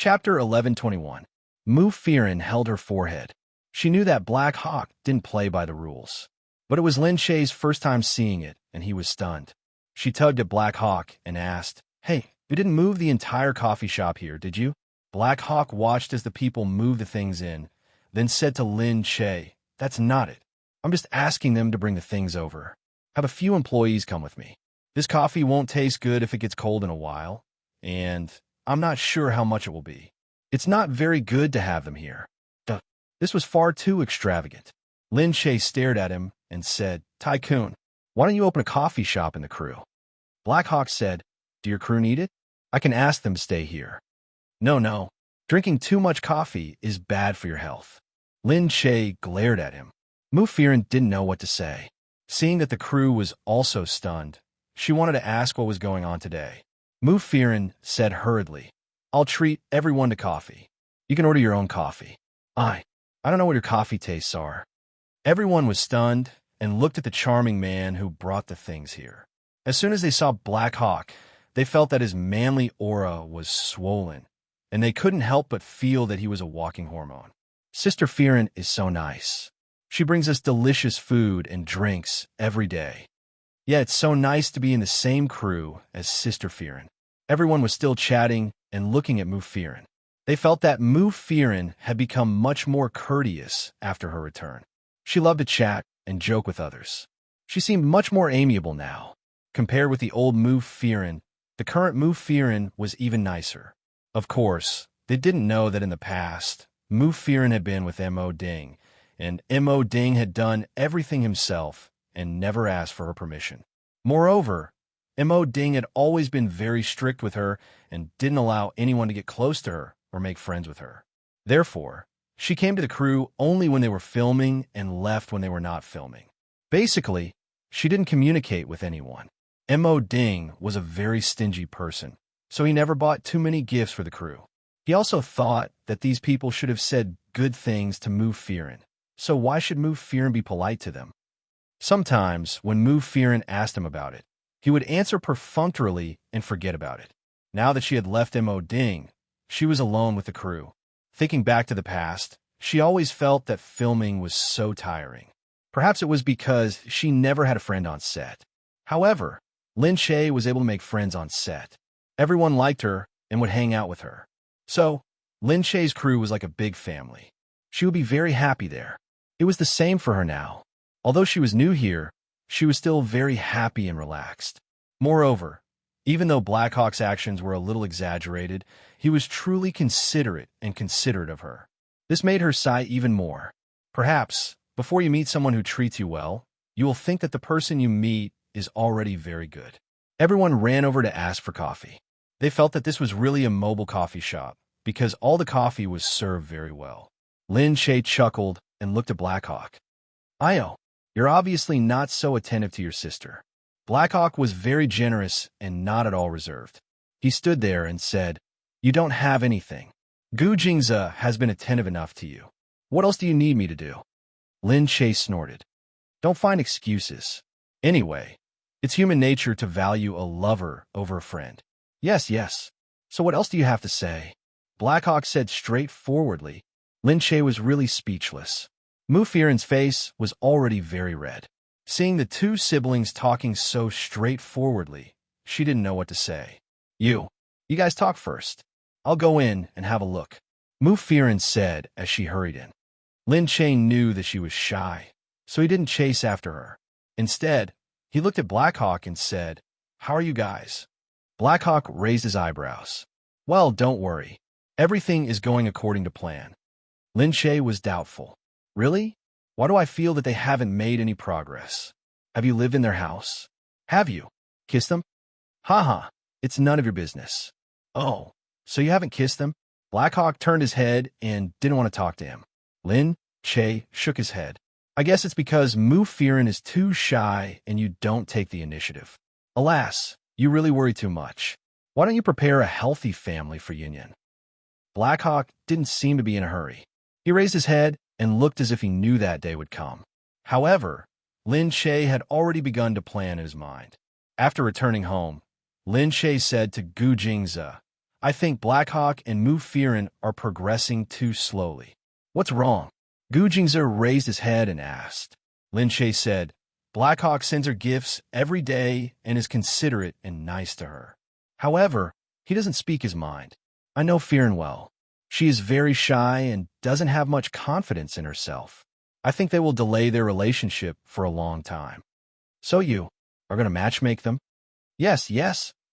Chapter 1121. Mu Fearin held her forehead. She knew that Black Hawk didn't play by the rules. But it was Lin Shae's first time seeing it, and he was stunned. She tugged at Black Hawk and asked, "Hey, you didn't move the entire coffee shop here, did you?" Black Hawk watched as the people moved the things in, then said to Lin Shae, "That's not it. I'm just asking them to bring the things over. Have a few employees come with me. This coffee won't taste good if it gets cold in a while, and I'm not sure how much it will be. It's not very good to have them here." Duh. This was far too extravagant. Lin Shae stared at him and said, "Tycoon, why don't you open a coffee shop in the crew?" Black Hawk said, "Do your crew need it? I can ask them to stay here." No. Drinking too much coffee is bad for your health." Lin Shae glared at him. Mu Fearin didn't know what to say. Seeing that the crew was also stunned, she wanted to ask what was going on today. Mu Fearin said hurriedly, "I'll treat everyone to coffee. You can order your own coffee." I don't know what your coffee tastes are." Everyone was stunned and looked at the charming man who brought the things here. As soon as they saw Black Hawk, they felt that his manly aura was swollen, and they couldn't help but feel that he was a walking hormone. Sister Fearin is so nice. She brings us delicious food and drinks every day. Yeah, it's so nice to be in the same crew as Sister Fearin. Everyone was still chatting and looking at Mu Fearin. They felt that Mu Fearin had become much more courteous after her return. She loved to chat and joke with others. She seemed much more amiable now. Compared with the old Mu Fearin, the current Mu Fearin was even nicer. Of course, they didn't know that in the past, Mu Fearin had been with M.O. Ding, and M.O. Ding had done everything himself and never asked for her permission. Moreover, M.O. Ding had always been very strict with her and didn't allow anyone to get close to her or make friends with her. Therefore, she came to the crew only when they were filming and left when they were not filming. Basically, she didn't communicate with anyone. M.O. Ding was a very stingy person, so he never bought too many gifts for the crew. He also thought that these people should have said good things to Mu Fearin, so why should Mu Fearin be polite to them? Sometimes, when Mu Fearin asked him about it, he would answer perfunctorily and forget about it. Now that she had left M.O. Ding, she was alone with the crew. Thinking back to the past, she always felt that filming was so tiring. Perhaps it was because she never had a friend on set. However, Lin Shae was able to make friends on set. Everyone liked her and would hang out with her. So, Lin Shae's crew was like a big family. She would be very happy there. It was the same for her now. Although she was new here, she was still very happy and relaxed. Moreover, even though Black Hawk's actions were a little exaggerated, he was truly considerate and considerate of her. This made her sigh even more. Perhaps, before you meet someone who treats you well, you will think that the person you meet is already very good. Everyone ran over to ask for coffee. They felt that this was really a mobile coffee shop because all the coffee was served very well. Lin Shae chuckled and looked at Black Hawk. "Io, you're obviously not so attentive to your sister." Black Hawk was very generous and not at all reserved. He stood there and said, "You don't have anything. Gu Jingze has been attentive enough to you. What else do you need me to do?" Lin Shae snorted. "Don't find excuses. Anyway, it's human nature to value a lover over a friend." Yes. So what else do you have to say?" Black Hawk said straightforwardly. Lin Shae was really speechless. Mu Fearin's face was already very red. Seeing the two siblings talking so straightforwardly, she didn't know what to say. You guys talk first. I'll go in and have a look," Mu Fearin said as she hurried in. Lin Shae knew that she was shy, so he didn't chase after her. Instead, he looked at Black Hawk and said, "How are you guys?" Black Hawk raised his eyebrows. "Well, don't worry. Everything is going according to plan." Lin Shae was doubtful. "Really? Why do I feel that they haven't made any progress? Have you lived in their house? Have you kissed them?" "Haha, it's none of your business." "Oh, so you haven't kissed them?" Black Hawk turned his head and didn't want to talk to him. Lin Shae shook his head. "I guess it's because Mu Fearin is too shy and you don't take the initiative. Alas, you really worry too much. Why don't you prepare a healthy family for Yin? Black Hawk didn't seem to be in a hurry. He raised his head and looked as if he knew that day would come. However, Lin Shae had already begun to plan in his mind. After returning home, Lin Shae said to Gu Jingze, I think Black Hawk and Mu Firen are progressing too slowly. What's wrong? Gu Jingze raised his head and asked. Lin Che said, Black Hawk sends her gifts every day and is considerate and nice to her. However, he doesn't speak his mind. I know Firen well. She is very shy and doesn't have much confidence in herself. I think they will delay their relationship for a long time. So you are going to matchmake them? Yes,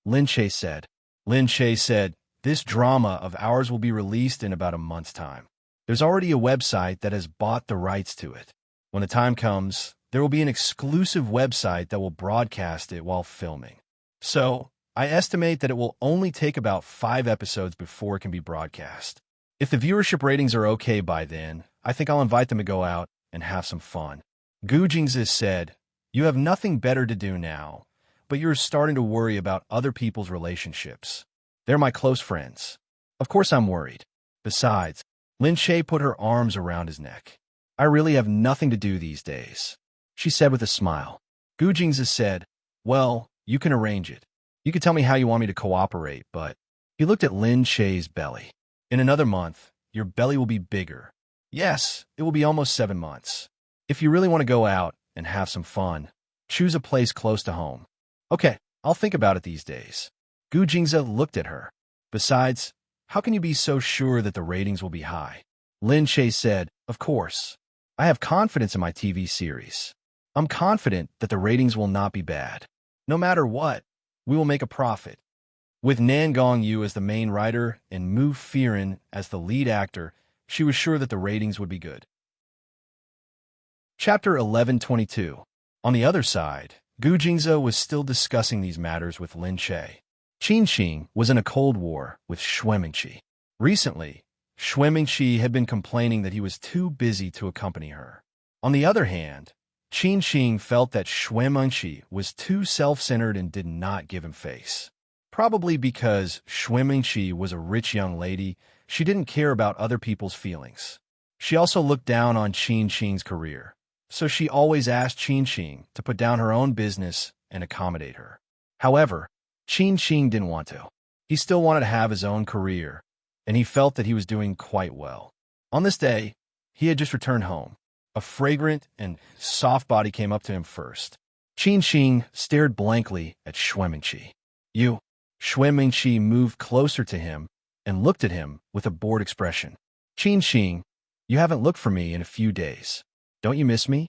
Lin Che said. Lin Che said, this drama of ours will be released in about a month's time. There's already a website that has bought the rights to it. When the time comes, there will be an exclusive website that will broadcast it while filming. So, I estimate that it will only take about 5 episodes before it can be broadcast. If the viewership ratings are okay by then, I think I'll invite them to go out and have some fun. Gu Jingze said, you have nothing better to do now, but you're starting to worry about other people's relationships. They're my close friends. Of course I'm worried. Besides, Lin Che put her arms around his neck. I really have nothing to do these days, she said with a smile. Gu Jingze said, well, you can arrange it. You can tell me how you want me to cooperate, but... He looked at Lin Che's belly. In another month, your belly will be bigger. Yes, it will be almost 7 months. If you really want to go out and have some fun, choose a place close to home. Okay, I'll think about it these days. Gu Jingze looked at her. Besides, how can you be so sure that the ratings will be high? Lin Che said, of course. I have confidence in my TV series. I'm confident that the ratings will not be bad. No matter what, we will make a profit. With Nan Gongyu as the main writer and Mu Firen as the lead actor, she was sure that the ratings would be good. Chapter 1122. On the other side, Gu Jingze was still discussing these matters with Lin Che. Qin Xing was in a cold war with Xue Mingqi. Recently, Xue Mingqi had been complaining that he was too busy to accompany her. On the other hand, Qin Xing felt that Xue Mingqi was too self-centered and did not give him face. Probably because Xue Mingqi was a rich young lady, she didn't care about other people's feelings. She also looked down on Qin Xing's career, so she always asked Qin Xing to put down her own business and accommodate her. However, Qin Xing didn't want to. He still wanted to have his own career, and he felt that he was doing quite well. On this day, he had just returned home. A fragrant and soft body came up to him first. Qin Xing stared blankly at Xue Mingqi. You. Xue Mingqi moved closer to him and looked at him with a bored expression. Qin Xing, you haven't looked for me in a few days. Don't you miss me?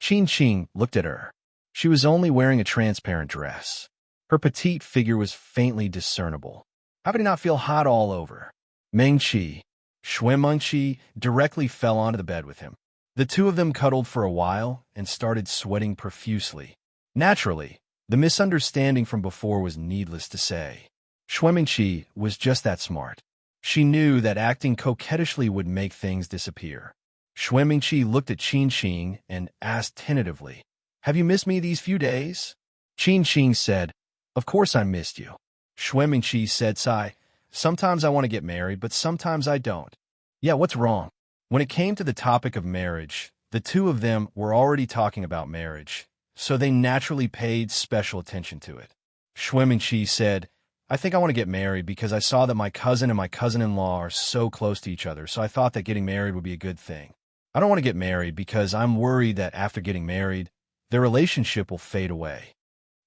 Qin Xing looked at her. She was only wearing a transparent dress. Her petite figure was faintly discernible. How could he not feel hot all over? Mingqi, Xue Mingqi directly fell onto the bed with him. The two of them cuddled for a while and started sweating profusely. Naturally, the misunderstanding from before was needless to say. Xue Mingqi was just that smart. She knew that acting coquettishly would make things disappear. Xue Mingqi looked at Qin Xing and asked tentatively, have you missed me these few days? Qin Xing said, of course I missed you. Xue Mingqi said, sigh, sometimes I want to get married, but sometimes I don't. Yeah, what's wrong? When it came to the topic of marriage, the two of them were already talking about marriage, so they naturally paid special attention to it. Xue Mingqi said, I think I want to get married because I saw that my cousin and my cousin-in-law are so close to each other, so I thought that getting married would be a good thing. I don't want to get married because I'm worried that after getting married, their relationship will fade away.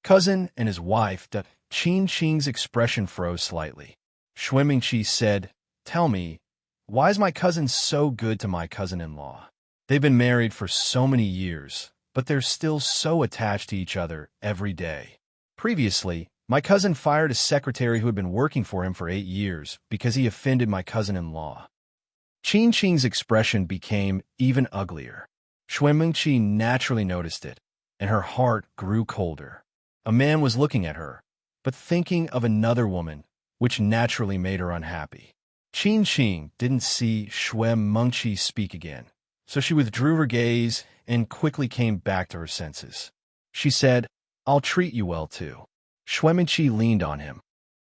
Cousin and his wife, Qin Xing's expression froze slightly. Xue Mingqi said, tell me, why is my cousin so good to my cousin-in-law? They've been married for so many years, but they're still so attached to each other every day. Previously, my cousin fired a secretary who had been working for him for 8 years because he offended my cousin-in-law. Qin Xing's expression became even uglier. Xue Mingqi naturally noticed it, and her heart grew colder. A man was looking at her, but thinking of another woman, which naturally made her unhappy. Qin Xing didn't see Xue Mingqi speak again, so she withdrew her gaze and quickly came back to her senses. She said, I'll treat you well too. Xue Mingqi leaned on him.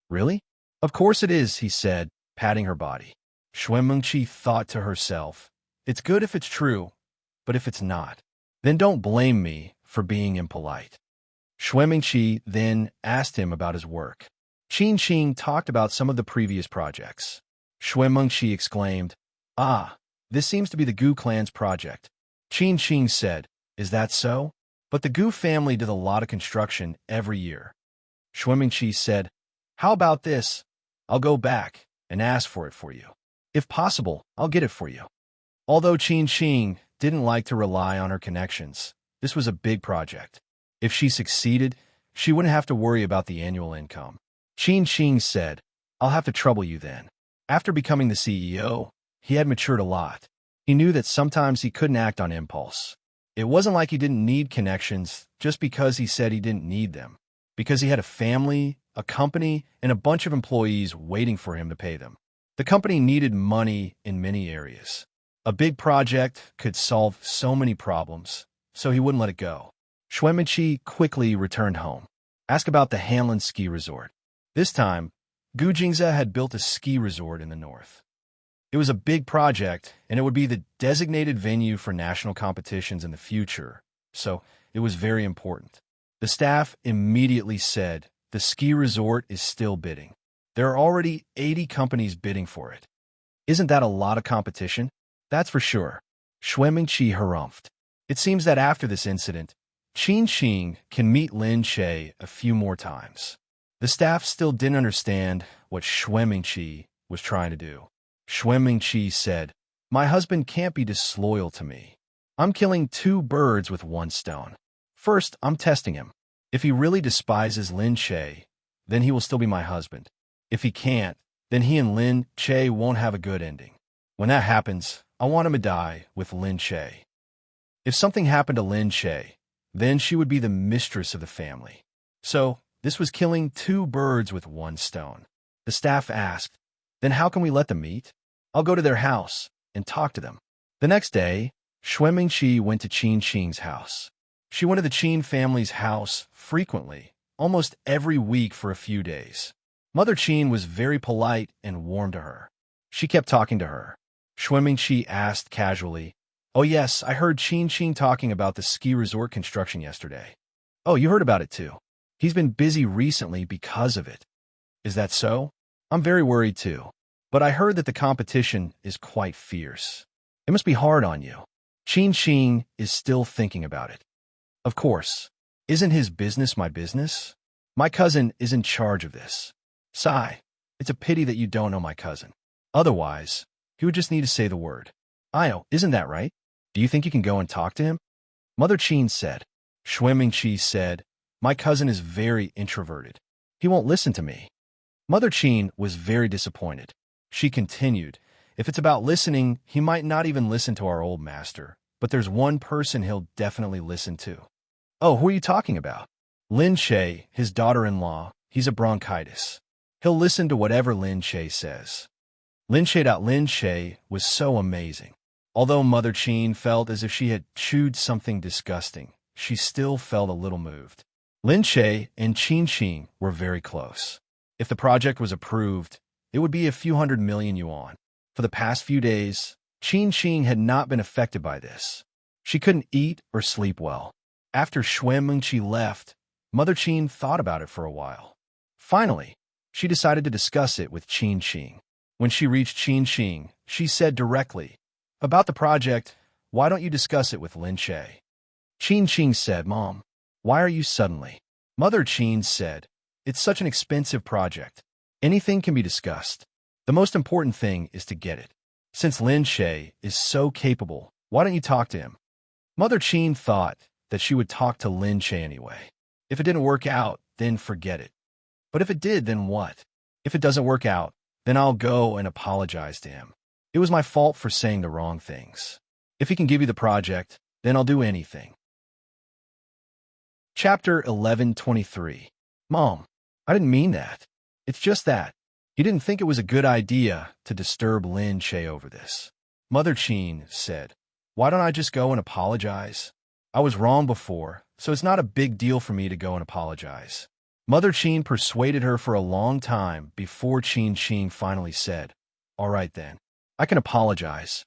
Really? Of course it is, he said, patting her body. Xue Mingqi thought to herself, it's good if it's true, but if it's not, then don't blame me for being impolite. Xue Mingqi then asked him about his work. Qin Qing talked about some of the previous projects. Shui Mengqi exclaimed, "Ah, this seems to be the Gu clan's project." Qin Qing said, "Is that so? But the Gu family did a lot of construction every year." Shui Mengqi said, "How about this? I'll go back and ask for it for you. If possible, I'll get it for you." Although Qin Qing didn't like to rely on her connections, this was a big project. If she succeeded, she wouldn't have to worry about the annual income. Qin Qing said, "I'll have to trouble you then." After becoming the CEO, he had matured a lot. He knew that sometimes he couldn't act on impulse. It wasn't like he didn't need connections just because he said he didn't need them, because he had a family, a company, and a bunch of employees waiting for him to pay them. The company needed money in many areas. A big project could solve so many problems, so he wouldn't let it go. Shui Mengqi quickly returned home. Ask about the Hanlin ski resort. This time, Gu Jingze had built a ski resort in the north. It was a big project, and it would be the designated venue for national competitions in the future, so it was very important. The staff immediately said, "The ski resort is still bidding. There are already 80 companies bidding for it. Isn't that a lot of competition?" "That's for sure." Shui Mengqi harumphed. It seems that after this incident, Qin Qing can meet Lin Che a few more times. The staff still didn't understand what Shui Mengqi was trying to do. Shui Mengqi said, "My husband can't be disloyal to me. I'm killing two birds with one stone. First, I'm testing him. If he really despises Lin Che, then he will still be my husband. If he can't, then he and Lin Che won't have a good ending. When that happens, I want him to die with Lin Che. If something happened to Lin Che, then she would be the mistress of the family." So, this was killing two birds with one stone. The staff asked, "Then how can we let them meet?" "I'll go to their house and talk to them." The next day, Shui Mengqi went to Qin Qing's house. She went to the Qin family's house frequently, almost every week for a few days. Mother Qin was very polite and warm to her. She kept talking to her. Shui Mengqi asked casually, "Oh yes, I heard Qin Qing talking about the ski resort construction yesterday." "Oh, you heard about it too. He's been busy recently because of it." "Is that so? I'm very worried too. But I heard that the competition is quite fierce. It must be hard on you." Qin Qing is still thinking about it. "Of course. Isn't his business my business? My cousin is in charge of this. Sigh. It's a pity that you don't know my cousin. Otherwise, he would just need to say the word. Io, isn't that right? Do you think you can go and talk to him?" Mother Qin said. Shui Mengqi said, "My cousin is very introverted. He won't listen to me." Mother Qin was very disappointed. She continued, "If it's about listening, he might not even listen to our old master, but there's one person he'll definitely listen to." "Oh, who are you talking about?" "Lin Che, his daughter-in-law. He's a bronchitis. He'll listen to whatever Lin Che says." Lin Che was so amazing. Although Mother Qin felt as if she had chewed something disgusting, she still felt a little moved. Lin Che and Qin Qing were very close. If the project was approved, it would be a few hundred million yuan. For the past few days, Qin Qing had not been affected by this. She couldn't eat or sleep well. After Shui Mengqi left, Mother Qin thought about it for a while. Finally, she decided to discuss it with Qin Qing. When she reached Qin Qing, she said directly, "About the project, why don't you discuss it with Lin Che?" Qin Qing said, "Mom, why are you suddenly?" Mother Qin said, "It's such an expensive project. Anything can be discussed. The most important thing is to get it. Since Lin Che is so capable, why don't you talk to him?" Mother Qin thought that she would talk to Lin Che anyway. If it didn't work out, then forget it. But if it did, then what? If it doesn't work out, then I'll go and apologize to him. It was my fault for saying the wrong things. If he can give you the project, then I'll do anything. Chapter 1123. Mom, I didn't mean that. It's just that. He didn't think it was a good idea to disturb Lin Che over this. Mother Qin said, "Why don't I just go and apologize? I was wrong before, so it's not a big deal for me to go and apologize." Mother Qin persuaded her for a long time before Qin Qing finally said, "All right then, I can apologize."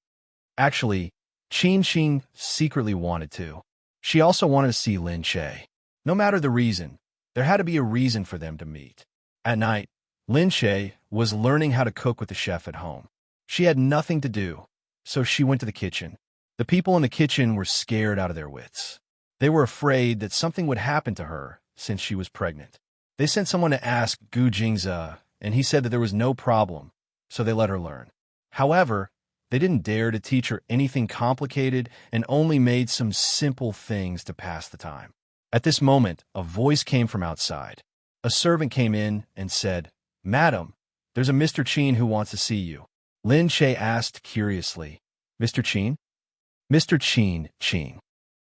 Actually, Qin Qing secretly wanted to. She also wanted to see Lin Che. No matter the reason, there had to be a reason for them to meet. At night, Lin Shay was learning how to cook with the chef at home. She had nothing to do, so she went to the kitchen. The people in the kitchen were scared out of their wits. They were afraid that something would happen to her since she was pregnant. They sent someone to ask Gu Jingze, and he said that there was no problem, so they let her learn. However, they didn't dare to teach her anything complicated and only made some simple things to pass the time. At this moment, a voice came from outside. A servant came in and said, "Madam, there's a Mr. Qin who wants to see you." Lin Shay asked curiously, "Mr. Qin?" "Mr. Qin."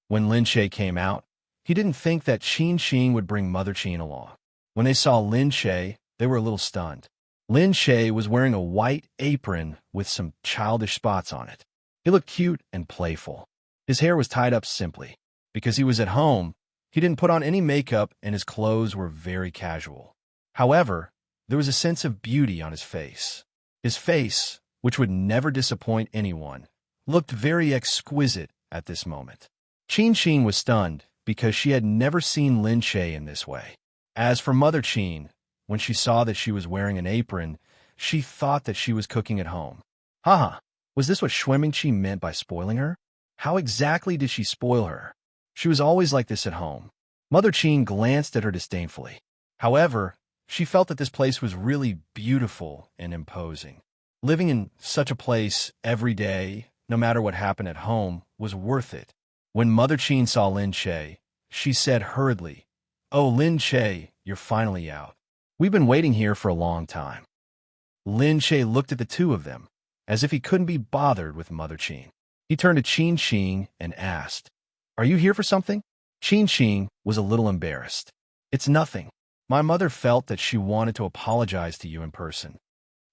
When Lin Shay came out, he didn't think that Qin would bring Mother Qin along. When they saw Lin Shay, they were a little stunned. Lin Shay was wearing a white apron with some childish spots on it. He looked cute and playful. His hair was tied up simply. Because he was at home, he didn't put on any makeup and his clothes were very casual. However, there was a sense of beauty on his face. His face, which would never disappoint anyone, looked very exquisite at this moment. Qin was stunned because she had never seen Lin Shay in this way. As for Mother Qin, when she saw that she was wearing an apron, she thought that she was cooking at home. Haha, was this what Shuimingqi meant by spoiling her? How exactly did she spoil her? She was always like this at home. Mother Qin glanced at her disdainfully. However, she felt that this place was really beautiful and imposing. Living in such a place every day, no matter what happened at home, was worth it. When Mother Qin saw Lin Shay, she said hurriedly, "Oh, Lin Shay, you're finally out. We've been waiting here for a long time." Lin Shay looked at the two of them, as if he couldn't be bothered with Mother Qin. He turned to Qin and asked, "Are you here for something?" Qin was a little embarrassed. "It's nothing. My mother felt that she wanted to apologize to you in person."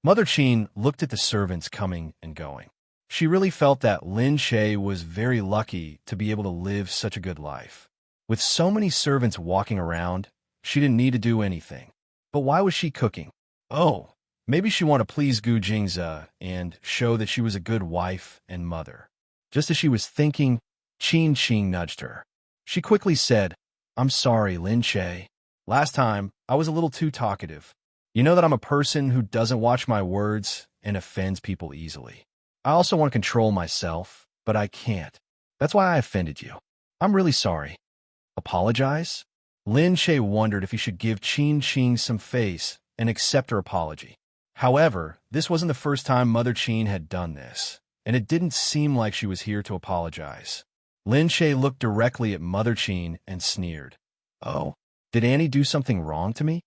Mother Qin looked at the servants coming and going. She really felt that Lin Shay was very lucky to be able to live such a good life. With so many servants walking around, she didn't need to do anything. But why was she cooking? Oh, maybe she wanted to please Gu Jingze and show that she was a good wife and mother. Just as she was thinking, Qin nudged her. She quickly said, "I'm sorry, Lin Shay. Last time, I was a little too talkative. You know that I'm a person who doesn't watch my words and offends people easily. I also want to control myself, but I can't. That's why I offended you. I'm really sorry." Apologize? Lin Shay wondered if he should give Qin some face and accept her apology. However, this wasn't the first time Mother Qin had done this, and it didn't seem like she was here to apologize. Lin Shay looked directly at Mother Qin and sneered. "Oh, did Annie do something wrong to me?"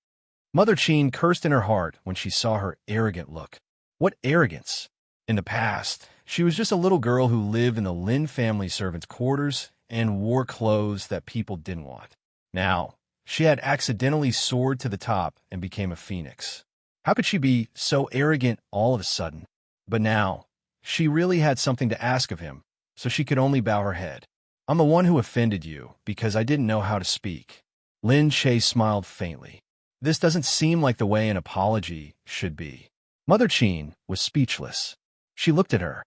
Mother Qin cursed in her heart when she saw her arrogant look. What arrogance! In the past, she was just a little girl who lived in the Lin family servants' quarters and wore clothes that people didn't want. Now, she had accidentally soared to the top and became a phoenix. How could she be so arrogant all of a sudden? But now, she really had something to ask of him, so she could only bow her head. "I'm the one who offended you because I didn't know how to speak." Lin Shay smiled faintly. This doesn't seem like the way an apology should be. Mother Qin was speechless. She looked at her.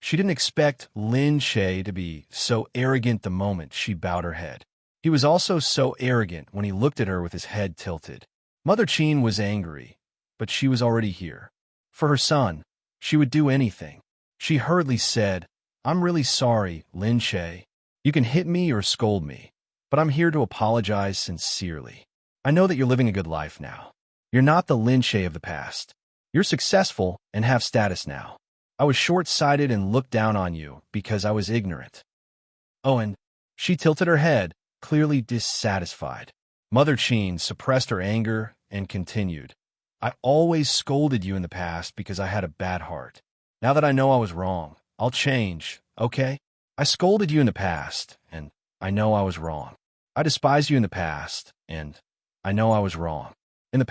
She didn't expect Lin Shay to be so arrogant the moment she bowed her head. He was also so arrogant when he looked at her with his head tilted. Mother Qin was angry, but she was already here. For her son, she would do anything. She hurriedly said, "I'm really sorry, Lin Shay. You can hit me or scold me, but I'm here to apologize sincerely. I know that you're living a good life now. You're not the Lin Shay of the past. You're successful and have status now. I was short-sighted and looked down on you because I was ignorant." Oh, and she tilted her head, clearly dissatisfied. Mother Qin suppressed her anger and continued, "I always scolded you in the past because I had a bad heart. Now that I know I was wrong, I'll change, okay? I scolded you in the past, and I know I was wrong. I despised you in the past, and I know I was wrong. In the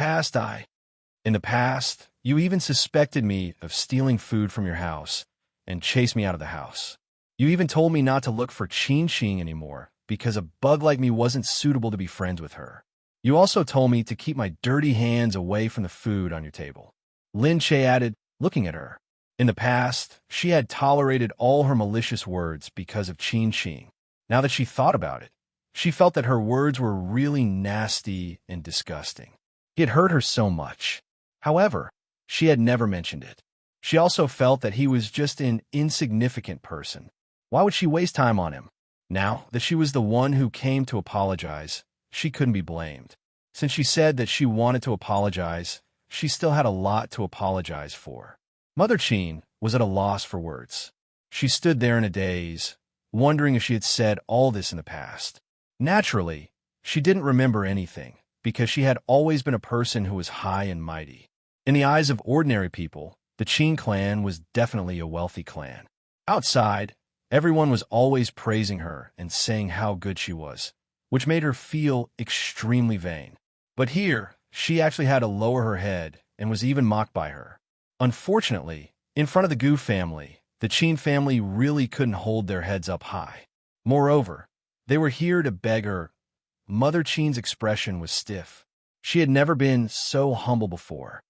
past, you even suspected me of stealing food from your house and chased me out of the house. You even told me not to look for Qin anymore because a bug like me wasn't suitable to be friends with her. You also told me to keep my dirty hands away from the food on your table." Lin Shay added, looking at her. In the past, she had tolerated all her malicious words because of Qin. Now that she thought about it, she felt that her words were really nasty and disgusting. He had hurt her so much. However, she had never mentioned it. She also felt that he was just an insignificant person. Why would she waste time on him? Now that she was the one who came to apologize, she couldn't be blamed. Since she said that she wanted to apologize, she still had a lot to apologize for. Mother Cheen was at a loss for words. She stood there in a daze, wondering if she had said all this in the past. Naturally, she didn't remember anything, because she had always been a person who was high and mighty. In the eyes of ordinary people, the Cheen clan was definitely a wealthy clan. Outside, everyone was always praising her and saying how good she was, which made her feel extremely vain. But here, she actually had to lower her head and was even mocked by her. Unfortunately, in front of the Gu family, the Cheen family really couldn't hold their heads up high. Moreover, they were here to beg her. Mother Cheen's expression was stiff. She had never been so humble before.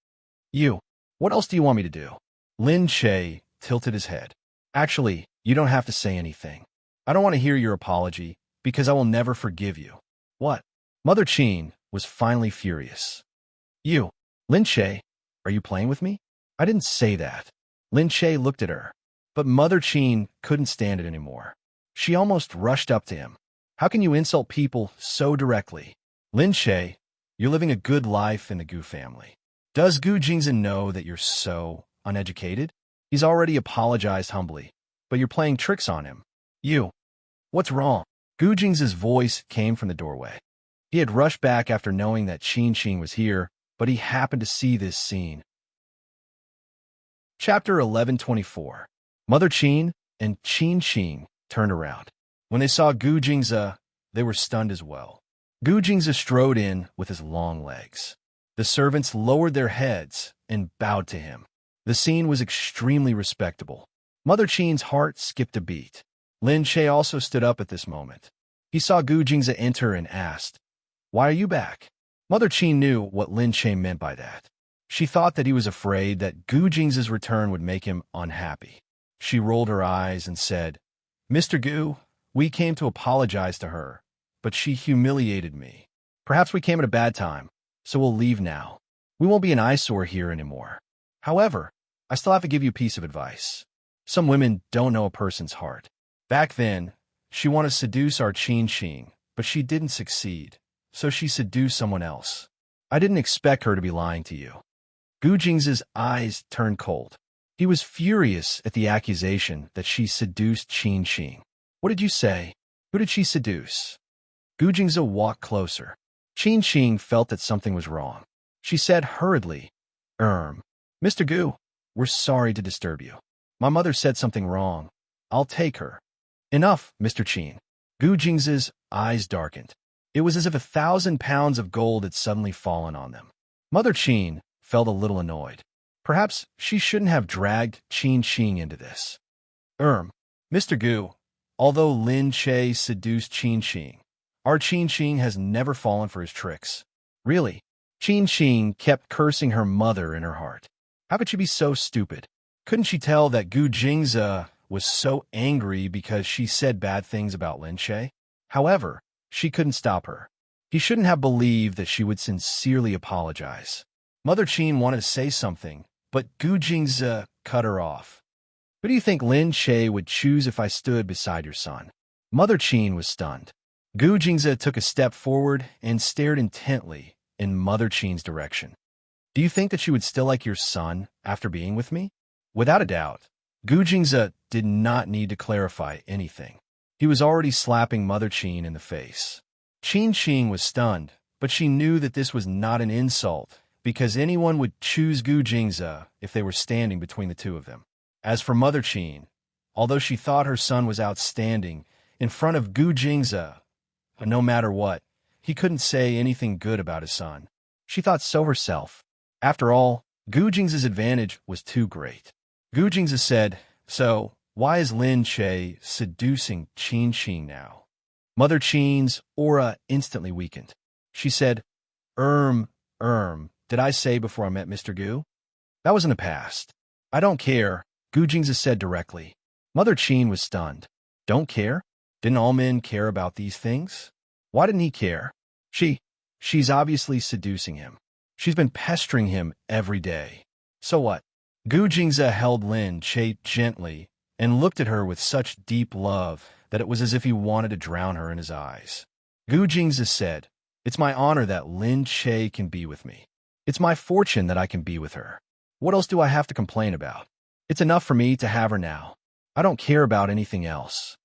You, what else do you want me to do? Lin Che tilted his head. Actually, you don't have to say anything. I don't want to hear your apology, because I will never forgive you. What? Mother Cheen was finally furious. You, Lin Che, are you playing with me? I didn't say that. Lin Che looked at her, but Mother Cheen couldn't stand it anymore. She almost rushed up to him. How can you insult people so directly? Lin Che, you're living a good life in the Gu family. Does Gu Jingzhen know that you're so uneducated? He's already apologized humbly, but you're playing tricks on him. You, what's wrong? Gu Jingzhen's voice came from the doorway. He had rushed back after knowing that Qin was here, but he happened to see this scene. Chapter 1124. Mother Cheen and Qin turned around. When they saw Gu Jingzhe, they were stunned as well. Gu Jingzhe strode in with his long legs. The servants lowered their heads and bowed to him. The scene was extremely respectable. Mother Cheen's heart skipped a beat. Lin Che also stood up at this moment. He saw Gu Jingzhe enter and asked, "Why are you back?" Mother Cheen knew what Lin Che meant by that. She thought that he was afraid that Gu Jingzhe's return would make him unhappy. She rolled her eyes and said, "Mr. Gu, we came to apologize to her, but she humiliated me. Perhaps we came at a bad time, so we'll leave now. We won't be an eyesore here anymore. However, I still have to give you a piece of advice. Some women don't know a person's heart. Back then, she wanted to seduce our Qin, but she didn't succeed, so she seduced someone else. I didn't expect her to be lying to you." Gu Jingzhe's eyes turned cold. He was furious at the accusation that she seduced Qin. What did you say? Who did she seduce? Gu Jingzhe walked closer. Qin felt that something was wrong. She said hurriedly, Mr. Gu, we're sorry to disturb you. My mother said something wrong. I'll take her." "Enough, Mr. Qin." Gu Jingzhe's eyes darkened. It was as if 1,000 pounds of gold had suddenly fallen on them. Mother Cheen felt a little annoyed. Perhaps she shouldn't have dragged Qin into this. Mr. Gu, although Lin Che seduced Qin, our Qin has never fallen for his tricks. Really, Qin kept cursing her mother in her heart. How could she be so stupid? Couldn't she tell that Gu Jingzhe was so angry because she said bad things about Lin Che? However, she couldn't stop her. He shouldn't have believed that she would sincerely apologize. Mother Cheen wanted to say something, but Gu Jingzhe cut her off. "Who do you think Lin Che would choose if I stood beside your son?" Mother Cheen was stunned. Gu Jingzhe took a step forward and stared intently in Mother Cheen's direction. "Do you think that she would still like your son after being with me?" Without a doubt, Gu Jingzhe did not need to clarify anything. He was already slapping Mother Cheen in the face. Qin was stunned, but she knew that this was not an insult, because anyone would choose Gu Jingzhe if they were standing between the two of them. As for Mother Cheen, although she thought her son was outstanding, in front of Gu Jingzhe, no matter what, he couldn't say anything good about his son. She thought so herself. After all, Gu Jingzhe's advantage was too great. Gu Jingzhe said, "So, why is Lin Che seducing Qin now?" Mother Cheen's aura instantly weakened. She said, did I say before I met Mr. Gu? That was in the past. I don't care, Gu Jingzhe said directly. Mother Cheen was stunned. Don't care? Didn't all men care about these things? Why didn't he care? She's obviously seducing him. She's been pestering him every day. So what? Gu Jingze held Lin Che gently and looked at her with such deep love that it was as if he wanted to drown her in his eyes. Gu Jingze said, "It's my honor that Lin Che can be with me. It's my fortune that I can be with her. What else do I have to complain about? It's enough for me to have her now. I don't care about anything else."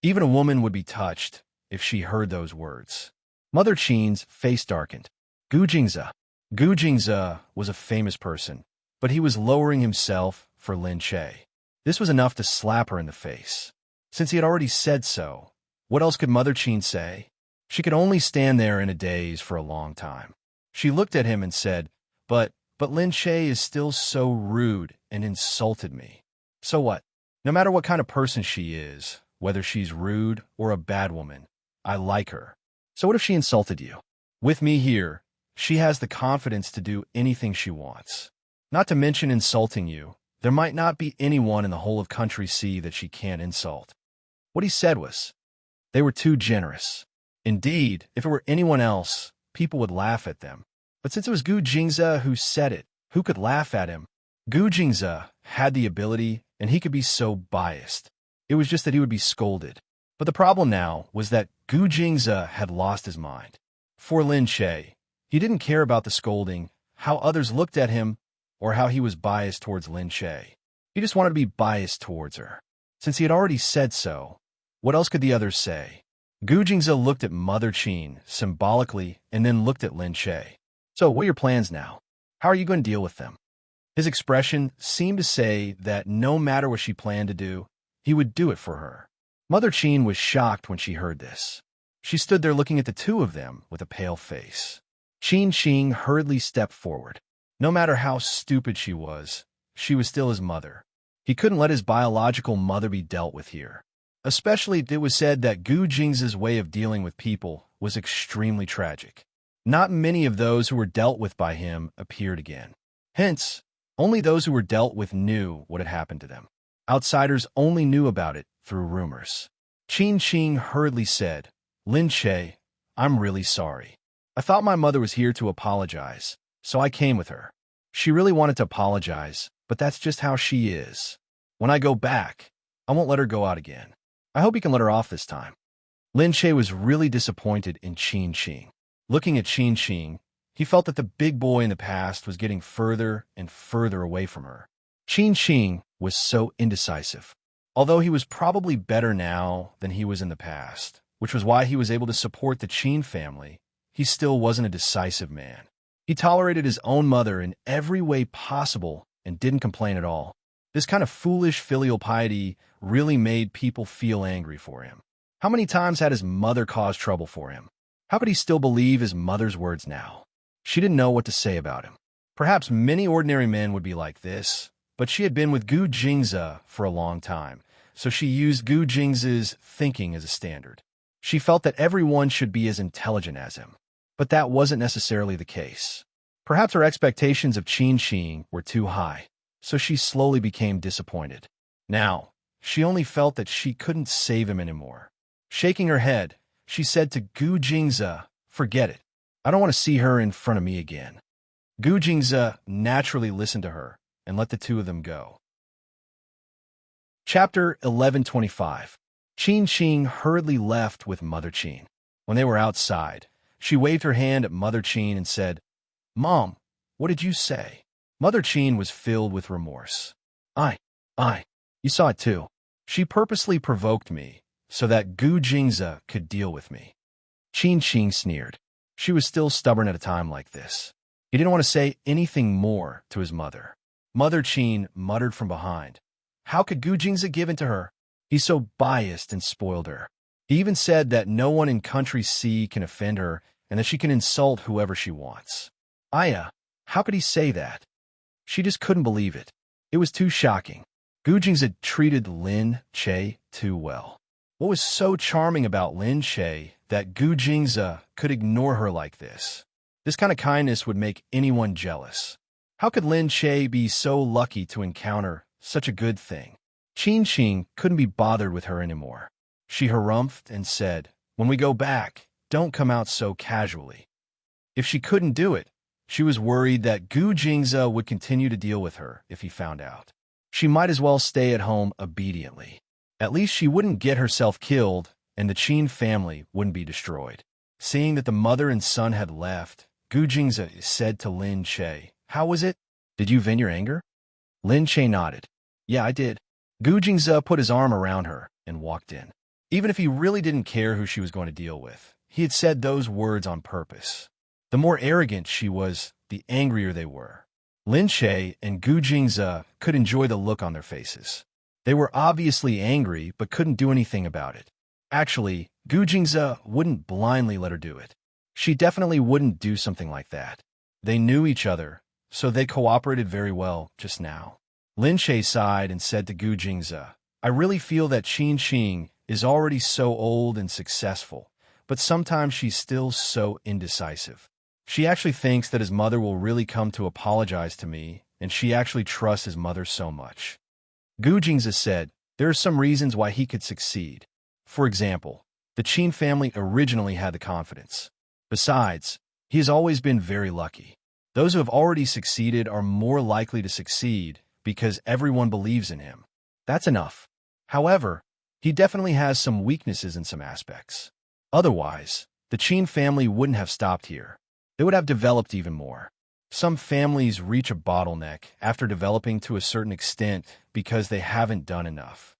Even a woman would be touched if she heard those words. Mother Qin's face darkened. Gu Jingze. Gu Jingze was a famous person, but he was lowering himself for Lin Che. This was enough to slap her in the face. Since he had already said so, what else could Mother Qin say? She could only stand there in a daze for a long time. She looked at him and said, But Lin Che is still so rude and insulted me. So what? No matter what kind of person she is, whether she's rude or a bad woman, I like her. So what if she insulted you? With me here, she has the confidence to do anything she wants. Not to mention insulting you, there might not be anyone in the whole of Country C that she can't insult. What he said was, they were too generous. Indeed, if it were anyone else, people would laugh at them. But since it was Gu Jingze who said it, who could laugh at him? Gu Jingze had the ability, and he could be so biased. It was just that he would be scolded. But the problem now was that Gu Jingze had lost his mind. For Lin Che, he didn't care about the scolding, how others looked at him, or how he was biased towards Lin Che. He just wanted to be biased towards her. Since he had already said so, what else could the others say? Gu Jingze looked at Mother Qin symbolically and then looked at Lin Che. So, what are your plans now? How are you going to deal with them? His expression seemed to say that no matter what she planned to do, he would do it for her. Mother Qin was shocked when she heard this. She stood there looking at the two of them with a pale face. Qin Qing hurriedly stepped forward. No matter how stupid she was still his mother. He couldn't let his biological mother be dealt with here. Especially it was said that Gu Jingze's way of dealing with people was extremely tragic. Not many of those who were dealt with by him appeared again. Hence, only those who were dealt with knew what had happened to them. Outsiders only knew about it through rumors. Qin Qing hurriedly said, Lin Che, I'm really sorry. I thought my mother was here to apologize, so I came with her. She really wanted to apologize, but that's just how she is. When I go back, I won't let her go out again. I hope you can let her off this time. Lin Che was really disappointed in Qin Qing. Looking at Qin Qing, he felt that the big boy in the past was getting further and further away from her. Qin Qing was so indecisive. Although he was probably better now than he was in the past, which was why he was able to support the Qin family, he still wasn't a decisive man. He tolerated his own mother in every way possible and didn't complain at all. This kind of foolish filial piety really made people feel angry for him. How many times had his mother caused trouble for him? How could he still believe his mother's words now? She didn't know what to say about him. Perhaps many ordinary men would be like this, but she had been with Gu Jingze for a long time, so she used Gu Jingze's thinking as a standard. She felt that everyone should be as intelligent as him. But that wasn't necessarily the case. Perhaps her expectations of Qin Qing were too high, so she slowly became disappointed. Now, she only felt that she couldn't save him anymore. Shaking her head, she said to Gu Jingze, forget it. I don't want to see her in front of me again. Gu Jingze naturally listened to her and let the two of them go. Chapter 1125. Qin Qing hurriedly left with Mother Qin. When they were outside, she waved her hand at Mother Qin and said, Mom, what did you say? Mother Qin was filled with remorse. You saw it too. She purposely provoked me so that Gu Jingze could deal with me. Qin Qing sneered. She was still stubborn at a time like this. He didn't want to say anything more to his mother. Mother Qin muttered from behind. How could Gu Jingze give in to her? He's so biased and spoiled her. He even said that no one in Country C can offend her and that she can insult whoever she wants. Aya, how could he say that? She just couldn't believe it. It was too shocking. Gu Jingze treated Lin Che too well. What was so charming about Lin Che that Gu Jingze could ignore her like this? This kind of kindness would make anyone jealous. How could Lin Che be so lucky to encounter such a good thing? Qin Qing couldn't be bothered with her anymore. She harumphed and said, when we go back, don't come out so casually. If she couldn't do it, She was worried that Gu Jingze would continue to deal with her if he found out. She might as well stay at home obediently. At least she wouldn't get herself killed, and the Qin family wouldn't be destroyed. Seeing that the mother and son had left, Gu Jingze said to Lin Che, "How was it? Did you vent your anger?" Lin Che nodded. "Yeah, I did." Gu Jingze put his arm around her and walked in. Even if he really didn't care who she was going to deal with, he had said those words on purpose. The more arrogant she was, the angrier they were. Lin Che and Gu Jingze could enjoy the look on their faces. They were obviously angry, but couldn't do anything about it. Actually, Gu Jingze wouldn't blindly let her do it. She definitely wouldn't do something like that. They knew each other, so they cooperated very well just now. Lin Che sighed and said to Gu Jingze, "I really feel that Qin Xing is already so old and successful, but sometimes she's still so indecisive. She actually thinks that his mother will really come to apologize to me, and she actually trusts his mother so much." Gu Jingze said, "There are some reasons why he could succeed. For example, the Qin family originally had the confidence. Besides, he has always been very lucky. Those who have already succeeded are more likely to succeed because everyone believes in him. That's enough. However, he definitely has some weaknesses in some aspects. Otherwise, the Qin family wouldn't have stopped here. They would have developed even more. Some families reach a bottleneck after developing to a certain extent because they haven't done enough."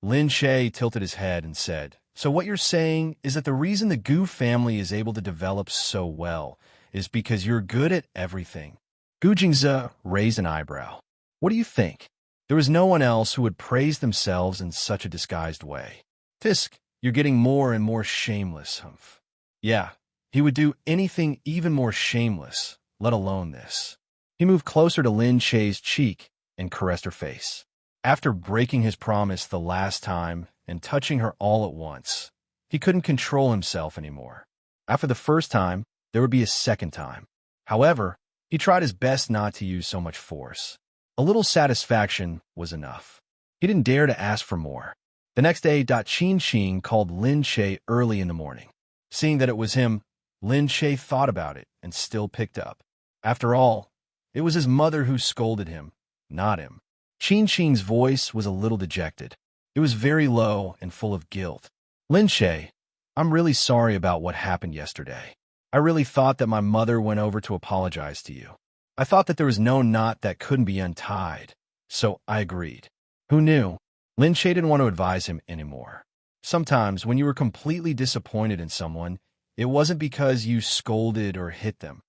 Lin Che tilted his head and said, "So what you're saying is that the reason the Gu family is able to develop so well is because you're good at everything?" Gu Jingze raised an eyebrow. "What do you think? There was no one else who would praise themselves in such a disguised way. Fisk, you're getting more and more shameless, humph." "Yeah, he would do anything even more shameless, let alone this." He moved closer to Lin Che's cheek and caressed her face. After breaking his promise the last time and touching her all at once, he couldn't control himself anymore. After the first time, there would be a second time. However, he tried his best not to use so much force. A little satisfaction was enough. He didn't dare to ask for more. The next day, Qin Xing called Lin Che early in the morning. Seeing that it was him, Lin Che thought about it and still picked up. After all, it was his mother who scolded him, not him. Qin Xing's voice was a little dejected. It was very low and full of guilt. "Lin Che, I'm really sorry about what happened yesterday. I really thought that my mother went over to apologize to you. I thought that there was no knot that couldn't be untied, so I agreed." Who knew? Lin Che didn't want to advise him anymore. Sometimes, when you were completely disappointed in someone, it wasn't because you scolded or hit them.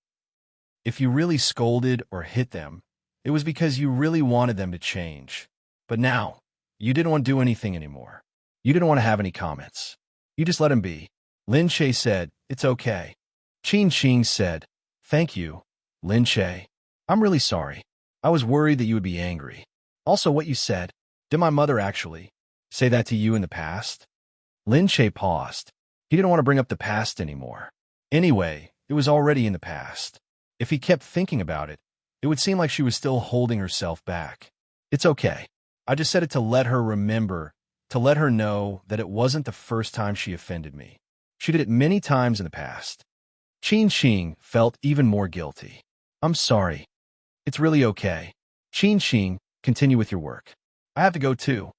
If you really scolded or hit them, it was because you really wanted them to change. But now, you didn't want to do anything anymore. You didn't want to have any comments. You just let him be. Lin Che said, "It's okay." Qin Xing said, "Thank you, Lin Che. I'm really sorry. I was worried that you would be angry. Also, what you said, did my mother actually say that to you in the past?" Lin Che paused. He didn't want to bring up the past anymore. Anyway, it was already in the past. If he kept thinking about it, it would seem like she was still holding herself back. "It's okay. I just said it to let her remember, to let her know that it wasn't the first time she offended me. She did it many times in the past." Qin Xing felt even more guilty. "I'm sorry. It's really okay. Qin Xing, continue with your work. I have to go too."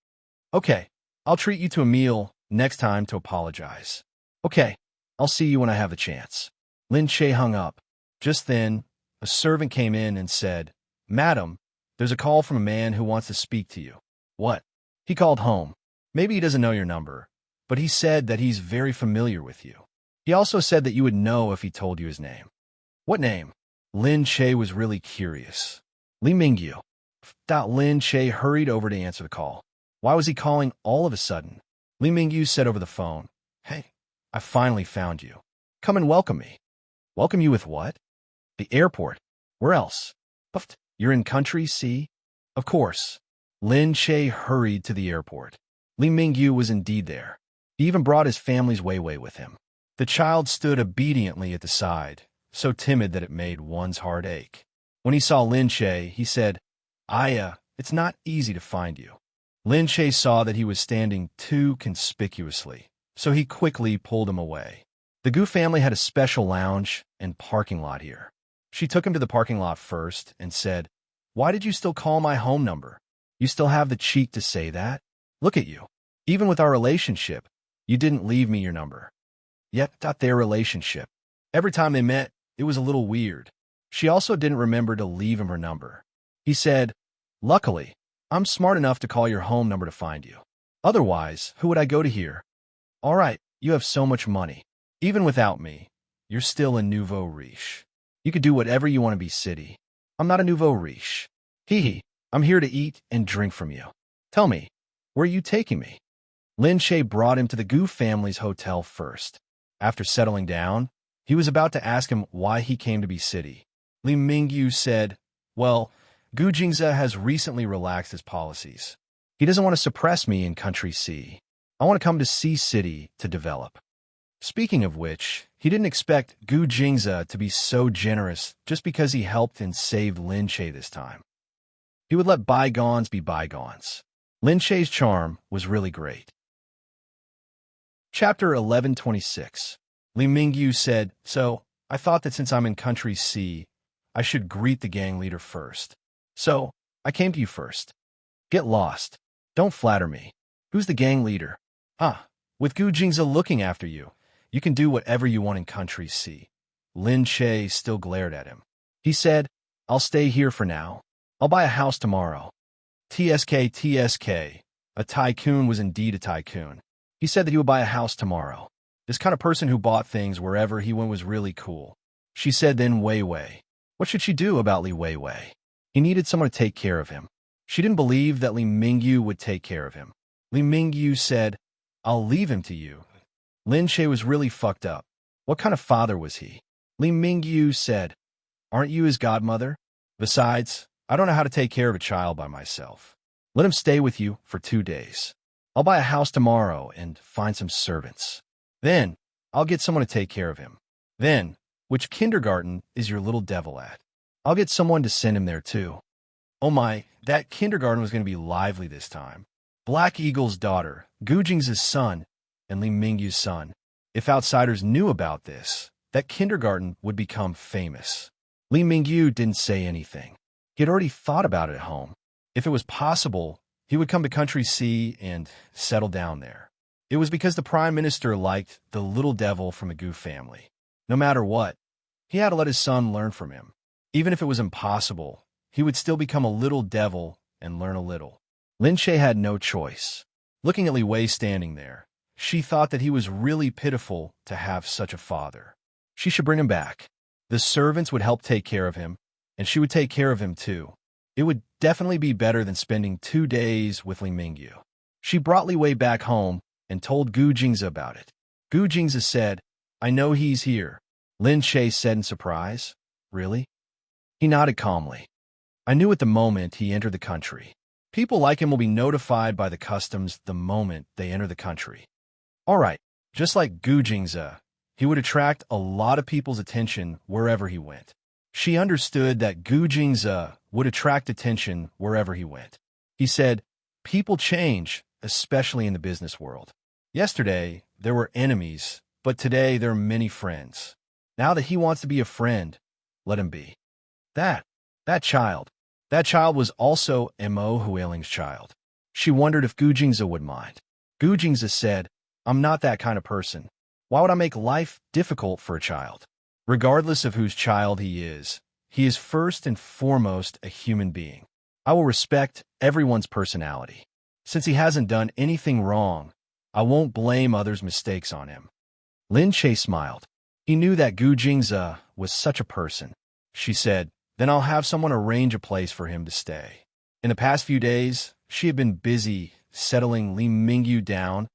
"Okay, I'll treat you to a meal next time to apologize." "Okay, I'll see you when I have the chance." Lin Che hung up. Just then, a servant came in and said, "Madam, there's a call from a man who wants to speak to you." "What?" "He called home. Maybe he doesn't know your number, but he said that he's very familiar with you. He also said that you would know if he told you his name." "What name?" Lin Che was really curious. "Li Mingyu." Lin Che hurried over to answer the call. Why was he calling all of a sudden? Li Mingyu said over the phone, "Hey, I finally found you. Come and welcome me." "Welcome you with what?" "The airport. Where else?" "Puffed. You're in country, see?" "Of course." Lin Che hurried to the airport. Li Mingyu was indeed there. He even brought his family's Weiwei with him. The child stood obediently at the side, so timid that it made one's heart ache. When he saw Lin Che, he said, "Aya, it's not easy to find you." Lin Che saw that he was standing too conspicuously, so he quickly pulled him away. The Gu family had a special lounge and parking lot here. She took him to the parking lot first and said, "Why did you still call my home number? You still have the cheek to say that? Look at you. Even with our relationship, you didn't leave me your number." Yet, their relationship. Every time they met, it was a little weird. She also didn't remember to leave him her number. He said, "Luckily, I'm smart enough to call your home number to find you. Otherwise, who would I go to here? All right, you have so much money. Even without me, you're still a nouveau riche. You could do whatever you want to be city. I'm not a nouveau riche. Hee. I'm here to eat and drink from you. Tell me, where are you taking me?" Lin Shay brought him to the Gu family's hotel first. After settling down, he was about to ask him why he came to be city. Li Mingyu said, "Well, Gu Jingze has recently relaxed his policies. He doesn't want to suppress me in Country C. I want to come to C City to develop." Speaking of which, he didn't expect Gu Jingze to be so generous just because he helped and saved Lin Shay this time. He would let bygones be bygones. Lin Shay's charm was really great. Chapter 1126. Li Mingyu said, "So, I thought that since I'm in Country C, I should greet the gang leader first. So, I came to you first. Get lost. Don't flatter me. Who's the gang leader? With Gu Jingze looking after you, you can do whatever you want in Country C." Lin Shay still glared at him. He said, "I'll stay here for now. I'll buy a house tomorrow." TSK. A tycoon was indeed a tycoon. He said that he would buy a house tomorrow. This kind of person who bought things wherever he went was really cool. She said then Wei. What should she do about Li Wei? He needed someone to take care of him. She didn't believe that Li Mingyu would take care of him. Li Mingyu said, "I'll leave him to you." Lin Shay was really fucked up. What kind of father was he? Li Mingyu said, "Aren't you his godmother? Besides, I don't know how to take care of a child by myself. Let him stay with you for 2 days. I'll buy a house tomorrow and find some servants. Then, I'll get someone to take care of him. Then, which kindergarten is your little devil at? I'll get someone to send him there too." Oh my, that kindergarten was going to be lively this time. Black Eagle's daughter, Gu Jingze's son, and Li Mingyu's son. If outsiders knew about this, that kindergarten would become famous. Li Mingyu didn't say anything. He had already thought about it at home. If it was possible, he would come to Country C and settle down there. It was because the Prime Minister liked the little devil from the Gu family. No matter what, he had to let his son learn from him. Even if it was impossible, he would still become a little devil and learn a little. Lin Shay had no choice. Looking at Li Wei standing there, she thought that he was really pitiful to have such a father. She should bring him back. The servants would help take care of him, and she would take care of him too. It would definitely be better than spending 2 days with Li Mingyu. She brought Li Wei back home and told Gu Jingze about it. Gu Jingze said, "I know he's here." Lin Shay said in surprise, "Really?" He nodded calmly. "I knew at the moment he entered the country. People like him will be notified by the customs the moment they enter the country. All right, just like Gu Jingze, he would attract a lot of people's attention wherever he went." She understood that Gu Jingze would attract attention wherever he went. He said, "People change, especially in the business world. Yesterday, there were enemies, but today there are many friends. Now that he wants to be a friend, let him be." That child was also Mo Huiling's child. She wondered if Gu Jingze would mind. Gu Jingze said, "I'm not that kind of person. Why would I make life difficult for a child? Regardless of whose child he is first and foremost a human being. I will respect everyone's personality. Since he hasn't done anything wrong, I won't blame others' mistakes on him." Lin Shay smiled. He knew that Gu Jingze was such a person. She said, "Then I'll have someone arrange a place for him to stay." In the past few days, she had been busy settling Li Mingyu down,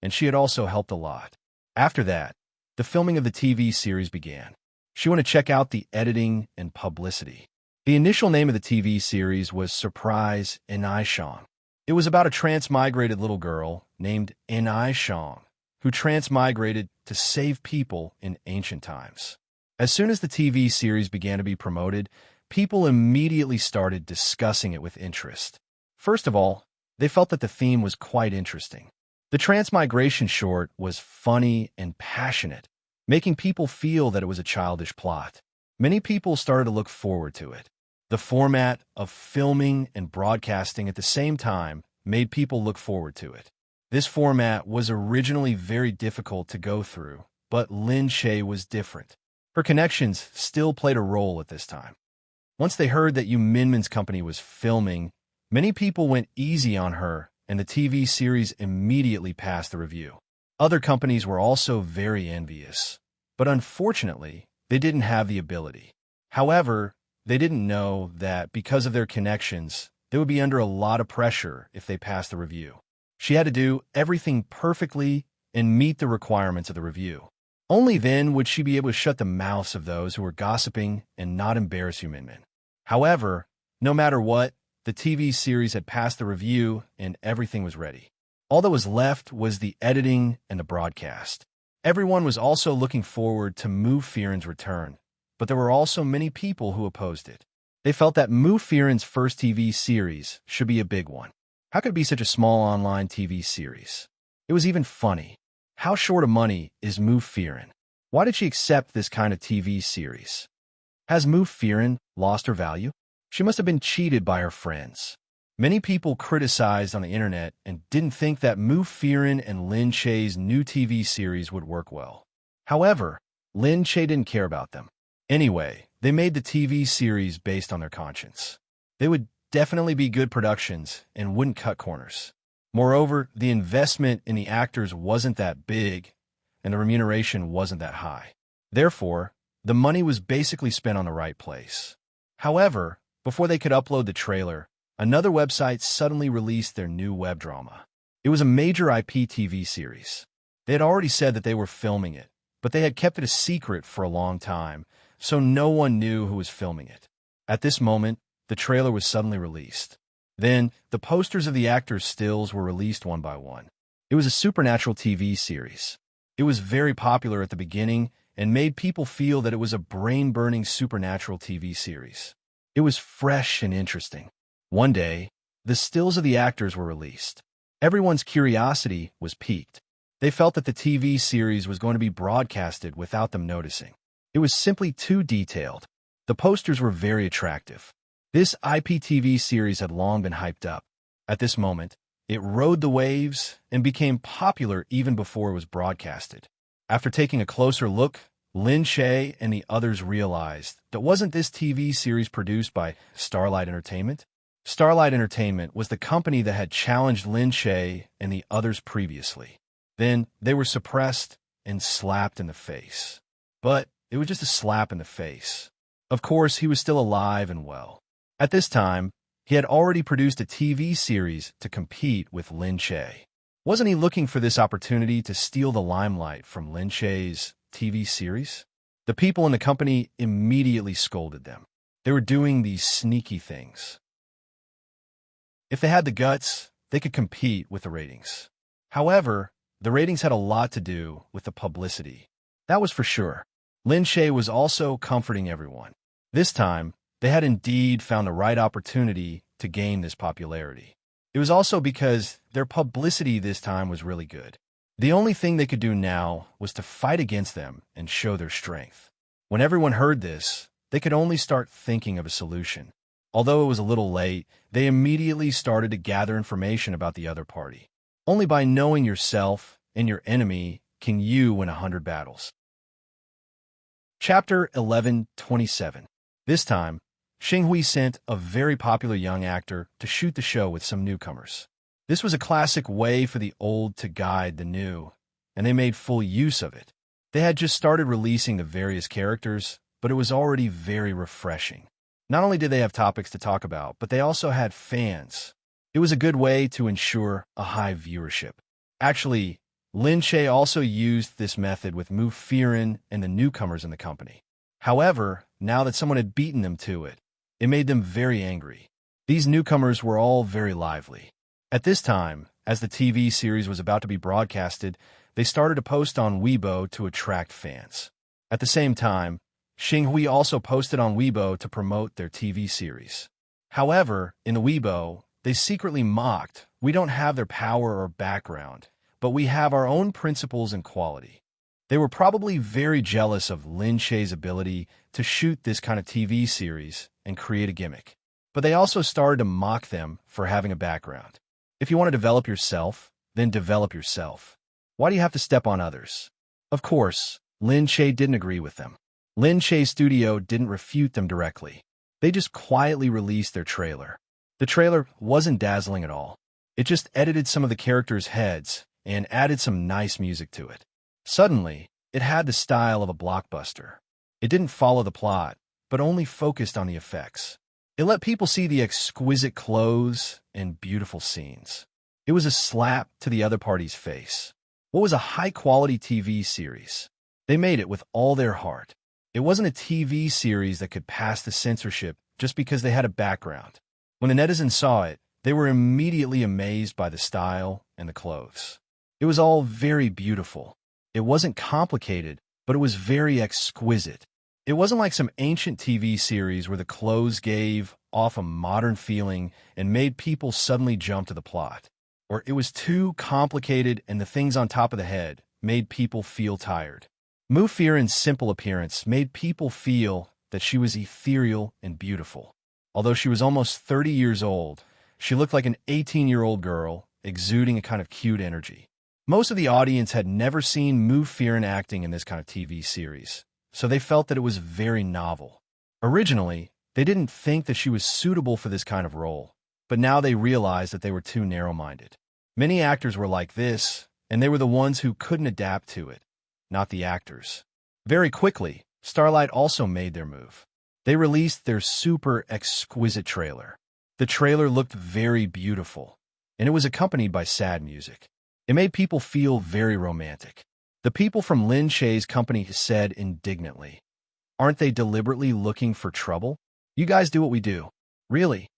and she had also helped a lot. After that, the filming of the TV series began. She wanted to check out the editing and publicity. The initial name of the TV series was Surprise Enrich. It was about a transmigrated little girl named enrich who transmigrated to save people in ancient times. As soon as the TV series began to be promoted, people immediately started discussing it with interest. First of all, they felt that the theme was quite interesting. The transmigration short was funny and passionate, making people feel that it was a childish plot. Many people started to look forward to it. The format of filming and broadcasting at the same time made people look forward to it. This format was originally very difficult to go through, but Lin Shaye was different. Her connections still played a role at this time. Once they heard that Yu Minmin's company was filming, many people went easy on her, and the TV series immediately passed the review. Other companies were also very envious, but unfortunately, they didn't have the ability. However, they didn't know that because of their connections, they would be under a lot of pressure if they passed the review. She had to do everything perfectly and meet the requirements of the review. Only then would she be able to shut the mouths of those who were gossiping and not embarrass Yu Minmin. However, no matter what, the TV series had passed the review and everything was ready. All that was left was the editing and the broadcast. Everyone was also looking forward to Mu Firen's return, but there were also many people who opposed it. They felt that Mu Firen's first TV series should be a big one. How could it be such a small online TV series? It was even funny. How short of money is Mu Firen? Why did she accept this kind of TV series? Has Mu Firen lost her value? She must have been cheated by her friends. Many people criticized on the internet and didn't think that Mu Firen and Lin Shaye's new TV series would work well. However, Lin Shaye didn't care about them. Anyway, they made the TV series based on their conscience. They would definitely be good productions and wouldn't cut corners. Moreover, the investment in the actors wasn't that big, and the remuneration wasn't that high. Therefore, the money was basically spent on the right place. However, before they could upload the trailer, another website suddenly released their new web drama. It was a major IP TV series. They had already said that they were filming it, but they had kept it a secret for a long time, so no one knew who was filming it. At this moment, the trailer was suddenly released. Then, the posters of the actors' stills were released one by one. It was a supernatural TV series. It was very popular at the beginning and made people feel that it was a brain-burning supernatural TV series. It was fresh and interesting. One day, the stills of the actors were released. Everyone's curiosity was piqued. They felt that the TV series was going to be broadcasted without them noticing. It was simply too detailed. The posters were very attractive. This IPTV series had long been hyped up. At this moment, it rode the waves and became popular even before it was broadcasted. After taking a closer look, Lin Shaye and the others realized that wasn't this TV series produced by Starlight Entertainment? Starlight Entertainment was the company that had challenged Lin Shaye and the others previously. Then they were suppressed and slapped in the face. But it was just a slap in the face. Of course, he was still alive and well. At this time, he had already produced a TV series to compete with Lin Shaye. Wasn't he looking for this opportunity to steal the limelight from Lin Shaye's TV series? The people in the company immediately scolded them. They were doing these sneaky things. If they had the guts, they could compete with the ratings. However, the ratings had a lot to do with the publicity. That was for sure. Lin Shaye was also comforting everyone. This time, they had indeed found the right opportunity to gain this popularity. It was also because their publicity this time was really good. The only thing they could do now was to fight against them and show their strength. When everyone heard this, they could only start thinking of a solution. Although it was a little late, they immediately started to gather information about the other party. Only by knowing yourself and your enemy can you win 100 battles. Chapter 11:27. This time, Xinghui sent a very popular young actor to shoot the show with some newcomers. This was a classic way for the old to guide the new, and they made full use of it. They had just started releasing the various characters, but it was already very refreshing. Not only did they have topics to talk about, but they also had fans. It was a good way to ensure a high viewership. Actually, Lin Shaye also used this method with Mu Firen and the newcomers in the company. However, now that someone had beaten them to it, it made them very angry. These newcomers were all very lively. At this time, as the TV series was about to be broadcasted, they started to post on Weibo to attract fans. At the same time, Xinghui also posted on Weibo to promote their TV series. However, in the Weibo, they secretly mocked, "We don't have their power or background, but we have our own principles and quality." They were probably very jealous of Lin Shaye's ability to shoot this kind of TV series and create a gimmick. But they also started to mock them for having a background. If you want to develop yourself, then develop yourself. Why do you have to step on others? Of course, Lin Shaye didn't agree with them. Lin Shaye's studio didn't refute them directly. They just quietly released their trailer. The trailer wasn't dazzling at all. It just edited some of the characters' heads and added some nice music to it. Suddenly, it had the style of a blockbuster. It didn't follow the plot, but only focused on the effects. It let people see the exquisite clothes and beautiful scenes. It was a slap to the other party's face. What was a high-quality TV series? They made it with all their heart. It wasn't a TV series that could pass the censorship just because they had a background. When the netizens saw it, they were immediately amazed by the style and the clothes. It was all very beautiful. It wasn't complicated, but it was very exquisite. It wasn't like some ancient TV series where the clothes gave off a modern feeling and made people suddenly jump to the plot. Or it was too complicated and the things on top of the head made people feel tired. Mufirin's simple appearance made people feel that she was ethereal and beautiful. Although she was almost 30 years old, she looked like an 18-year-old girl, exuding a kind of cute energy. Most of the audience had never seen Mufirin acting in this kind of TV series, so they felt that it was very novel. Originally, they didn't think that she was suitable for this kind of role, but now they realized that they were too narrow-minded. Many actors were like this, and they were the ones who couldn't adapt to it, not the actors. Very quickly, Starlight also made their move. They released their super exquisite trailer. The trailer looked very beautiful, and it was accompanied by sad music. It made people feel very romantic. The people from Lin Shaye's company said indignantly, "Aren't they deliberately looking for trouble? You guys do what we do." Really?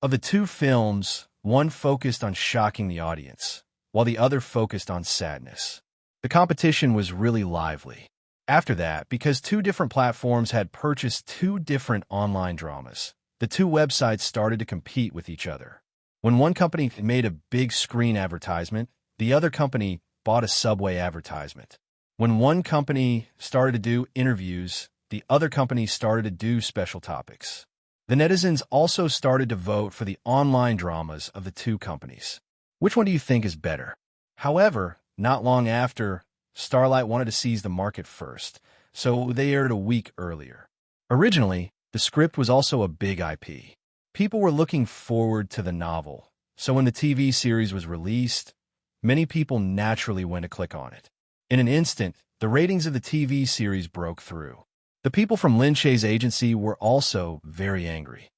Of the two films, one focused on shocking the audience, while the other focused on sadness. The competition was really lively. After that, because two different platforms had purchased two different online dramas, the two websites started to compete with each other. When one company made a big screen advertisement, the other company bought a subway advertisement. When one company started to do interviews, the other company started to do special topics. The netizens also started to vote for the online dramas of the two companies. Which one do you think is better? However, not long after, Starlight wanted to seize the market first, so they aired a week earlier. Originally, the script was also a big IP. People were looking forward to the novel, so when the TV series was released, many people naturally went to click on it. In an instant, the ratings of the TV series broke through. The people from Lin Shaye's agency were also very angry.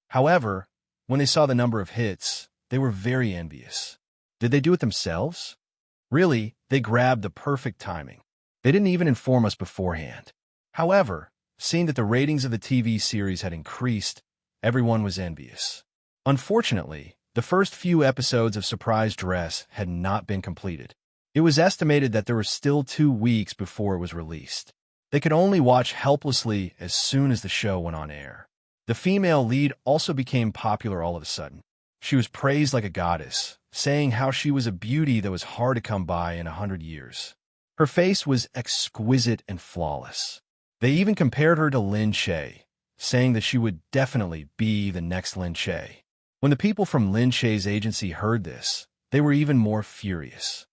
However, when they saw the number of hits, they were very envious. Did they do it themselves? Really, they grabbed the perfect timing. They didn't even inform us beforehand. However, seeing that the ratings of the TV series had increased, everyone was envious. Unfortunately, the first few episodes of Surprise Dress had not been completed. It was estimated that there were still 2 weeks before it was released. They could only watch helplessly as soon as the show went on air. The female lead also became popular all of a sudden. She was praised like a goddess, saying how she was a beauty that was hard to come by in 100 years. Her face was exquisite and flawless. They even compared her to Lin Shaye, saying that she would definitely be the next Lin Shaye. When the people from Lin Shaye's agency heard this, they were even more furious.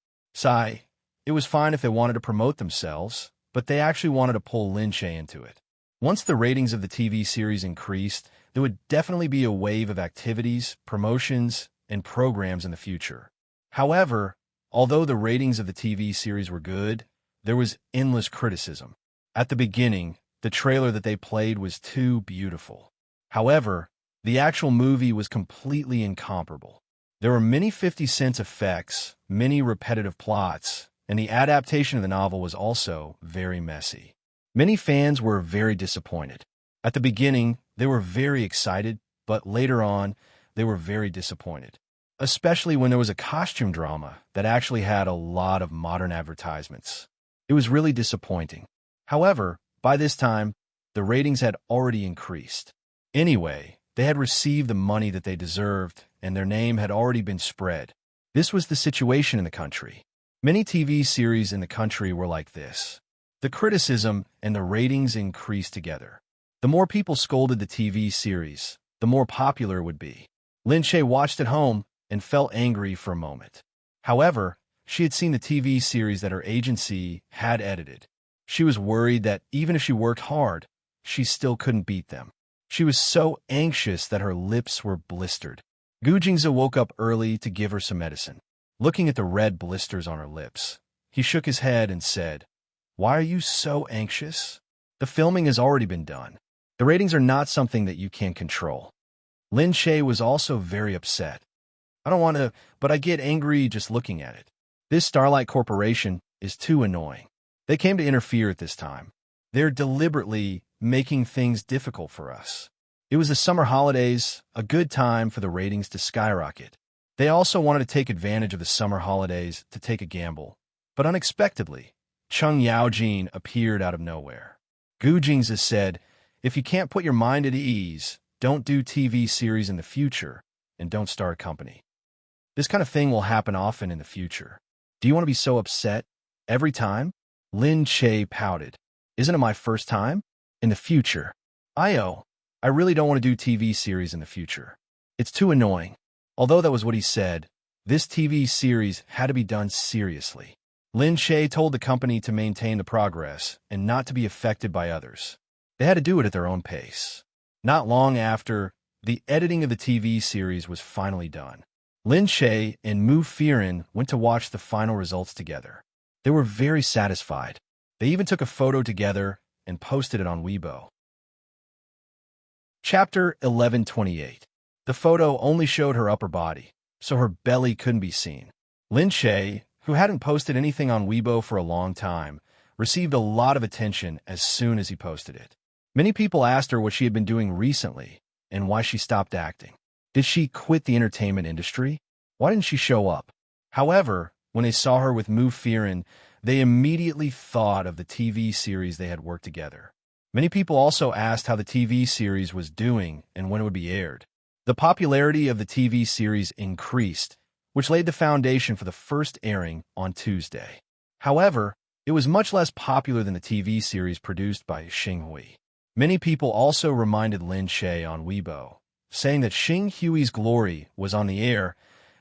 It was fine if they wanted to promote themselves, but they actually wanted to pull Lin Shaye into it. Once the ratings of the TV series increased, there would definitely be a wave of activities, promotions, and programs in the future. However, although the ratings of the TV series were good, there was endless criticism. At the beginning, the trailer that they played was too beautiful. However, the actual movie was completely incomparable. There were many 50-cent effects, many repetitive plots, and the adaptation of the novel was also very messy. Many fans were very disappointed. At the beginning, they were very excited, but later on, they were very disappointed. Especially when there was a costume drama that actually had a lot of modern advertisements. It was really disappointing. However, by this time, the ratings had already increased. Anyway, they had received the money that they deserved, and their name had already been spread. This was the situation in the country. Many TV series in the country were like this. The criticism and the ratings increased together. The more people scolded the TV series, the more popular it would be. Lin Shaye watched at home and felt angry for a moment. However, she had seen the TV series that her agency had edited. She was worried that even if she worked hard, she still couldn't beat them. She was so anxious that her lips were blistered. Gu Jingze woke up early to give her some medicine. Looking at the red blisters on her lips, he shook his head and said, "Why are you so anxious? The filming has already been done. The ratings are not something that you can control." Lin Shaye was also very upset. "I don't want to, but I get angry just looking at it. This Starlight Corporation is too annoying. They came to interfere at this time. They're deliberately making things difficult for us. It was the summer holidays, a good time for the ratings to skyrocket. They also wanted to take advantage of the summer holidays to take a gamble. But unexpectedly, Chung Yaojin appeared out of nowhere. Gu Jingze said, "If you can't put your mind at ease, don't do TV series in the future, and don't start a company. This kind of thing will happen often in the future. Do you want to be so upset every time?" Lin Shaye pouted. "Isn't it my first time? In the future. I really don't want to do TV series in the future. It's too annoying." Although that was what he said, this TV series had to be done seriously. Lin Shaye told the company to maintain the progress and not to be affected by others. They had to do it at their own pace. Not long after, the editing of the TV series was finally done. Lin Shaye and Mu Firen went to watch the final results together. They were very satisfied. They even took a photo together and posted it on Weibo. Chapter 1128. The photo only showed her upper body, so her belly couldn't be seen. Lin Shaye, who hadn't posted anything on Weibo for a long time, received a lot of attention as soon as he posted it. Many people asked her what she had been doing recently and why she stopped acting. Did she quit the entertainment industry? Why didn't she show up? However, when they saw her with Mu Firen, they immediately thought of the TV series they had worked together. Many people also asked how the TV series was doing and when it would be aired. The popularity of the TV series increased, which laid the foundation for the first airing on Tuesday. However, it was much less popular than the TV series produced by Xing Hui. Many people also reminded Lin Shaye on Weibo, saying that Xing Hui's Glory was on the air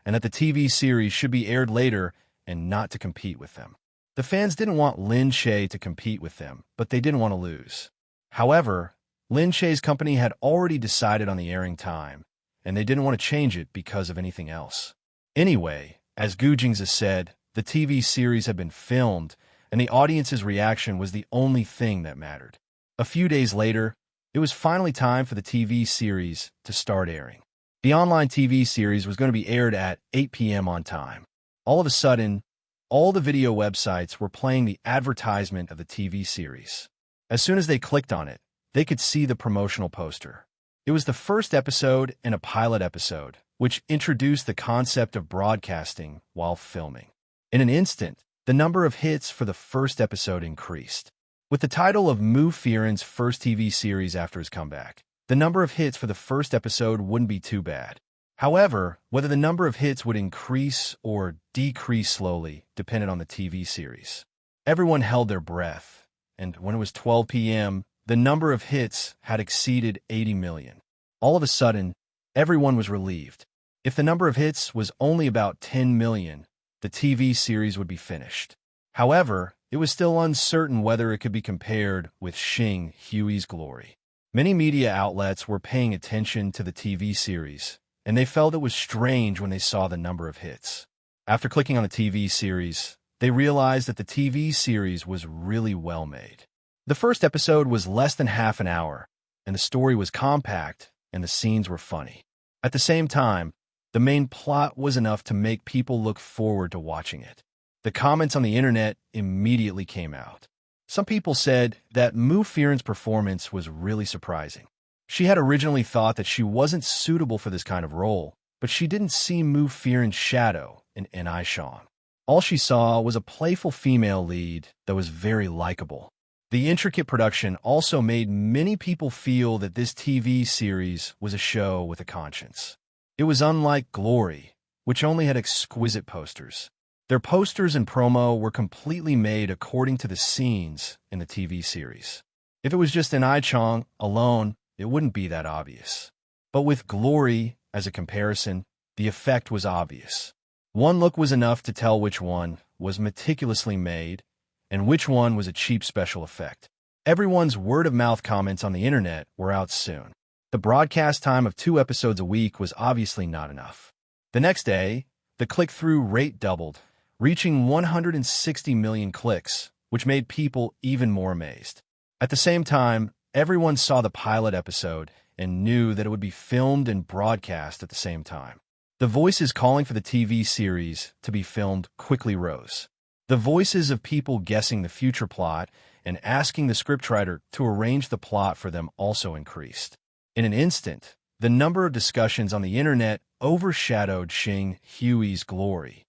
and that the TV series should be aired later and not to compete with them. The fans didn't want Lin Shaye to compete with them, but they didn't want to lose. However, Lin Shaye's company had already decided on the airing time, and they didn't want to change it because of anything else. Anyway, as Gu Jingze said, the TV series had been filmed, and the audience's reaction was the only thing that mattered. A few days later, it was finally time for the TV series to start airing. The online TV series was going to be aired at 8 p.m. on time. All of a sudden, all the video websites were playing the advertisement of the TV series. As soon as they clicked on it, they could see the promotional poster. It was the first episode and a pilot episode, which introduced the concept of broadcasting while filming. In an instant, the number of hits for the first episode increased. With the title of Mu Firen's first TV series after his comeback, the number of hits for the first episode wouldn't be too bad. However, whether the number of hits would increase or decrease slowly depended on the TV series. Everyone held their breath, and when it was 12 p.m., the number of hits had exceeded 80 million. All of a sudden, everyone was relieved. If the number of hits was only about 10 million, the TV series would be finished. However, it was still uncertain whether it could be compared with Xing Hui's Glory. Many media outlets were paying attention to the TV series, and they felt it was strange when they saw the number of hits. After clicking on the TV series, they realized that the TV series was really well made. The first episode was less than half an hour, and the story was compact, and the scenes were funny. At the same time, the main plot was enough to make people look forward to watching it. The comments on the internet immediately came out. Some people said that Mu Firen's performance was really surprising. She had originally thought that she wasn't suitable for this kind of role, but she didn't see Mu Firen's shadow in Aishang. All she saw was a playful female lead that was very likable. The intricate production also made many people feel that this TV series was a show with a conscience. It was unlike Glory, which only had exquisite posters. Their posters and promo were completely made according to the scenes in the TV series. If it was just an Chong alone, it wouldn't be that obvious. But with Glory as a comparison, the effect was obvious. One look was enough to tell which one was meticulously made and which one was a cheap special effect. Everyone's word-of-mouth comments on the internet were out soon. The broadcast time of 2 episodes a week was obviously not enough. The next day, the click-through rate doubled, reaching 160 million clicks, which made people even more amazed. At the same time, everyone saw the pilot episode and knew that it would be filmed and broadcast at the same time. The voices calling for the TV series to be filmed quickly rose. The voices of people guessing the future plot and asking the scriptwriter to arrange the plot for them also increased. In an instant, the number of discussions on the internet overshadowed Xing Hui's Glory.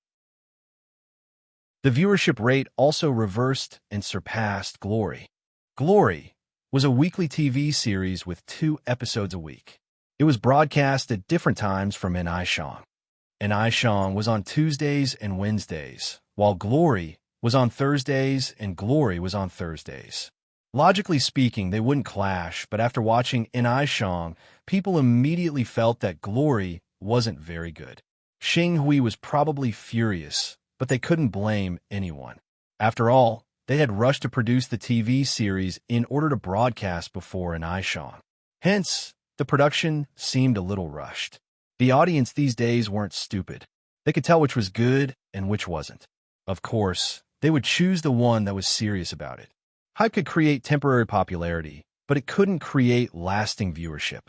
The viewership rate also reversed and surpassed Glory. Glory was a weekly TV series with 2 episodes a week. It was broadcast at different times from enrich. Enrich was on Tuesdays and Wednesdays, while Glory was on Thursdays and Glory was on Thursdays. Logically speaking, they wouldn't clash, but after watching enrich, people immediately felt that Glory wasn't very good. Xing Hui was probably furious, but they couldn't blame anyone. After all, they had rushed to produce the TV series in order to broadcast before enrich. Hence, the production seemed a little rushed. The audience these days weren't stupid. They could tell which was good and which wasn't. Of course, they would choose the one that was serious about it. Hype could create temporary popularity, but it couldn't create lasting viewership.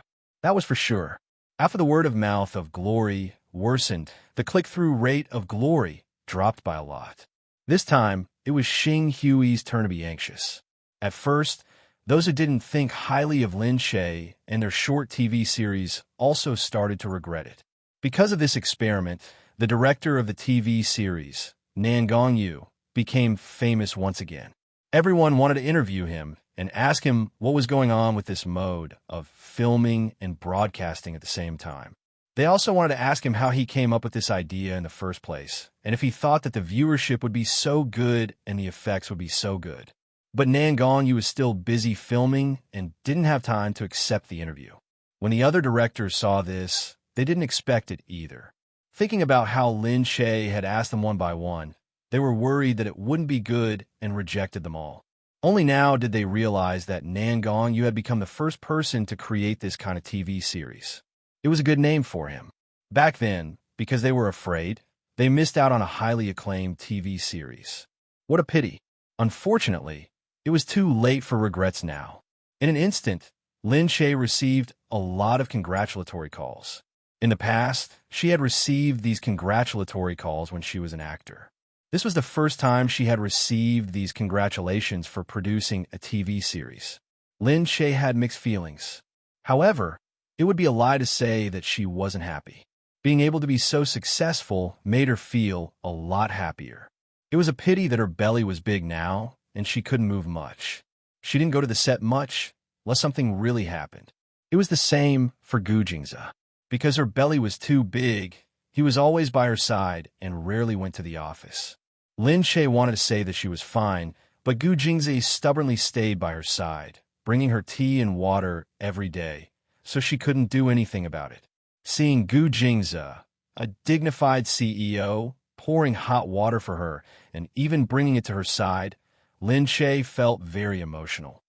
That was for sure. After the word of mouth of Glory worsened, the click-through rate of Glory dropped by a lot. This time, it was Xing Hui's turn to be anxious. At first, those who didn't think highly of Lin Shaye and their short TV series also started to regret it. Because of this experiment, the director of the TV series, Nan Gongyu, became famous once again. Everyone wanted to interview him and ask him what was going on with this mode of filming and broadcasting at the same time. They also wanted to ask him how he came up with this idea in the first place, and if he thought that the viewership would be so good and the effects would be so good. But Nan Gongyu was still busy filming and didn't have time to accept the interview. When the other directors saw this, they didn't expect it either. Thinking about how Lin Shaye had asked them one by one, they were worried that it wouldn't be good and rejected them all. Only now did they realize that Nan Gongyu had become the first person to create this kind of TV series. It was a good name for him. Back then, because they were afraid, they missed out on a highly acclaimed TV series. What a pity. Unfortunately, it was too late for regrets now. In an instant, Lin Shaye received a lot of congratulatory calls. In the past, she had received these congratulatory calls when she was an actor. This was the first time she had received these congratulations for producing a TV series. Lin Shaye had mixed feelings. However, it would be a lie to say that she wasn't happy. Being able to be so successful made her feel a lot happier. It was a pity that her belly was big now, and she couldn't move much. She didn't go to the set much, unless something really happened. It was the same for Gu Jingze. Because her belly was too big, he was always by her side and rarely went to the office. Lin Shaye wanted to say that she was fine, but Gu Jingze stubbornly stayed by her side, bringing her tea and water every day, so she couldn't do anything about it. Seeing Gu Jingze, a dignified CEO, pouring hot water for her and even bringing it to her side, Lin Shaye felt very emotional.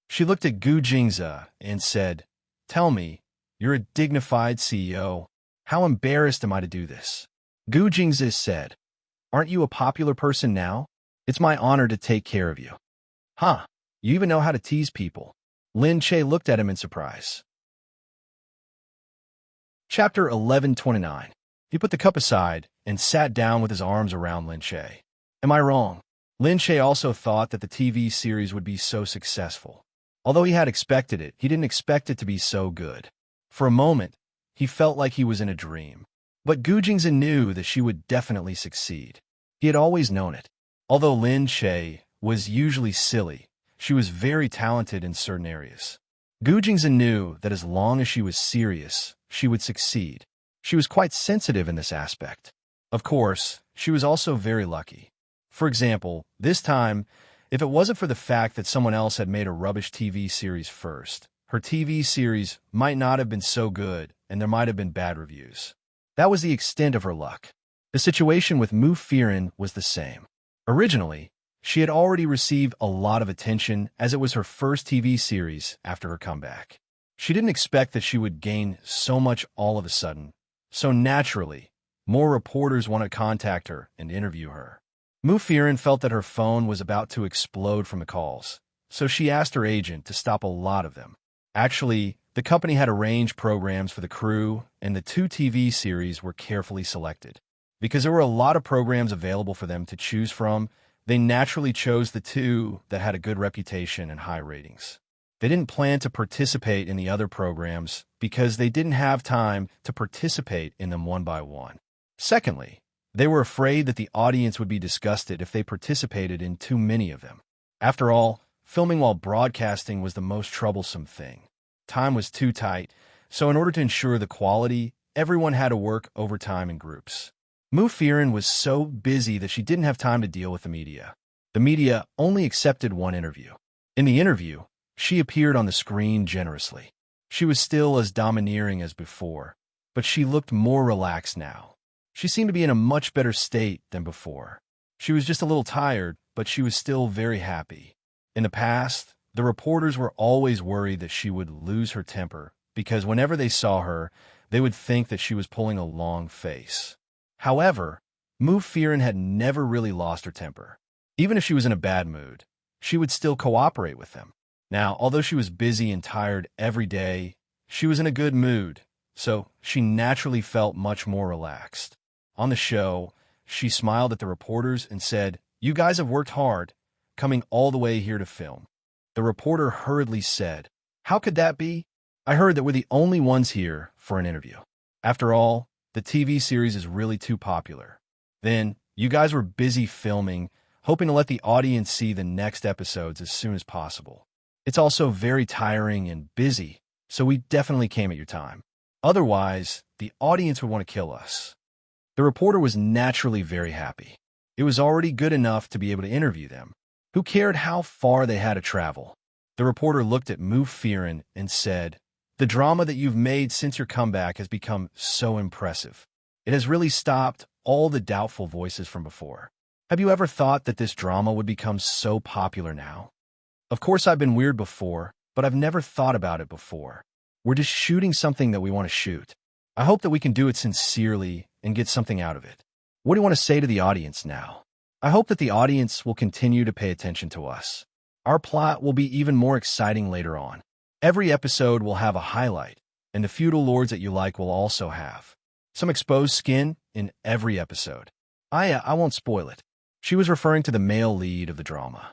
She looked at Gu Jingze and said, "Tell me, you're a dignified CEO. How embarrassed am I to do this?" Gu Jingze said, "Aren't you a popular person now? It's my honor to take care of you." "Huh, you even know how to tease people." Lin Shaye looked at him in surprise. Chapter 1129. He put the cup aside and sat down with his arms around Lin Shaye. Am I wrong? Lin Shaye also thought that the TV series would be so successful. Although he had expected it, he didn't expect it to be so good. For a moment, he felt like he was in a dream. But Gu Jingze knew that she would definitely succeed. He had always known it. Although Lin Shaye was usually silly, she was very talented in certain areas. Gu Jingze knew that as long as she was serious, she would succeed. She was quite sensitive in this aspect. Of course, she was also very lucky. For example, this time, if it wasn't for the fact that someone else had made a rubbish TV series first, her TV series might not have been so good and there might have been bad reviews. That was the extent of her luck. The situation with Mu Firen was the same. Originally, she had already received a lot of attention as it was her first TV series after her comeback. She didn't expect that she would gain so much all of a sudden, so naturally, more reporters wanted to contact her and interview her. Mu Firen felt that her phone was about to explode from the calls, so she asked her agent to stop a lot of them. Actually, the company had arranged programs for the crew, and the 2 TV series were carefully selected. Because there were a lot of programs available for them to choose from, they naturally chose the 2 that had a good reputation and high ratings. They didn't plan to participate in the other programs because they didn't have time to participate in them one by one. Secondly, they were afraid that the audience would be disgusted if they participated in too many of them. After all, filming while broadcasting was the most troublesome thing. Time was too tight, so in order to ensure the quality, everyone had to work overtime in groups. Mu Firen was so busy that she didn't have time to deal with the media. The media only accepted one interview. In the interview, she appeared on the screen generously. She was still as domineering as before, but she looked more relaxed now. She seemed to be in a much better state than before. She was just a little tired, but she was still very happy. In the past, the reporters were always worried that she would lose her temper because whenever they saw her, they would think that she was pulling a long face. However, Mu Firen had never really lost her temper. Even if she was in a bad mood, she would still cooperate with them. Now, although she was busy and tired every day, she was in a good mood, so she naturally felt much more relaxed. On the show, she smiled at the reporters and said, "You guys have worked hard, coming all the way here to film." The reporter hurriedly said, "How could that be? I heard that we're the only ones here for an interview. After all, the TV series is really too popular. Then, you guys were busy filming, hoping to let the audience see the next episodes as soon as possible. It's also very tiring and busy, so we definitely came at your time. Otherwise, the audience would want to kill us." The reporter was naturally very happy. It was already good enough to be able to interview them. Who cared how far they had to travel? The reporter looked at Mu Firen and said, "The drama that you've made since your comeback has become so impressive. It has really stopped all the doubtful voices from before. Have you ever thought that this drama would become so popular now? Of course, I've been weird before, but I've never thought about it before. We're just shooting something that we want to shoot. I hope that we can do it sincerely and get something out of it. What do you want to say to the audience now? I hope that the audience will continue to pay attention to us. Our plot will be even more exciting later on. Every episode will have a highlight, and the feudal lords that you like will also have some exposed skin in every episode. I won't spoil it." She was referring to the male lead of the drama.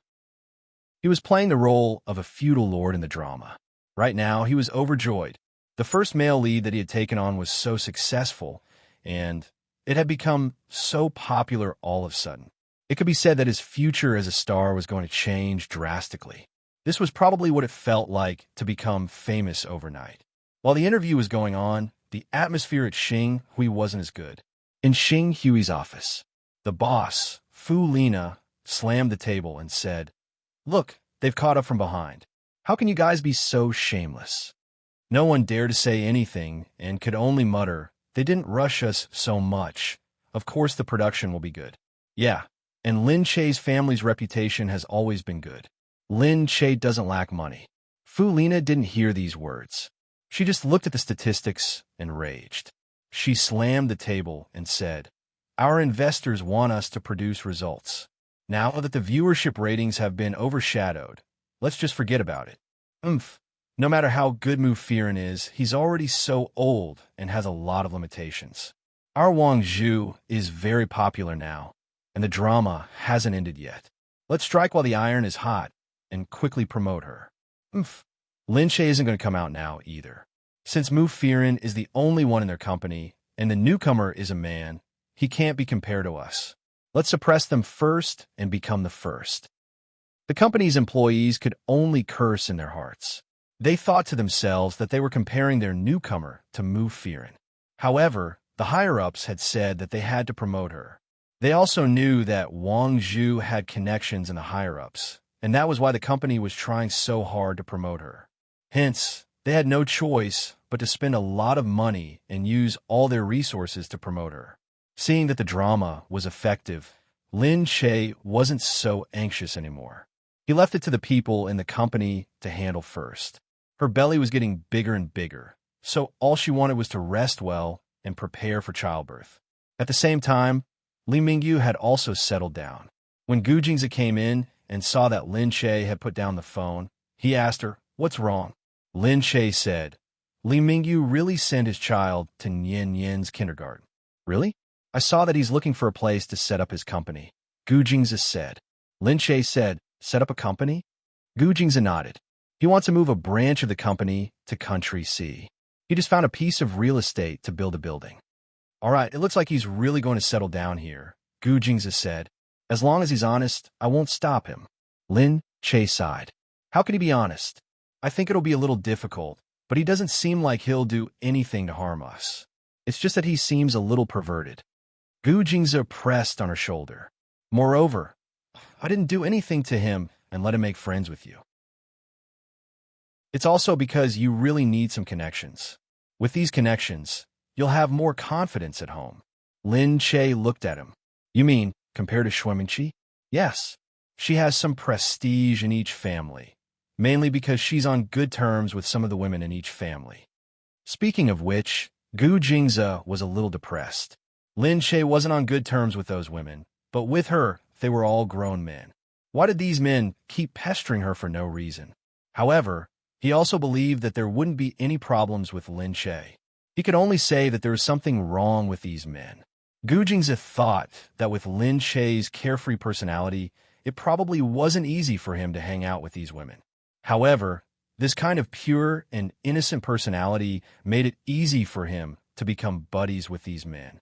He was playing the role of a feudal lord in the drama. Right now, he was overjoyed. The first male lead that he had taken on was so successful, and it had become so popular all of a sudden. It could be said that his future as a star was going to change drastically. This was probably what it felt like to become famous overnight. While the interview was going on, the atmosphere at Xing Hui wasn't as good. In Xing Hui's office, the boss, Fu Lina, slammed the table and said, "Look, they've caught up from behind. How can you guys be so shameless?" No one dared to say anything and could only mutter, "They didn't rush us so much. Of course the production will be good." Yeah, and Lin Che's family's reputation has always been good. Lin Che doesn't lack money. Fu Lina didn't hear these words. She just looked at the statistics and raged. She slammed the table and said, "Our investors want us to produce results. Now that the viewership ratings have been overshadowed, let's just forget about it. No matter how good Mu Firen is, he's already so old and has a lot of limitations. Our Wang Zhu is very popular now, and the drama hasn't ended yet. Let's strike while the iron is hot and quickly promote her." Lin Che isn't going to come out now either. Since Mu Firen is the only one in their company, and the newcomer is a man, he can't be compared to us. Let's suppress them first and become the first. The company's employees could only curse in their hearts. They thought to themselves that they were comparing their newcomer to Mu Firen. However, the higher-ups had said that they had to promote her. They also knew that Wang Zhu had connections in the higher-ups, and that was why the company was trying so hard to promote her. Hence, they had no choice but to spend a lot of money and use all their resources to promote her. Seeing that the drama was effective, Lin Che wasn't so anxious anymore. He left it to the people in the company to handle first. Her belly was getting bigger and bigger, so all she wanted was to rest well and prepare for childbirth. At the same time, Li Mingyu had also settled down. When Gu Jingzi came in and saw that Lin Che had put down the phone, he asked her, "What's wrong?" Lin Che said, "Li Mingyu really sent his child to Nian Yan's kindergarten." "Really? I saw that he's looking for a place to set up his company," Gu Jingzi said. Lin Che said, "Set up a company?" Gu Jingzi nodded. "He wants to move a branch of the company to Country C. He just found a piece of real estate to build a building." "All right, it looks like he's really going to settle down here," Gu Jingzi said. "As long as he's honest, I won't stop him." Lin Che sighed. "How can he be honest? I think it'll be a little difficult, but he doesn't seem like he'll do anything to harm us. It's just that he seems a little perverted." Gu Jingzi pressed on her shoulder. "Moreover, I didn't do anything to him and let him make friends with you. It's also because you really need some connections. With these connections, you'll have more confidence at home." Lin Che looked at him. "You mean, compared to Shuiminqi?" "Yes. She has some prestige in each family, mainly because she's on good terms with some of the women in each family." Speaking of which, Gu Jingzi was a little depressed. Lin Che wasn't on good terms with those women, but with her, they were all grown men. Why did these men keep pestering her for no reason? However, he also believed that there wouldn't be any problems with Lin Che. He could only say that there was something wrong with these men. Gu Jingzi thought that with Lin Che's carefree personality, it probably wasn't easy for him to hang out with these women. However, this kind of pure and innocent personality made it easy for him to become buddies with these men.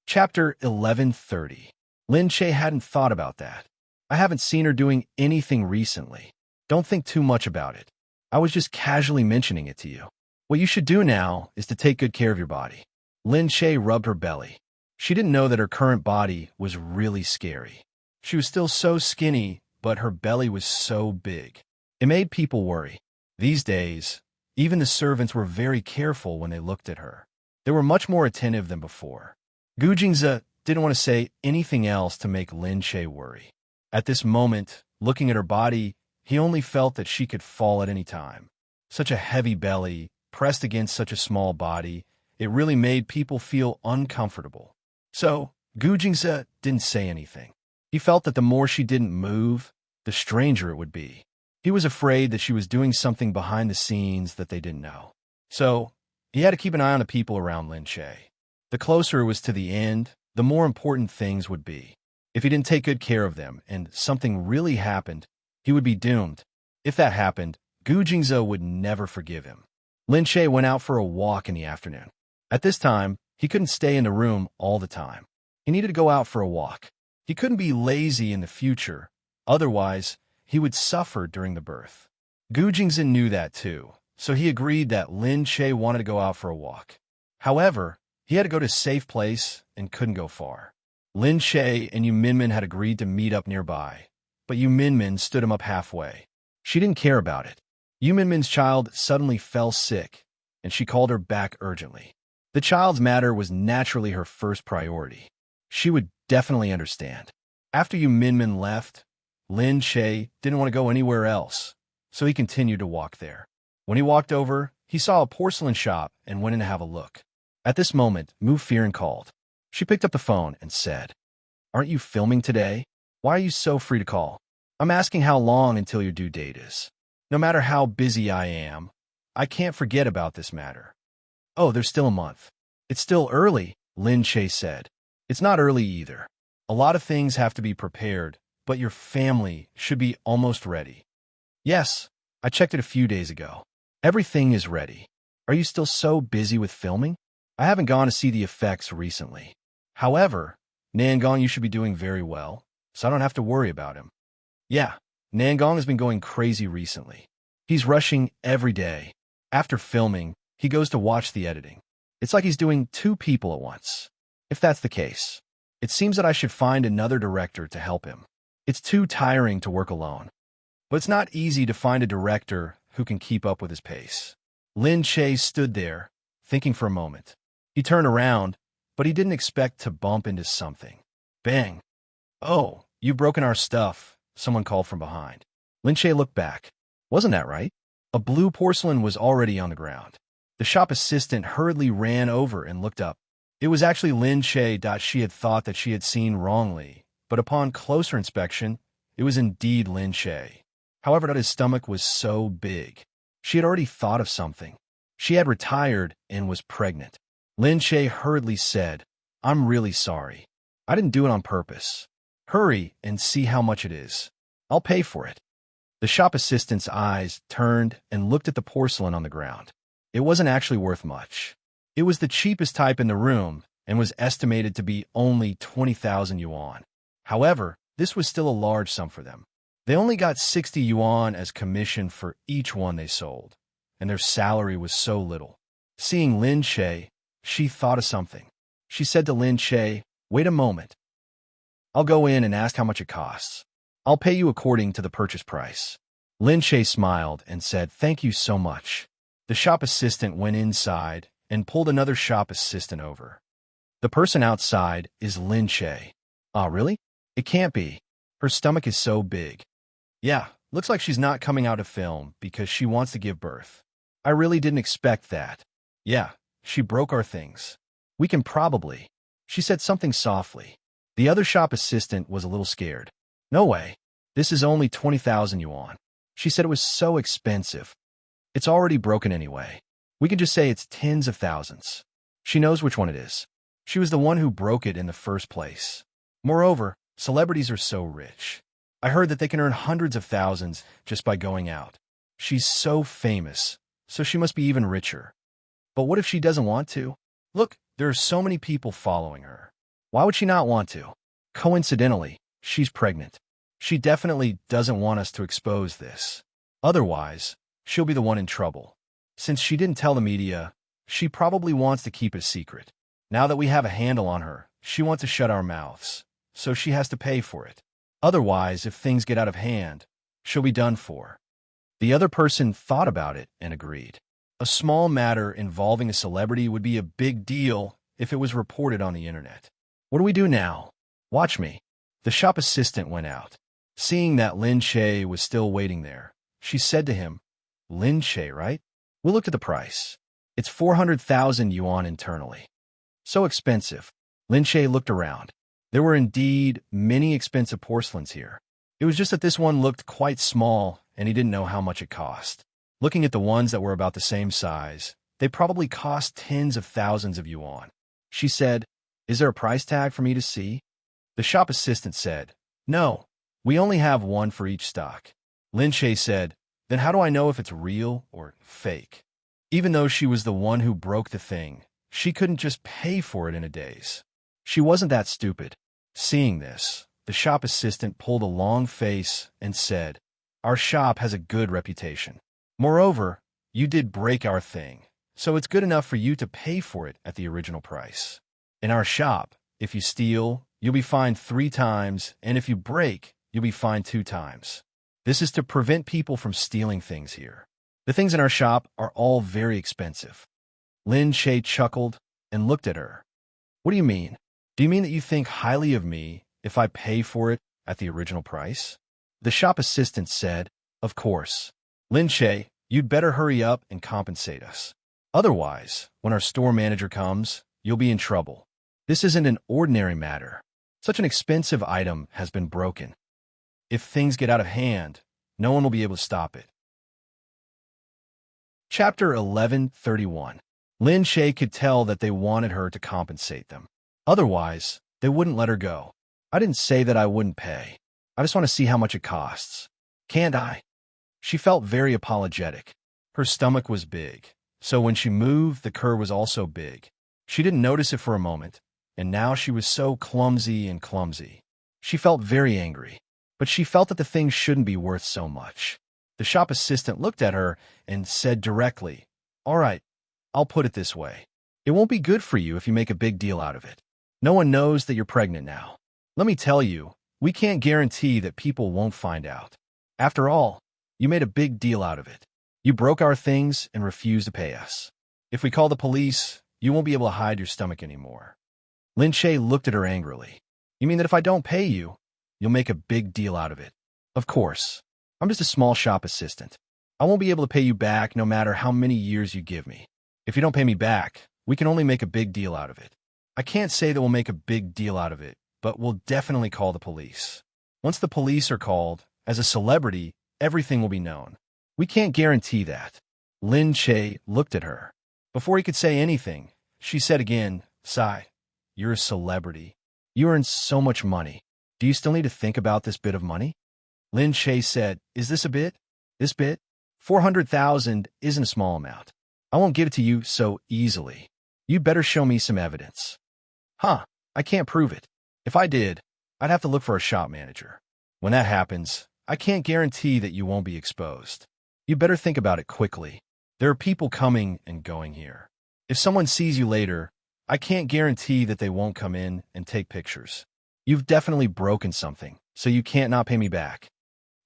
Chapter 1130. Lin Che hadn't thought about that. "I haven't seen her doing anything recently. Don't think too much about it. I was just casually mentioning it to you. What you should do now is to take good care of your body." Lin Che rubbed her belly. She didn't know that her current body was really scary. She was still so skinny, but her belly was so big. It made people worry. These days, even the servants were very careful when they looked at her. They were much more attentive than before. Gu Jingzi didn't want to say anything else to make Lin Che worry. At this moment, looking at her body, he only felt that she could fall at any time. Such a heavy belly, pressed against such a small body, it really made people feel uncomfortable. So, Gu Jingzi didn't say anything. He felt that the more she didn't move, the stranger it would be. He was afraid that she was doing something behind the scenes that they didn't know. So, he had to keep an eye on the people around Lin Che. The closer it was to the end, the more important things would be. If he didn't take good care of them and something really happened, he would be doomed. If that happened, Gu Jingzi would never forgive him. Lin Che went out for a walk in the afternoon. At this time, he couldn't stay in the room all the time. He needed to go out for a walk. He couldn't be lazy in the future, otherwise, he would suffer during the birth. Gu Jingzi knew that too, so he agreed that Lin Che wanted to go out for a walk. However, he had to go to a safe place and couldn't go far. Lin Che and Yu Minmin had agreed to meet up nearby, but Yu Minmin stood him up halfway. She didn't care about it. Yu Minmin's child suddenly fell sick, and she called her back urgently. The child's matter was naturally her first priority. She would definitely understand. After Yu Minmin left, Lin Che didn't want to go anywhere else, so he continued to walk there. When he walked over, he saw a porcelain shop and went in to have a look. At this moment, Mu Firen called. She picked up the phone and said, "Aren't you filming today? Why are you so free to call? I'm asking how long until your due date is. No matter how busy I am, I can't forget about this matter." "Oh, there's still a month." "It's still early," Lin Che said. "It's not early either. A lot of things have to be prepared, but your family should be almost ready." "Yes, I checked it a few days ago. Everything is ready. Are you still so busy with filming? I haven't gone to see the effects recently. However, Nangong you should be doing very well, so I don't have to worry about him." "Yeah, Nangong has been going crazy recently. He's rushing every day. After filming, he goes to watch the editing. It's like he's doing two people at once. If that's the case, it seems that I should find another director to help him. It's too tiring to work alone. But it's not easy to find a director who can keep up with his pace. Lin Che stood there, thinking for a moment. He turned around, but he didn't expect to bump into something. Bang! "Oh, you've broken our stuff," someone called from behind. Lin Che looked back. Wasn't that right? A blue porcelain was already on the ground. The shop assistant hurriedly ran over and looked up. It was actually Lin Che. She had thought that she had seen wrongly, but upon closer inspection, it was indeed Lin Che. However, his stomach was so big. She had already thought of something. She had retired and was pregnant. Lin Che hurriedly said, "I'm really sorry. I didn't do it on purpose. Hurry and see how much it is. I'll pay for it." The shop assistant's eyes turned and looked at the porcelain on the ground. It wasn't actually worth much. It was the cheapest type in the room and was estimated to be only 20,000 yuan. However, this was still a large sum for them. They only got 60 yuan as commission for each one they sold, and their salary was so little. Seeing Lin Che, she thought of something. She said to Lin Che, "Wait a moment. I'll go in and ask how much it costs. I'll pay you according to the purchase price." Lin Che smiled and said, "Thank you so much." The shop assistant went inside and pulled another shop assistant over. The person outside is Lin Che. "Ah, really? It can't be. Her stomach is so big." "Yeah, looks like she's not coming out of film because she wants to give birth. I really didn't expect that. Yeah, she broke our things. We can probably..." She said something softly. The other shop assistant was a little scared. "No way. This is only 20,000 yuan. She said it was so expensive. It's already broken anyway. We can just say it's tens of thousands. She knows which one it is. She was the one who broke it in the first place. Moreover, celebrities are so rich. I heard that they can earn hundreds of thousands just by going out. She's so famous, so she must be even richer. But what if she doesn't want to? Look, there are so many people following her. Why would she not want to? Coincidentally, she's pregnant. She definitely doesn't want us to expose this. Otherwise, she'll be the one in trouble. Since she didn't tell the media, she probably wants to keep it a secret. Now that we have a handle on her, she wants to shut our mouths, so she has to pay for it. Otherwise, if things get out of hand, she'll be done for." The other person thought about it and agreed. A small matter involving a celebrity would be a big deal if it was reported on the internet. "What do we do now? Watch me." The shop assistant went out. Seeing that Lin Che was still waiting there, she said to him, "Lin Che, right? We'll look at the price. It's 400,000 yuan internally. So expensive." Lin Che looked around. There were indeed many expensive porcelains here. It was just that this one looked quite small, and he didn't know how much it cost. Looking at the ones that were about the same size, they probably cost tens of thousands of yuan. She said, "Is there a price tag for me to see?" The shop assistant said, "No, we only have one for each stock." Lin Che said, "Then how do I know if it's real or fake?" Even though she was the one who broke the thing, she couldn't just pay for it in a daze. She wasn't that stupid. Seeing this, the shop assistant pulled a long face and said, "Our shop has a good reputation. Moreover, you did break our thing, so it's good enough for you to pay for it at the original price. In our shop, if you steal, you'll be fined 3 times, and if you break, you'll be fined 2 times. This is to prevent people from stealing things here. The things in our shop are all very expensive." Lin Che chuckled and looked at her. "What do you mean? Do you mean that you think highly of me if I pay for it at the original price?" The shop assistant said, "Of course. Lin Che, you'd better hurry up and compensate us. Otherwise, when our store manager comes, you'll be in trouble. This isn't an ordinary matter. Such an expensive item has been broken. If things get out of hand, no one will be able to stop it." Chapter 11:31. Lin Che could tell that they wanted her to compensate them. Otherwise, they wouldn't let her go. "I didn't say that I wouldn't pay. I just want to see how much it costs. Can't I?" She felt very apologetic. Her stomach was big, so when she moved, the curve was also big. She didn't notice it for a moment, and now she was so clumsy and clumsy. She felt very angry, but she felt that the thing shouldn't be worth so much. The shop assistant looked at her and said directly, "All right, I'll put it this way. It won't be good for you if you make a big deal out of it. No one knows that you're pregnant now. Let me tell you, we can't guarantee that people won't find out. After all, you made a big deal out of it. You broke our things and refused to pay us. If we call the police, you won't be able to hide your stomach anymore. Lin Shay looked at her angrily. You mean that if I don't pay you, you'll make a big deal out of it? Of course. I'm just a small shop assistant. I won't be able to pay you back no matter how many years you give me. If you don't pay me back, we can only make a big deal out of it. I can't say that we'll make a big deal out of it, but we'll definitely call the police. Once the police are called, as a celebrity, everything will be known. We can't guarantee that. Lin Shay looked at her. Before he could say anything, she said again, Sigh, you're a celebrity. You earn so much money. Do you still need to think about this bit of money? Lin Shay said, Is this a bit? This bit? 400,000 isn't a small amount. I won't give it to you so easily. You better show me some evidence. Huh, I can't prove it. If I did, I'd have to look for a shop manager. When that happens, I can't guarantee that you won't be exposed. You better think about it quickly. There are people coming and going here. If someone sees you later, I can't guarantee that they won't come in and take pictures. You've definitely broken something, so you can't not pay me back.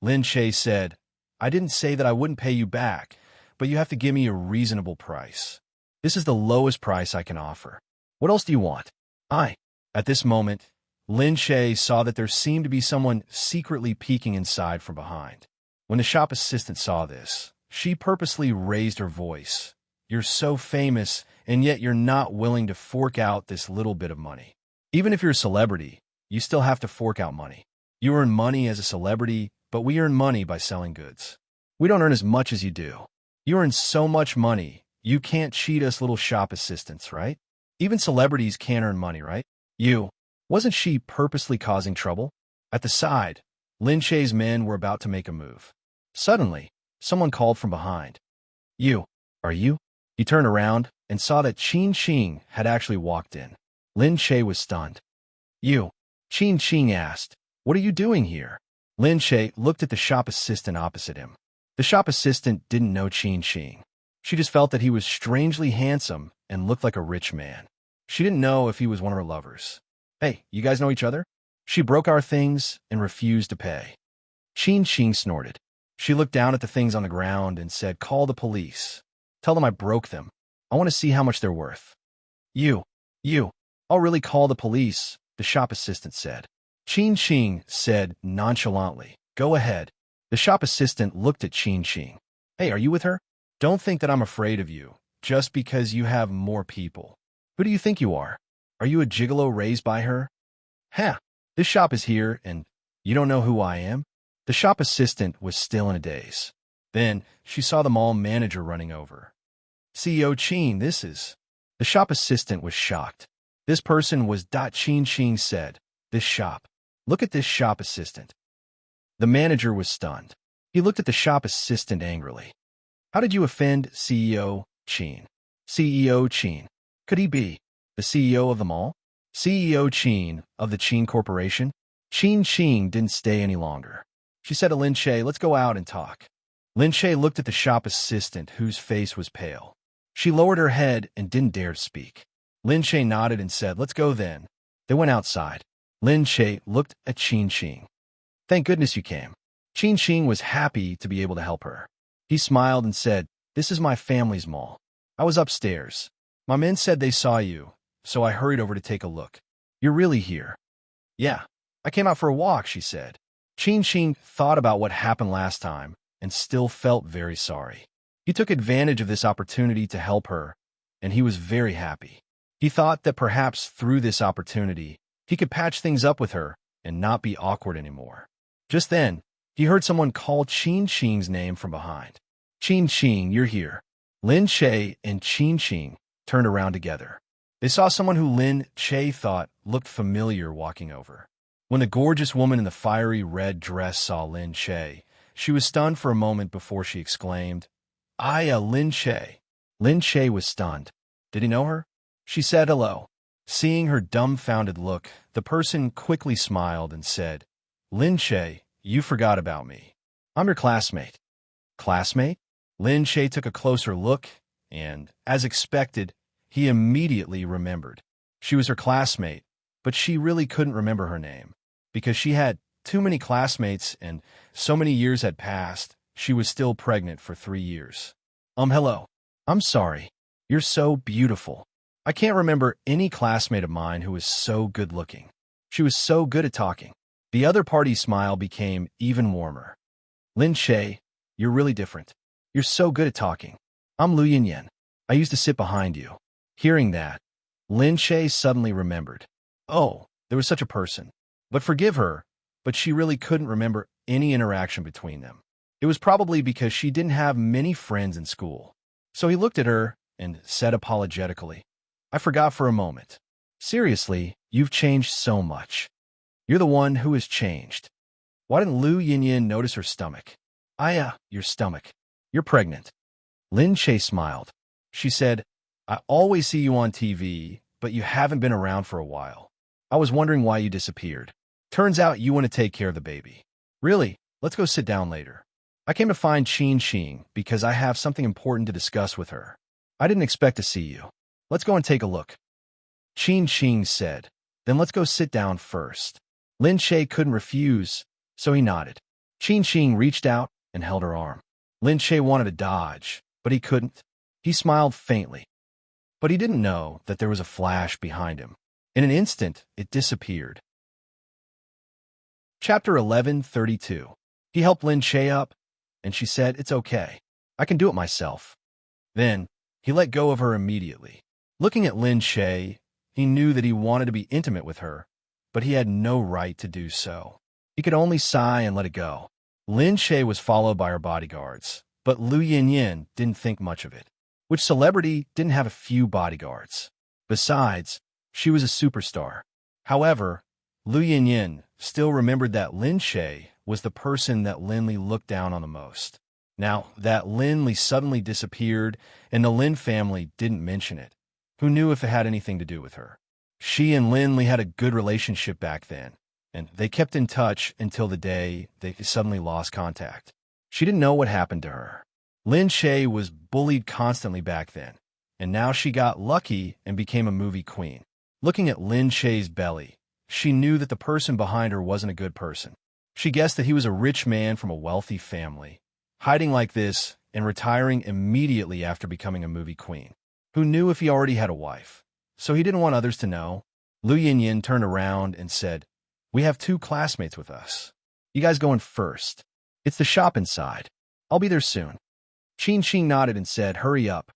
Lin Shay said, I didn't say that I wouldn't pay you back, but you have to give me a reasonable price. This is the lowest price I can offer. What else do you want? At this moment, Lin Shay saw that there seemed to be someone secretly peeking inside from behind. When the shop assistant saw this, she purposely raised her voice. You're so famous, and yet you're not willing to fork out this little bit of money. Even if you're a celebrity, you still have to fork out money. You earn money as a celebrity, but we earn money by selling goods. We don't earn as much as you do. You earn so much money, you can't cheat us little shop assistants, right? Even celebrities can't earn money, right? Wasn't she purposely causing trouble? At the side, Lin Shay's men were about to make a move. Suddenly, someone called from behind. Are you? He turned around and saw that Qin Qing had actually walked in. Lin Shay was stunned. Qin Qing asked, What are you doing here? Lin Shay looked at the shop assistant opposite him. The shop assistant didn't know Qin Qing. She just felt that he was strangely handsome and looked like a rich man. She didn't know if he was one of her lovers. Hey, you guys know each other? She broke our things and refused to pay. Qin Qing snorted. She looked down at the things on the ground and said, Call the police. Tell them I broke them. I want to see how much they're worth. I'll really call the police, the shop assistant said. Qin Qing said nonchalantly, Go ahead. The shop assistant looked at Qin Qing. Hey, are you with her? Don't think that I'm afraid of you, just because you have more people. Who do you think you are? Are you a gigolo raised by her? This shop is here, and you don't know who I am? The shop assistant was still in a daze. Then she saw the mall manager running over. CEO Qin, this is... The shop assistant was shocked. This person was... Qin Qing said, This shop. Look at this shop assistant. The manager was stunned. He looked at the shop assistant angrily. How did you offend CEO Qin? CEO Qin. Could he be the CEO of the mall? CEO Qin of the Qin Corporation? Qin Qing didn't stay any longer. She said to Lin Shay, Let's go out and talk. Lin Shay looked at the shop assistant, whose face was pale. She lowered her head and didn't dare to speak. Lin Shay nodded and said, Let's go then. They went outside. Lin Shay looked at Qin Qing. Thank goodness you came. Qin Qing was happy to be able to help her. He smiled and said, This is my family's mall. I was upstairs. My men said they saw you, so I hurried over to take a look. You're really here? Yeah. I came out for a walk, she said. Qin Qing thought about what happened last time and still felt very sorry. He took advantage of this opportunity to help her, and he was very happy. He thought that perhaps through this opportunity, he could patch things up with her and not be awkward anymore. Just then, he heard someone call Qin Qing's name from behind. Qin Qing, you're here. Lin Shay and Qin Qing turned around together. They saw someone who Lin Shay thought looked familiar walking over. When the gorgeous woman in the fiery red dress saw Lin Shay, she was stunned for a moment before she exclaimed, Lin Shay. Lin Shay was stunned. Did he know her? She said hello. Seeing her dumbfounded look, the person quickly smiled and said, Lin Shay, you forgot about me. I'm your classmate. Classmate? Lin Shay took a closer look, and, as expected, he immediately remembered. She was her classmate, but she really couldn't remember her name. Because she had too many classmates and so many years had passed, she was still pregnant for 3 years. Hello. I'm sorry. You're so beautiful. I can't remember any classmate of mine who was so good-looking. She was so good at talking. The other party's smile became even warmer. Lin Shay, you're really different. You're so good at talking. I'm Lu Yinyan. I used to sit behind you. Hearing that, Lin Shay suddenly remembered. Oh, there was such a person. But forgive her, but she really couldn't remember any interaction between them. It was probably because she didn't have many friends in school. So he looked at her and said apologetically, I forgot for a moment. Seriously, you've changed so much. You're the one who has changed. Why didn't Lu Yinyan notice her stomach? Your stomach. You're pregnant. Lin Shay smiled. She said, I always see you on TV, but you haven't been around for a while. I was wondering why you disappeared. Turns out you want to take care of the baby. Really? Let's go sit down later. I came to find Qin Xing because I have something important to discuss with her. I didn't expect to see you. Let's go and take a look. Qin Xing said, then let's go sit down first. Lin Shay couldn't refuse, so he nodded. Qin Xing reached out and held her arm. Lin Shay wanted to dodge, but he couldn't. He smiled faintly. But he didn't know that there was a flash behind him. In an instant, it disappeared. Chapter 11:32. He helped Lin Shay up, and she said, it's okay. I can do it myself. Then, he let go of her immediately. Looking at Lin Shay, he knew that he wanted to be intimate with her, but he had no right to do so. He could only sigh and let it go. Lin Shay was followed by her bodyguards, but Lu Yinyan didn't think much of it. Which celebrity didn't have a few bodyguards? Besides, she was a superstar. However, Lu Yinyan still remembered that Lin Shay was the person that Lin Li looked down on the most. Now that Lin Li suddenly disappeared and the Lin family didn't mention it, who knew if it had anything to do with her? She and Lin Li had a good relationship back then, and they kept in touch until the day they suddenly lost contact. She didn't know what happened to her. Lin Shay was bullied constantly back then, and now she got lucky and became a movie queen. Looking at Lin Shay's belly, she knew that the person behind her wasn't a good person. She guessed that he was a rich man from a wealthy family, hiding like this and retiring immediately after becoming a movie queen. Who knew if he already had a wife? So he didn't want others to know. Lu Yinyan turned around and said, we have 2 classmates with us. You guys going first. It's the shop inside. I'll be there soon. Qin Xing nodded and said, hurry up.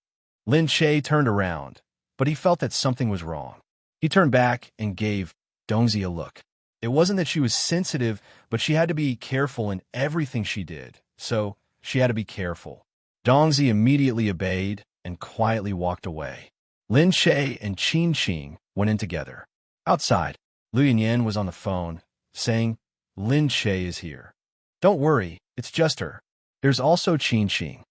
Lin Shay turned around, but he felt that something was wrong. He turned back and gave Dongzi a look. It wasn't that she was sensitive, but she had to be careful in everything she did, so she had to be careful. Dongzi immediately obeyed and quietly walked away. Lin Shay and Qin Xing went in together. Outside, Lu Yinyan was on the phone, saying, Lin Shay is here. Don't worry, it's just her. There's also Qin Xing.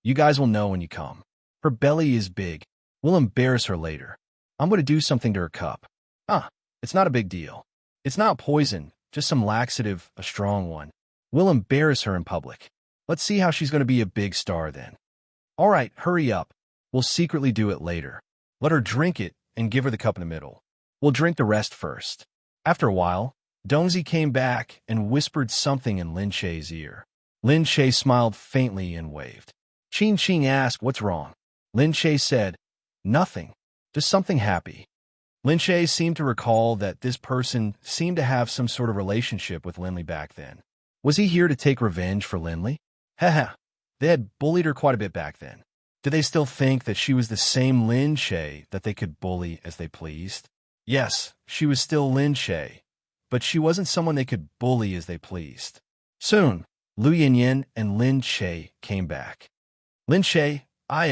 You guys will know when you come. Her belly is big. We'll embarrass her later. I'm going to do something to her cup. It's not a big deal. It's not poison, just some laxative, a strong one. We'll embarrass her in public. Let's see how she's going to be a big star then. All right, hurry up. We'll secretly do it later. Let her drink it and give her the cup in the middle. We'll drink the rest first. After a while, Dongzi came back and whispered something in Lin Shay's ear. Lin Shay smiled faintly and waved. Qin Xing asked, what's wrong? Lin Shay said, nothing, just something happy. Lin Shay seemed to recall that this person seemed to have some sort of relationship with Lin Li back then. Was he here to take revenge for Lin Li? Haha, they had bullied her quite a bit back then. Did they still think that she was the same Lin Shay that they could bully as they pleased? Yes, she was still Lin Shay, but she wasn't someone they could bully as they pleased. Soon, Lu Yinyan and Lin Shay came back. Lin Shay, I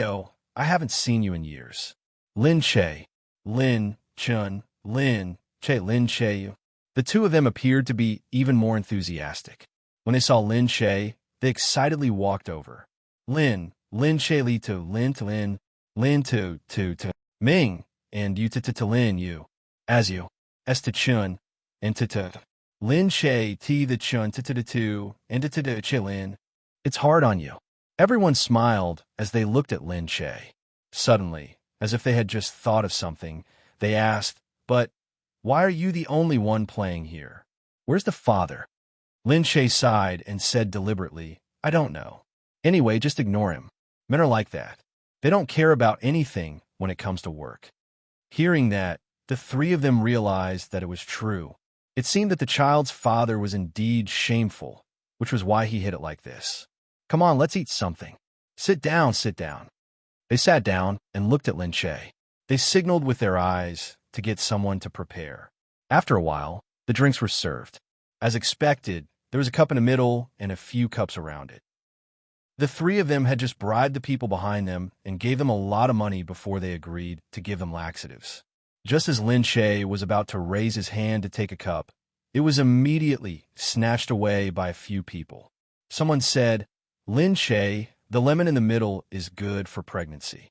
haven't seen you in years. Lin Shay, Lin Chun, Lin Shay, Lin Shay. The 2 of them appeared to be even more enthusiastic. When they saw Lin Shay, they excitedly walked over. Lin Shay Li to Lin, Lin to Ming, and you to Lin you. As you, S to Chun, and to Lin Shay T the Chun to two, and to Chilin. It's hard on you. Everyone smiled as they looked at Lin Shay. Suddenly, as if they had just thought of something, they asked, but Why are you the only one playing here? Where's the father? Lin Shay sighed and said deliberately, I don't know. Anyway, just ignore him. Men are like that. They don't care about anything when it comes to work. Hearing that, the three of them realized that it was true. It seemed that the child's father was indeed shameful, which was why he hit it like this. Come on, let's eat something. Sit down, sit down. They sat down and looked at Lin Shay. They signaled with their eyes to get someone to prepare. After a while, the drinks were served. As expected, there was a cup in the middle and a few cups around it. The three of them had just bribed the people behind them and gave them a lot of money before they agreed to give them laxatives. Just as Lin Shay was about to raise his hand to take a cup, it was immediately snatched away by a few people. Someone said, Lin Shay, the lemon in the middle is good for pregnancy.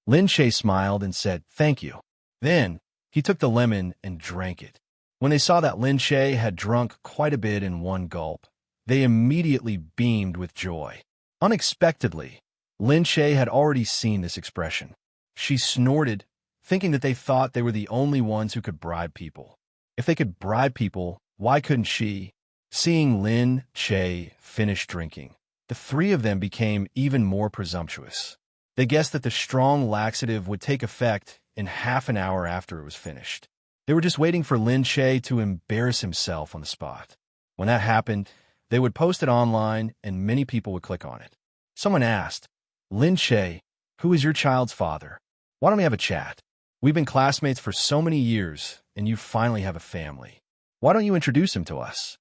Lin Shay smiled and said, thank you. Then, he took the lemon and drank it. When they saw that Lin Shay had drunk quite a bit in one gulp, they immediately beamed with joy. Unexpectedly, Lin Shay had already seen this expression. She snorted, thinking that they thought they were the only ones who could bribe people. If they could bribe people, why couldn't she? Seeing Lin Shay finish drinking, the three of them became even more presumptuous. They guessed that the strong laxative would take effect in half an hour after it was finished. They were just waiting for Lin Shay to embarrass himself on the spot. When that happened, they would post it online and many people would click on it. Someone asked, Lin Shay, who is your child's father? Why don't we have a chat? We've been classmates for so many years, and you finally have a family. Why don't you introduce him to us?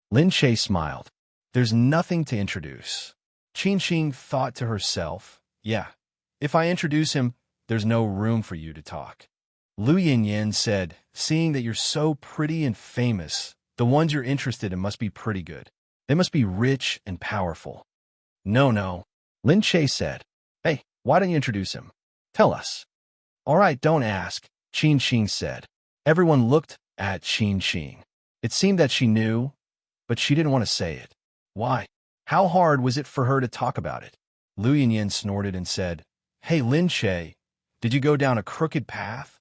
Lin Shay smiled. There's nothing to introduce. Qin Xing thought to herself, yeah, if I introduce him, there's no room for you to talk. Lu Yinyan said, seeing that you're so pretty and famous, the ones you're interested in must be pretty good. They must be rich and powerful. No. Lin Shay said, hey, why don't you introduce him? Tell us. All right, don't ask, Qin Xing said. Everyone looked at Qin Xing. It seemed that she knew, but she didn't want to say it. Why? How hard was it for her to talk about it? Lu Yinyan snorted and said, hey, Lin Shay, did you go down a crooked path?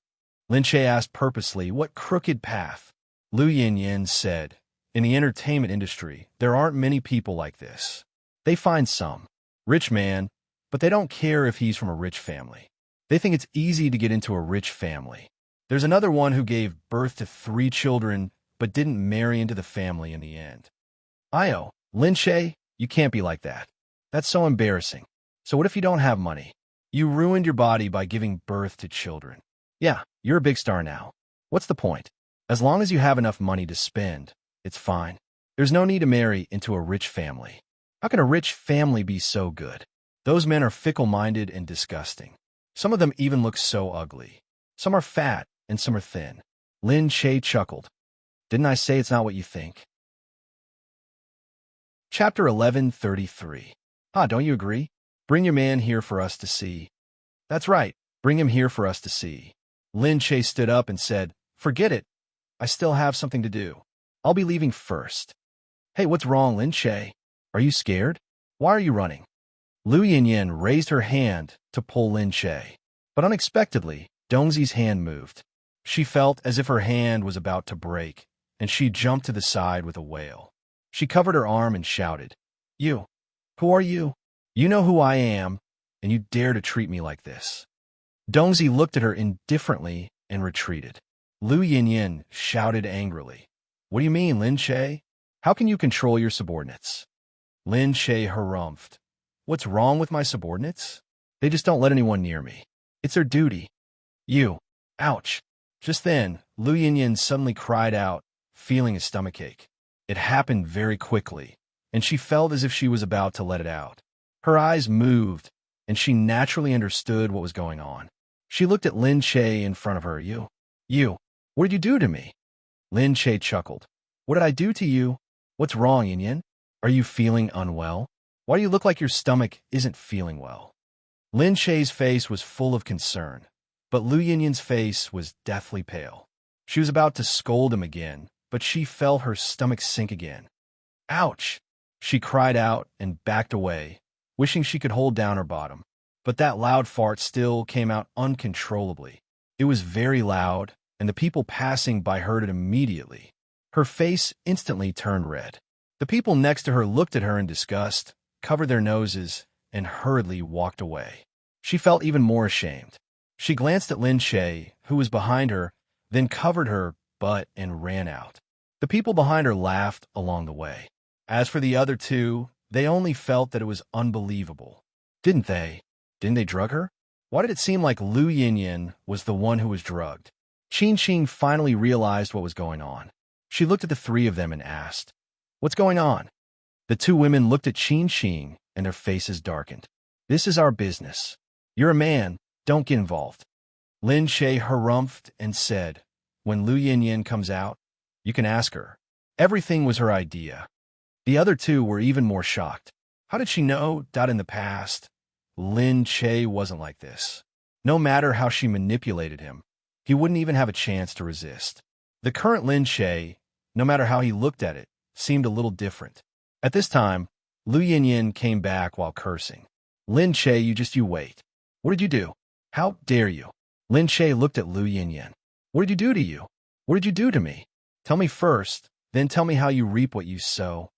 Lin Shay asked purposely, what crooked path? Lu Yinyan said, in the entertainment industry, there aren't many people like this. They find some rich man, but they don't care if he's from a rich family. They think it's easy to get into a rich family. There's another one who gave birth to 3 children, but didn't marry into the family in the end. Io, Lin Shay, you can't be like that. That's so embarrassing. So what if you don't have money? You ruined your body by giving birth to children. Yeah, you're a big star now. What's the point? As long as you have enough money to spend, it's fine. There's no need to marry into a rich family. How can a rich family be so good? Those men are fickle-minded and disgusting. Some of them even look so ugly. Some are fat and some are thin. Lin Shay chuckled. Didn't I say it's not what you think? Chapter 1133. Don't you agree? Bring your man here for us to see. That's right. Bring him here for us to see. Lin Shay stood up and said, forget it. I still have something to do. I'll be leaving first. Hey, what's wrong, Lin Shay? Are you scared? Why are you running? Lu Yinyan raised her hand to pull Lin Shay, but unexpectedly, Dongzi's hand moved. She felt as if her hand was about to break, and she jumped to the side with a wail. She covered her arm and shouted, You! Who are you? You know who I am, and you dare to treat me like this. Dongzi looked at her indifferently and retreated. Lu Yinyan shouted angrily, What do you mean, Lin Shay? How can you control your subordinates? Lin Shay harumphed. What's wrong with my subordinates? They just don't let anyone near me. It's their duty. You. Ouch. Just then, Lu Yinyan suddenly cried out, feeling a stomachache. It happened very quickly, and she felt as if she was about to let it out. Her eyes moved, and she naturally understood what was going on. She looked at Lin Shay in front of her. You, what did you do to me? Lin Shay chuckled. What did I do to you? What's wrong, Yinyan? Are you feeling unwell? Why do you look like your stomach isn't feeling well? Lin Shay's face was full of concern, but Lu Yinyan's face was deathly pale. She was about to scold him again, but she felt her stomach sink again. Ouch! She cried out and backed away, wishing she could hold down her bottom. But that loud fart still came out uncontrollably. It was very loud, and the people passing by heard it immediately. Her face instantly turned red. The people next to her looked at her in disgust, covered their noses, and hurriedly walked away. She felt even more ashamed. She glanced at Lin Shay, who was behind her, then covered her butt and ran out. The people behind her laughed along the way. As for the other two, they only felt that it was unbelievable. Didn't they drug her? Why did it seem like Lu Yinyin was the one who was drugged? Qin Qing finally realized what was going on. She looked at the three of them and asked, "What's going on?" The two women looked at Qin Qing and their faces darkened. "This is our business. You're a man, don't get involved." Lin Shay harumphed and said, "When Lu Yinyin comes out, you can ask her. Everything was her idea." The other two were even more shocked. How did she know that in the past, Lin Shay wasn't like this? No matter how she manipulated him, he wouldn't even have a chance to resist. The current Lin Shay, no matter how he looked at it, seemed a little different. At this time, Lu Yinyin came back while cursing. "Lin Shay, you wait. What did you do? How dare you?" Lin Shay looked at Lu Yinyin. "What did you do to you? What did you do to me? Tell me first, then tell me how you reap what you sow."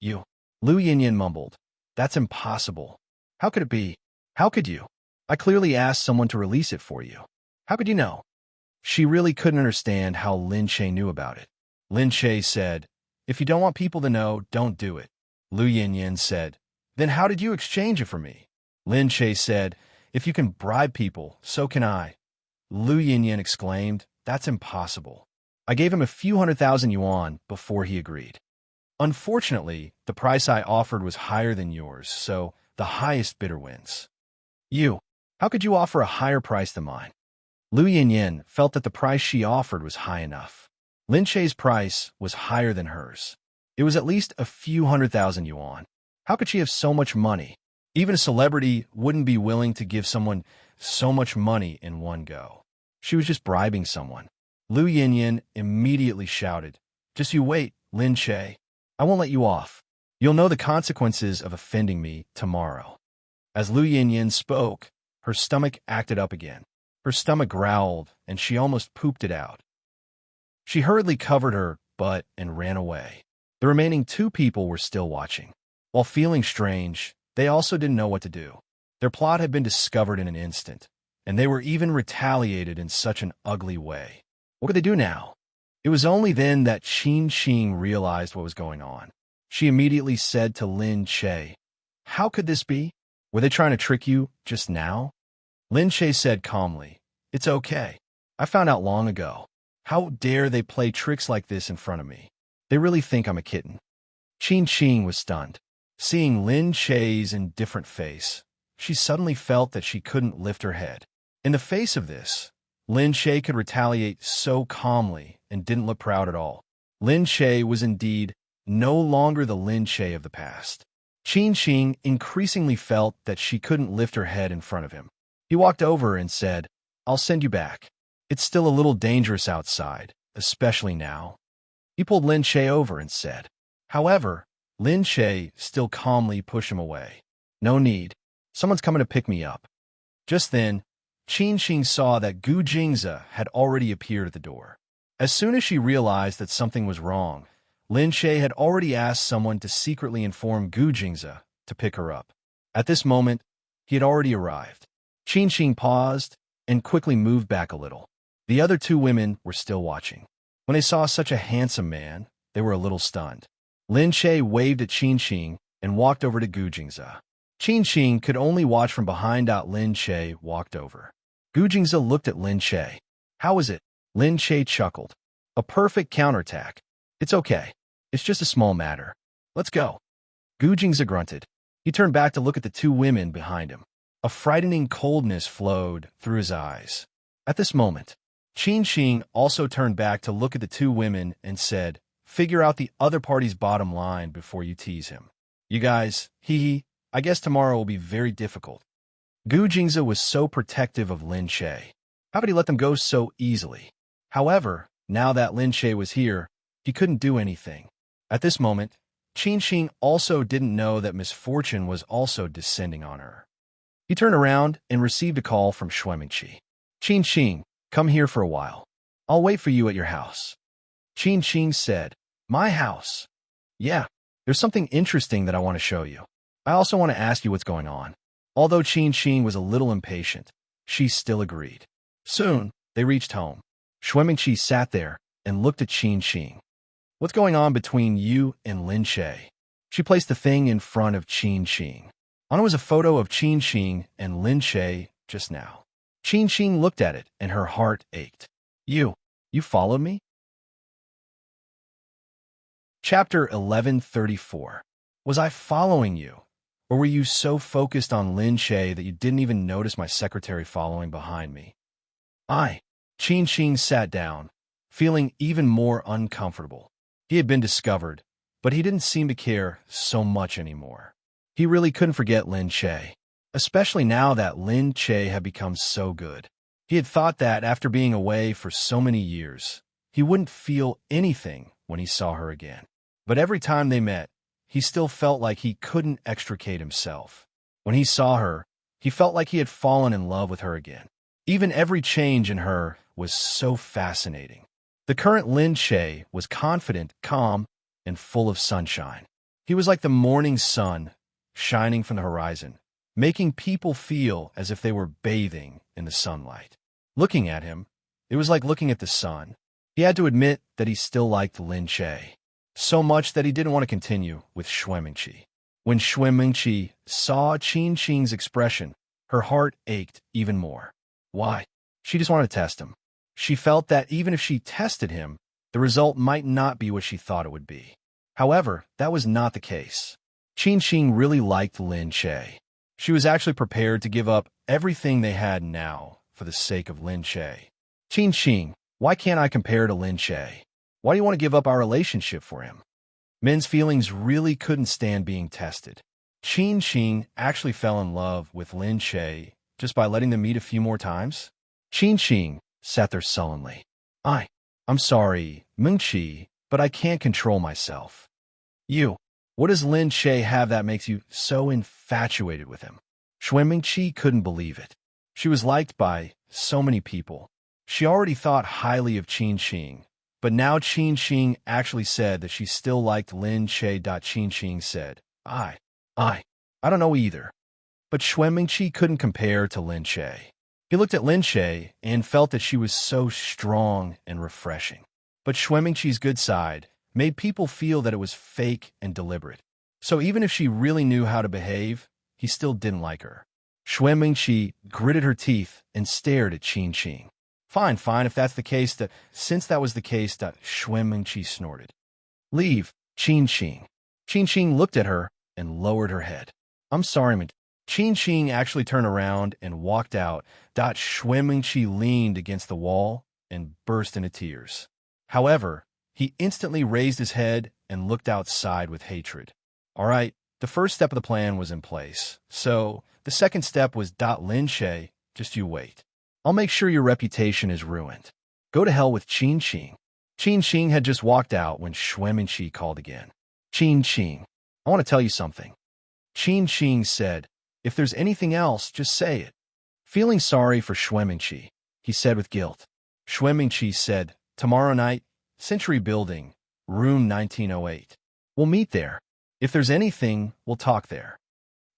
You. Lu Yinyin mumbled. "That's impossible. How could it be? How could you? I clearly asked someone to release it for you. How could you know?" She really couldn't understand how Lin Shay knew about it. Lin Shay said, "If you don't want people to know, don't do it." Lu Yinyin said, "Then how did you exchange it for me?" Lin Shay said, "If you can bribe people, so can I." Lu Yinyin exclaimed, "That's impossible. I gave him a few 100,000 yuan before he agreed. Unfortunately, the price I offered was higher than yours, so the highest bidder wins." How could you offer a higher price than mine?" Lu Yinyin felt that the price she offered was high enough. Lin Shay's price was higher than hers. It was at least a few 100,000 yuan. How could she have so much money? Even a celebrity wouldn't be willing to give someone so much money in one go. She was just bribing someone. Lu Yinyin immediately shouted, "Just you wait, Lin Shay. I won't let you off. You'll know the consequences of offending me tomorrow." As Lu Yinyin spoke, her stomach acted up again. Her stomach growled, and she almost pooped it out. She hurriedly covered her butt and ran away. The remaining two people were still watching. While feeling strange, they also didn't know what to do. Their plot had been discovered in an instant, and they were even retaliated in such an ugly way. What could they do now? It was only then that Qin Qing realized what was going on. She immediately said to Lin Shay, "How could this be? Were they trying to trick you just now?" Lin Shay said calmly, "It's okay. I found out long ago. How dare they play tricks like this in front of me? They really think I'm a kitten." Qin Qing was stunned. Seeing Lin Shay's indifferent face, she suddenly felt that she couldn't lift her head. In the face of this, Lin Shay could retaliate so calmly and didn't look proud at all. Lin Shay was indeed no longer the Lin Shay of the past. Qin Qing increasingly felt that she couldn't lift her head in front of him. He walked over and said, "I'll send you back. It's still a little dangerous outside, especially now." He pulled Lin Shay over and said. However, Lin Shay still calmly pushed him away. "No need. Someone's coming to pick me up." Just then, Qin Qing saw that Gu Jingze had already appeared at the door. As soon as she realized that something was wrong, Lin Shay had already asked someone to secretly inform Gu Jingze to pick her up. At this moment, he had already arrived. Qin Qing paused and quickly moved back a little. The other two women were still watching. When they saw such a handsome man, they were a little stunned. Lin Shay waved at Qin Qing and walked over to Gu Jingze. Qin Qing could only watch from behind. Lin Shay walked over. Gu Jingze looked at Lin Shay. "How is it?" Lin Shay chuckled. "A perfect counterattack. It's okay. It's just a small matter. Let's go." Gu Jingze grunted. He turned back to look at the two women behind him. A frightening coldness flowed through his eyes. At this moment, Qin Qing also turned back to look at the two women and said, "Figure out the other party's bottom line before you tease him. You guys, I guess tomorrow will be very difficult." Gu Jingze was so protective of Lin Shay. How could he let them go so easily? However, now that Lin Shay was here, he couldn't do anything. At this moment, Qin Qing also didn't know that misfortune was also descending on her. He turned around and received a call from Shuemingqi. "Qin Qing, Come here for a while. I'll wait for you at your house. Qin Qing said, My house? Yeah, there's something interesting that I want to show you. I also want to ask you what's going on. Although Qin Qing was a little impatient, she still agreed. Soon, they reached home. Shuimingqi sat there and looked at Qin Qing. What's going on between you and Lin Che? She placed the thing in front of Qin Qing. On it was a photo of Qin Qing and Lin Che just now. Qin Qing looked at it and her heart ached. You followed me? Chapter 1134. Was I following you? Or were you so focused on Lin Che that you didn't even notice my secretary following behind me? Qin Qing sat down, feeling even more uncomfortable. He had been discovered, but he didn't seem to care so much anymore. He really couldn't forget Lin Che, especially now that Lin Che had become so good. He had thought that after being away for so many years, he wouldn't feel anything when he saw her again. But every time they met, he still felt like he couldn't extricate himself. When he saw her, he felt like he had fallen in love with her again. Even every change in her was so fascinating. The current Lin Che was confident, calm, and full of sunshine. He was like the morning sun, shining from the horizon, making people feel as if they were bathing in the sunlight. Looking at him, it was like looking at the sun. He had to admit that he still liked Lin Che, so much that he didn't want to continue with Shuimingqi. When Shuimingqi saw Qin Qing's expression, her heart ached even more. Why? She just wanted to test him. She felt that even if she tested him, the result might not be what she thought it would be. However, that was not the case. Qin Qing really liked Lin Che. She was actually prepared to give up everything they had now for the sake of Lin Che. Qin Qing, why can't I compare to Lin Che? Why do you want to give up our relationship for him? Men's feelings really couldn't stand being tested. Qin Qing actually fell in love with Lin Che just by letting them meet a few more times. Qin Qing sat there sullenly. I'm sorry, Mengqi, but I can't control myself. What does Lin Che have that makes you so infatuated with him? Shuimingqi couldn't believe it. She was liked by so many people. She already thought highly of Qin Qing, but now Qin Qing actually said that she still liked Lin Che. Qin Qing said, I don't know either. But Shuimingqi couldn't compare to Lin Che. He looked at Lin Che and felt that she was so strong and refreshing. But Shuimingqi's good side made people feel that it was fake and deliberate. So even if she really knew how to behave, he still didn't like her. Shuimingqi gritted her teeth and stared at Qin Qing. Fine, if that's the case, since that was the case, Shuimingqi snorted. Leave, Qin Qing. Qin Qing looked at her and lowered her head. I'm sorry, Qin Qing actually turned around and walked out. Shuimingqi leaned against the wall and burst into tears. However, he instantly raised his head and looked outside with hatred. All right, the first step of the plan was in place. So the second step was Lin Che, just you wait. I'll make sure your reputation is ruined. Go to hell with Qin Qing. Qin Qing had just walked out when Shuimingqi called again. Qin Qing, I want to tell you something. Qin Qing said, if there's anything else, just say it. Feeling sorry for Shuimingqi, he said with guilt. Shuimingqi said, tomorrow night, Century Building, room 1908. We'll meet there. If there's anything, we'll talk there.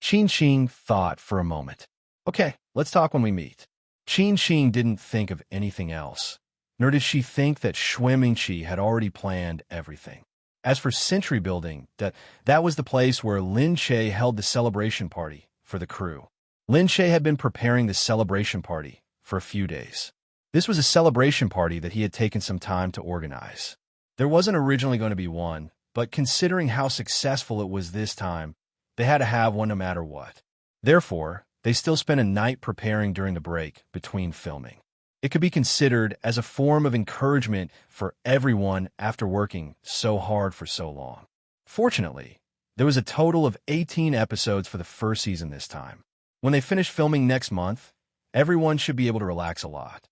Qin Qing thought for a moment. Okay, let's talk when we meet. Qin Qing didn't think of anything else, nor did she think that Shuimingqi had already planned everything. As for Century Building, that was the place where Lin Che held the celebration party for the crew. Lin Che had been preparing the celebration party for a few days. This was a celebration party that he had taken some time to organize. There wasn't originally going to be one, but considering how successful it was this time, they had to have one no matter what. Therefore, they still spent a night preparing during the break between filming. It could be considered as a form of encouragement for everyone after working so hard for so long. Fortunately, there was a total of 18 episodes for the first season this time. When they finish filming next month, everyone should be able to relax a lot.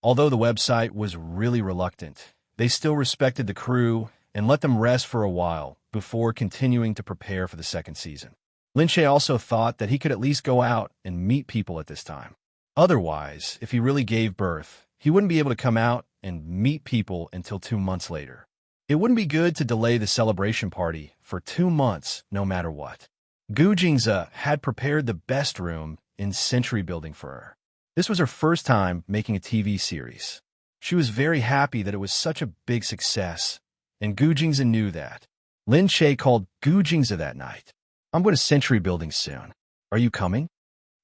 Although the website was really reluctant, they still respected the crew and let them rest for a while before continuing to prepare for the second season. Lin Che also thought that he could at least go out and meet people at this time. Otherwise, if he really gave birth, he wouldn't be able to come out and meet people until 2 months later. It wouldn't be good to delay the celebration party for 2 months no matter what. Gu Jingze had prepared the best room in Century Building for her. This was her first time making a TV series. She was very happy that it was such a big success, and Gu Jingze knew that. Lin Che called Gu Jingze that night. "I'm going to Century Building soon. Are you coming?"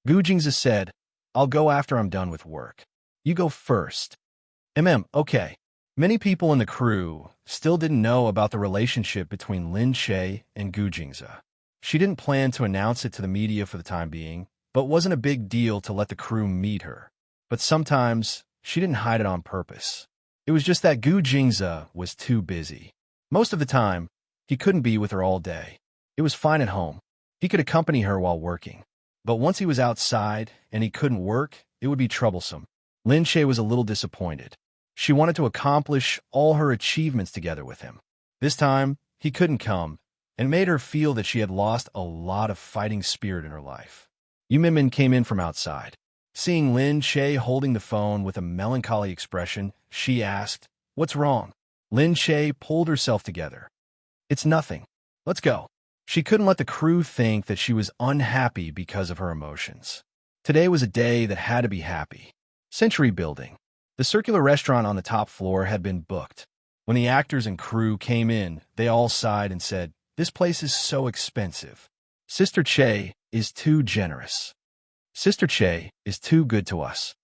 Gu Jingze said, "I'll go after I'm done with work. You go first." Okay. Many people in the crew still didn't know about the relationship between Lin Che and Gu Jingze. She didn't plan to announce it to the media for the time being, but wasn't a big deal to let the crew meet her. But sometimes, she didn't hide it on purpose. It was just that Gu Jingze was too busy. Most of the time, he couldn't be with her all day. It was fine at home. He could accompany her while working. But once he was outside and he couldn't work, it would be troublesome. Lin Che was a little disappointed. She wanted to accomplish all her achievements together with him. This time, he couldn't come, and made her feel that she had lost a lot of fighting spirit in her life. Yu Minmin came in from outside. Seeing Lin Che holding the phone with a melancholy expression, she asked, "What's wrong?" Lin Che pulled herself together. "It's nothing. Let's go." She couldn't let the crew think that she was unhappy because of her emotions. Today was a day that had to be happy. Century Building. The circular restaurant on the top floor had been booked. When the actors and crew came in, they all sighed and said, "This place is so expensive. Sister Che is too generous. Sister Che is too good to us.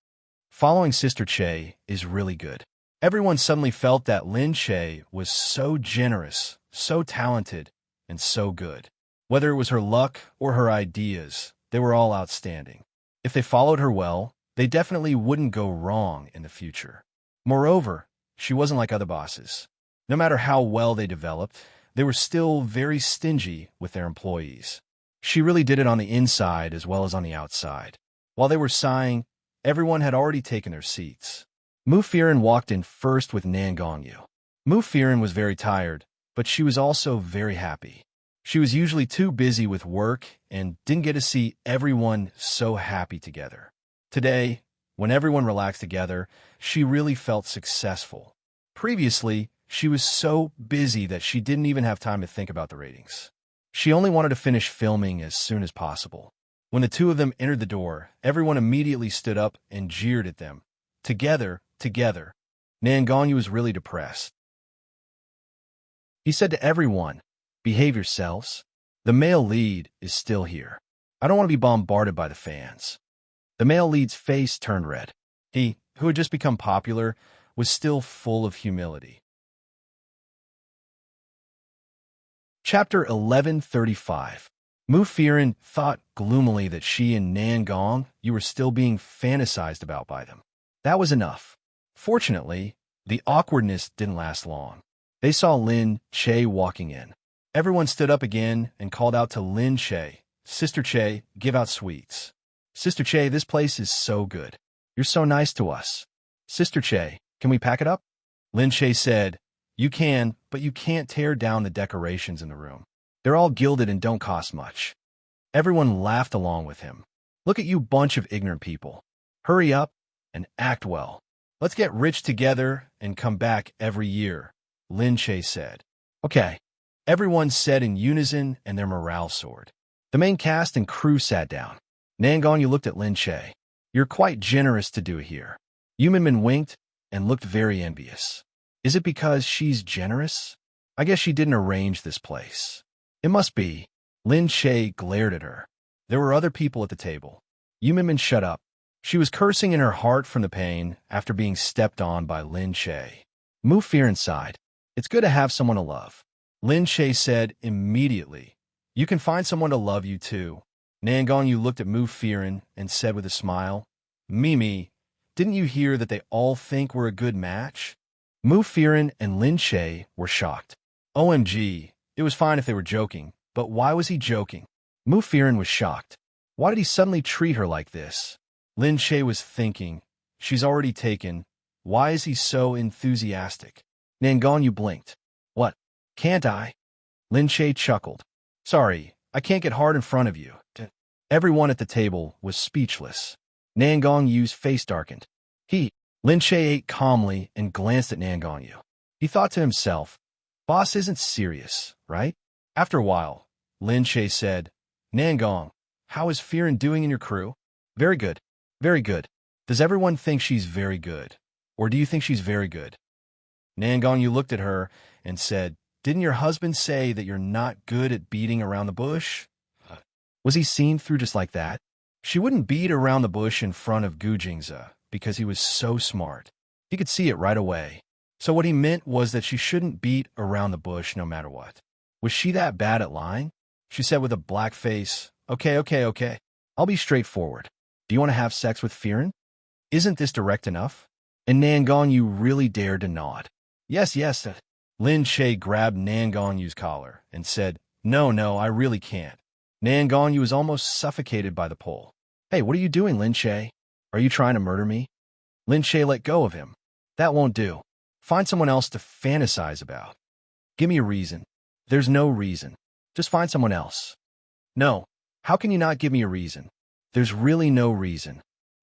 Following Sister Che is really good." Everyone suddenly felt that Lin Che was so generous, so talented, and so good. Whether it was her luck or her ideas, they were all outstanding. If they followed her well, they definitely wouldn't go wrong in the future. Moreover, she wasn't like other bosses. No matter how well they developed, they were still very stingy with their employees. She really did it on the inside as well as on the outside. While they were sighing, everyone had already taken their seats. Mu Firen walked in first with Nan Gongyu. Mu Firen was very tired, but she was also very happy. She was usually too busy with work and didn't get to see everyone so happy together. Today, when everyone relaxed together, she really felt successful. Previously, she was so busy that she didn't even have time to think about the ratings. She only wanted to finish filming as soon as possible. When the two of them entered the door, everyone immediately stood up and jeered at them. Together. Nan Gongyu was really depressed. He said to everyone, "Behave yourselves. The male lead is still here. I don't want to be bombarded by the fans." The male lead's face turned red. He, who had just become popular, was still full of humility. Chapter 1135. Mu Firen thought gloomily that she and Nan Gongyu were still being fantasized about by them. That was enough. Fortunately, the awkwardness didn't last long. They saw Lin Che walking in. Everyone stood up again and called out to Lin Che, "Sister Che, give out sweets. Sister Che, this place is so good. You're so nice to us. Sister Che, can we pack it up?" Lin Che said, "You can, but you can't tear down the decorations in the room. They're all gilded and don't cost much." Everyone laughed along with him. "Look at you bunch of ignorant people. Hurry up and act well. Let's get rich together and come back every year," Lin Che said. "Okay," everyone said in unison, and their morale soared. The main cast and crew sat down. Nan Gongyu looked at Lin Che. "You're quite generous to do it here." Yu Minmin winked and looked very envious. Is it because she's generous? I guess she didn't arrange this place. It must be. Lin Che glared at her. There were other people at the table. Yu Minmin shut up. She was cursing in her heart from the pain after being stepped on by Lin Che. Mu Firen sighed. "It's good to have someone to love." Lin Che said immediately, "You can find someone to love you too." Nan Gongyu looked at Mu Firen and said with a smile, "Mimi, didn't you hear that they all think we're a good match?" Mu Firen and Lin Che were shocked. OMG, it was fine if they were joking, but why was he joking? Mu Firen was shocked. Why did he suddenly treat her like this? Lin Che was thinking, she's already taken. Why is he so enthusiastic? Nan Gongyu blinked. What? Can't I? Lin Che chuckled. Sorry, I can't get hard in front of you. Everyone at the table was speechless. Nangong Yu's face darkened. Lin Che ate calmly and glanced at Nangong Yu. He thought to himself, boss isn't serious, right? After a while, Lin Che said, Nangong, how is Firen doing in your crew? Very good. Very good. Does everyone think she's very good? Or do you think she's very good? Nangong Yu looked at her and said, didn't your husband say that you're not good at beating around the bush? Was he seen through just like that? She wouldn't beat around the bush in front of Gu Jingze because he was so smart. He could see it right away. So what he meant was that she shouldn't beat around the bush no matter what. Was she that bad at lying? She said with a black face, Okay. I'll be straightforward. Do you want to have sex with Firen? Isn't this direct enough? And Nangong Yu really dared to nod. Yes. Lin Che grabbed Nangong Yu's collar and said, No, I really can't. Nangong Yu was almost suffocated by the pole. Hey, what are you doing, Lin Che? Are you trying to murder me? Lin Che let go of him. That won't do. Find someone else to fantasize about. Give me a reason. There's no reason. Just find someone else. No. How can you not give me a reason? There's really no reason.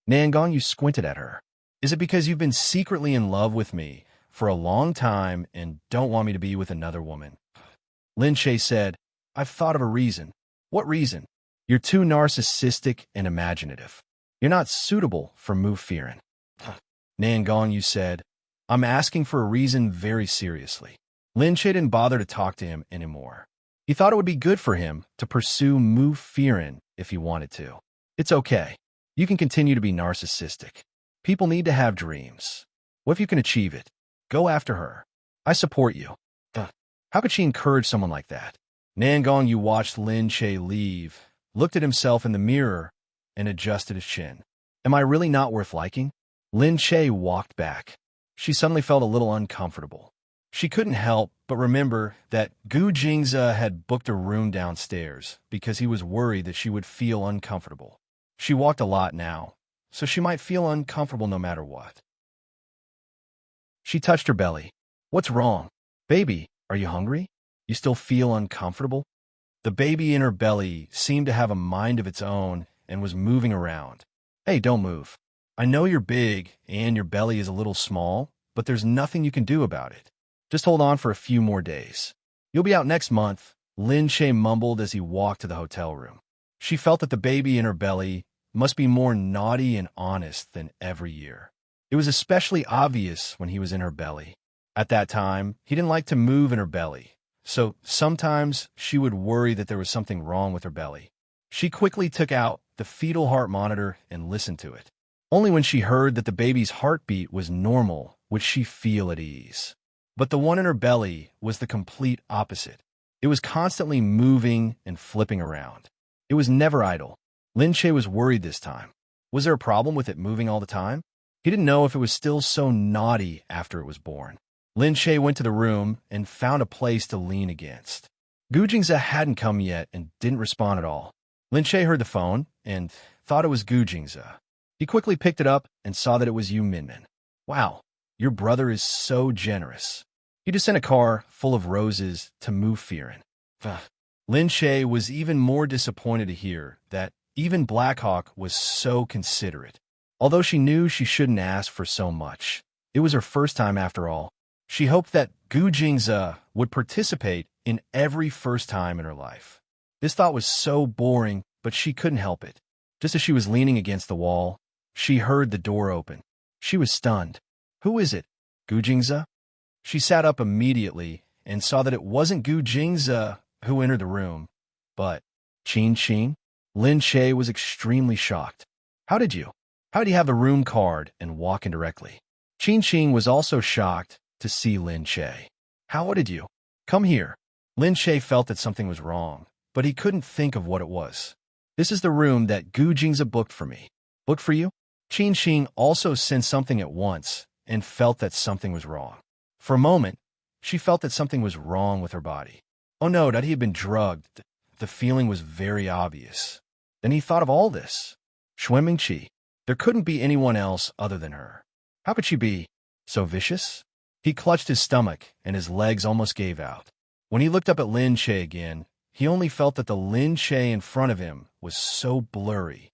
Nangong Yu squinted at her. Is it because you've been secretly in love with me for a long time and don't want me to be with another woman? Lin Che said, I've thought of a reason. What reason? You're too narcissistic and imaginative. You're not suitable for Mu Firen. Nangong Yu said, I'm asking for a reason very seriously. Lin Che didn't bother to talk to him anymore. He thought it would be good for him to pursue Mu Firen if he wanted to. It's okay. You can continue to be narcissistic. People need to have dreams. What if you can achieve it? Go after her. I support you. How could she encourage someone like that? Nangong Yu watched Lin Che leave, looked at himself in the mirror, and adjusted his chin. Am I really not worth liking? Lin Che walked back. She suddenly felt a little uncomfortable. She couldn't help but remember that Gu Jingze had booked a room downstairs because he was worried that she would feel uncomfortable. She walked a lot now, so she might feel uncomfortable no matter what. She touched her belly. What's wrong? Baby, are you hungry? You still feel uncomfortable? The baby in her belly seemed to have a mind of its own and was moving around. Hey, don't move. I know you're big and your belly is a little small, but there's nothing you can do about it. Just hold on for a few more days. You'll be out next month, Lin Che mumbled as he walked to the hotel room. She felt that the baby in her belly must be more naughty and honest than every year. It was especially obvious when he was in her belly. At that time, he didn't like to move in her belly, so sometimes she would worry that there was something wrong with her belly. She quickly took out the fetal heart monitor and listened to it. Only when she heard that the baby's heartbeat was normal would she feel at ease. But the one in her belly was the complete opposite. It was constantly moving and flipping around. It was never idle. Lin Che was worried this time. Was there a problem with it moving all the time? He didn't know if it was still so naughty after it was born. Lin Che went to the room and found a place to lean against. Gu Jingze hadn't come yet and didn't respond at all. Lin Che heard the phone and thought it was Gu Jingze. He quickly picked it up and saw that it was Yu Minmin. Wow, your brother is so generous. He just sent a car full of roses to Mu Firen. Lin Che was even more disappointed to hear that even Blackhawk was so considerate. Although she knew she shouldn't ask for so much, it was her first time after all. She hoped that Gu Jingze would participate in every first time in her life. This thought was so boring, but she couldn't help it. Just as she was leaning against the wall, she heard the door open. She was stunned. Who is it? Gu Jingze? She sat up immediately and saw that it wasn't Gu Jingze who entered the room, but Qin. Lin Che was extremely shocked. How did you have the room card and walk in directly? Qin was also shocked to see Lin Che. How did you? Come here. Lin Che felt that something was wrong, but he couldn't think of what it was. This is the room that Gu Jingze booked for me. Booked for you? Qin also sensed something at once and felt that something was wrong. For a moment, she felt that something was wrong with her body. Oh no, that he had been drugged. The feeling was very obvious. Then he thought of all this. Xuanmingqi. There couldn't be anyone else other than her. How could she be so vicious? He clutched his stomach and his legs almost gave out. When he looked up at Lin Che again, he only felt that the Lin Che in front of him was so blurry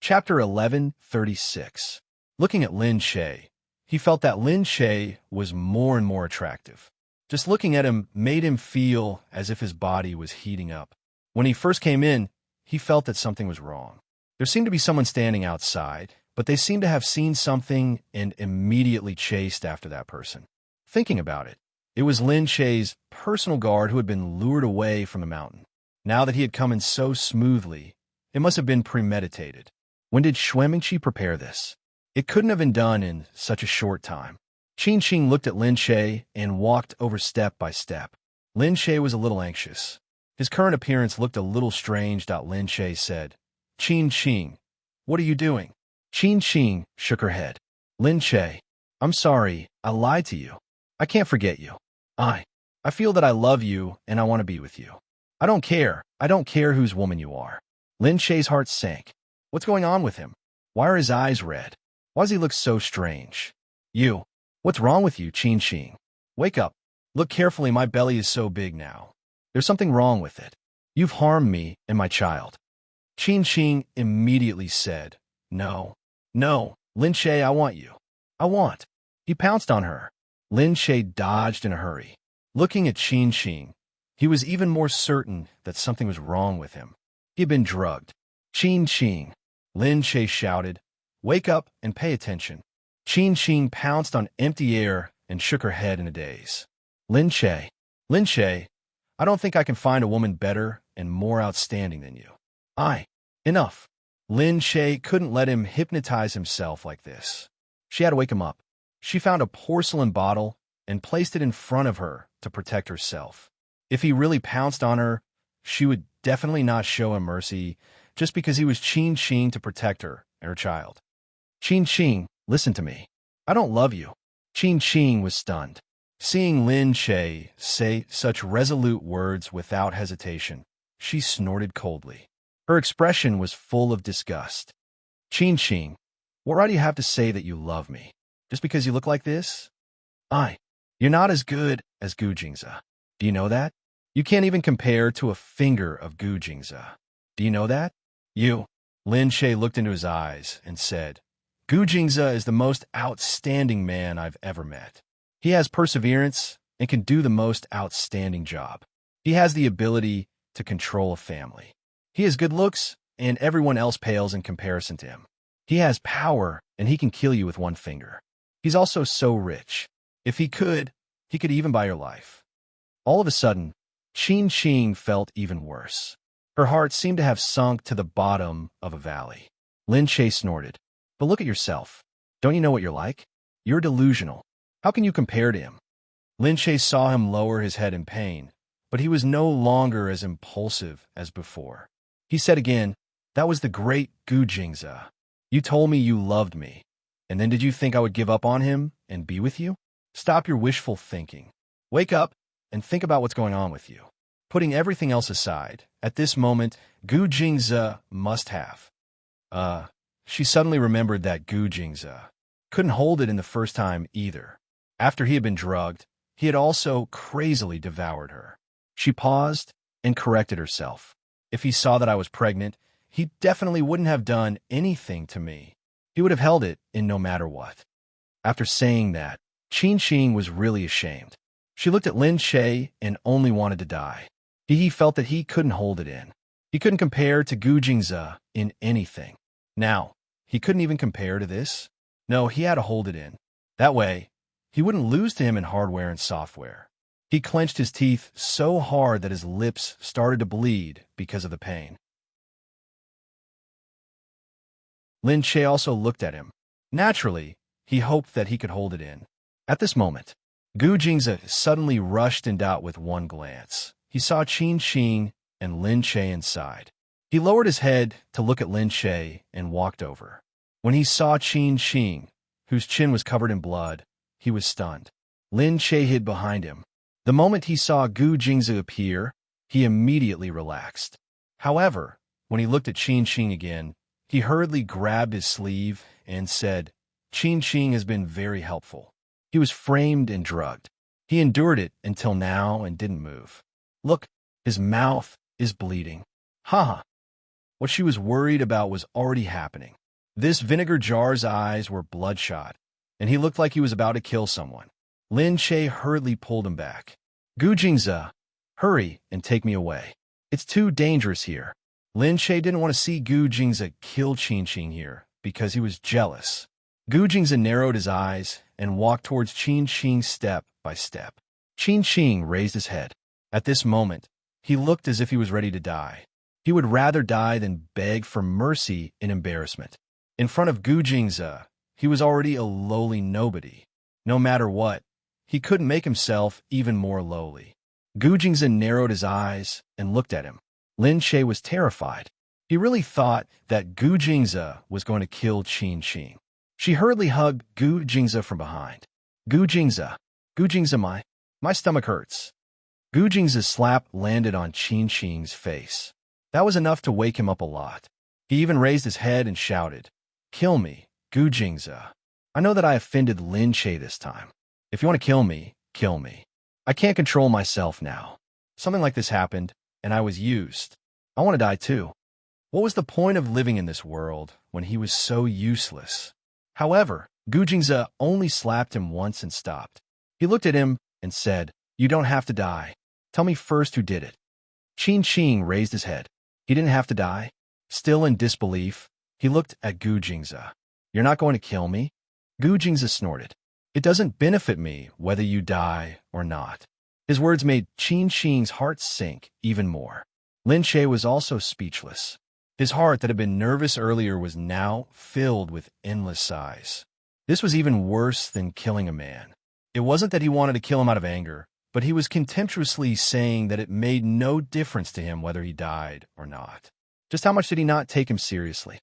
Chapter 11:36. Looking at Lin Shay, he felt that Lin Shay was more and more attractive. Just looking at him made him feel as if his body was heating up. When he first came in, he felt that something was wrong. There seemed to be someone standing outside, but they seemed to have seen something and immediately chased after that person. Thinking about it, it was Lin Shay's personal guard who had been lured away from the mountain. Now that he had come in so smoothly, it must have been premeditated. When did Xuemingqi prepare this? It couldn't have been done in such a short time. Qin Qing looked at Lin Shay and walked over step by step. Lin Shay was a little anxious. His current appearance looked a little strange. Lin Shay said, "Qin Qing, what are you doing?" Qin Qing shook her head. "Lin Shay, I'm sorry, I lied to you. I can't forget you. I feel that I love you and I want to be with you. I don't care whose woman you are." Lin Shay's heart sank. What's going on with him? Why are his eyes red? Why does he look so strange? What's wrong with you, Qin Qing? Wake up. Look carefully, my belly is so big now. There's something wrong with it. You've harmed me and my child. Qin Qing immediately said, No, Lin Shay, I want you. I want. He pounced on her. Lin Shay dodged in a hurry. Looking at Qin Qing, he was even more certain that something was wrong with him. He had been drugged. Qin Qing, Lin Shay shouted, wake up and pay attention. Qin Qing pounced on empty air and shook her head in a daze. Lin Shay, I don't think I can find a woman better and more outstanding than you. Enough. Lin Shay couldn't let him hypnotize himself like this. She had to wake him up. She found a porcelain bottle and placed it in front of her to protect herself. If he really pounced on her, she would definitely not show him mercy just because he was Qin Qing to protect her and her child. Qin Qing, listen to me. I don't love you. Qin Qing was stunned. Seeing Lin Shay say such resolute words without hesitation, she snorted coldly. Her expression was full of disgust. Qin Qing, what right do you have to say that you love me? Just because you look like this? You're not as good as Gu Jingze. Do you know that? You can't even compare to a finger of Gu Jingze. Do you know that? Lin Shay looked into his eyes and said, Gu Jingze is the most outstanding man I've ever met. He has perseverance and can do the most outstanding job. He has the ability to control a family. He has good looks, and everyone else pales in comparison to him. He has power, and he can kill you with one finger. He's also so rich. If he could even buy your life. All of a sudden, Qin Qing felt even worse. Her heart seemed to have sunk to the bottom of a valley. Lin Shay snorted. But look at yourself. Don't you know what you're like? You're delusional. How can you compare to him? Lin Shay saw him lower his head in pain, but he was no longer as impulsive as before. He said again, that was the great Gu Jingze. You told me you loved me, and then did you think I would give up on him and be with you? Stop your wishful thinking. Wake up and think about what's going on with you. Putting everything else aside, at this moment, Gu Jingze must have. She suddenly remembered that Gu Jingze couldn't hold it in the first time either. After he had been drugged, he had also crazily devoured her. She paused and corrected herself. If he saw that I was pregnant, he definitely wouldn't have done anything to me. He would have held it in no matter what. After saying that, Qin Qing was really ashamed. She looked at Lin Shay and only wanted to die. He felt that he couldn't hold it in. He couldn't compare to Gu Jingze in anything. Now, he couldn't even compare to this. No, he had to hold it in. That way, he wouldn't lose to him in hardware and software. He clenched his teeth so hard that his lips started to bleed because of the pain. Lin Shay also looked at him. Naturally, he hoped that he could hold it in. At this moment, Gu Jingze suddenly rushed in doubt with one glance. He saw Qin Qing and Lin Shay inside. He lowered his head to look at Lin Shay and walked over. When he saw Qin Qing, whose chin was covered in blood, he was stunned. Lin Shay hid behind him. The moment he saw Gu Jingze appear, he immediately relaxed. However, when he looked at Qin Qing again, he hurriedly grabbed his sleeve and said, Qin Qing has been very helpful. He was framed and drugged. He endured it until now and didn't move. Look, his mouth is bleeding. Ha! What she was worried about was already happening. This vinegar jar's eyes were bloodshot, and he looked like he was about to kill someone. Lin Che hurriedly pulled him back. Gu Jingze, hurry and take me away. It's too dangerous here. Lin Che didn't want to see Gu Jingze kill Qin here because he was jealous. Gu Jingze narrowed his eyes and walked towards Qin step by step. Qin raised his head. At this moment, he looked as if he was ready to die. He would rather die than beg for mercy in embarrassment. In front of Gu Jingze, he was already a lowly nobody. No matter what, he couldn't make himself even more lowly. Gu Jingze narrowed his eyes and looked at him. Lin Che was terrified. He really thought that Gu Jingze was going to kill Qin. She hurriedly hugged Gu Jingze from behind. Gu Jingze, my stomach hurts. Gu Jingze's slap landed on Qin's face. That was enough to wake him up a lot. He even raised his head and shouted, "Kill me, Gu Jingze. I know that I offended Lin Che this time. If you want to kill me, kill me. I can't control myself now. Something like this happened, and I was used. I want to die too." What was the point of living in this world when he was so useless? However, Gu Jingze only slapped him once and stopped. He looked at him and said, "You don't have to die. Tell me first who did it." Qin raised his head. He didn't have to die. Still in disbelief, he looked at Gu Jingze. "You're not going to kill me?" Gu Jingze snorted. "It doesn't benefit me whether you die or not." His words made Qin's heart sink even more. Lin Che was also speechless. His heart that had been nervous earlier was now filled with endless sighs. This was even worse than killing a man. It wasn't that he wanted to kill him out of anger, but he was contemptuously saying that it made no difference to him whether he died or not. Just how much did he not take him seriously?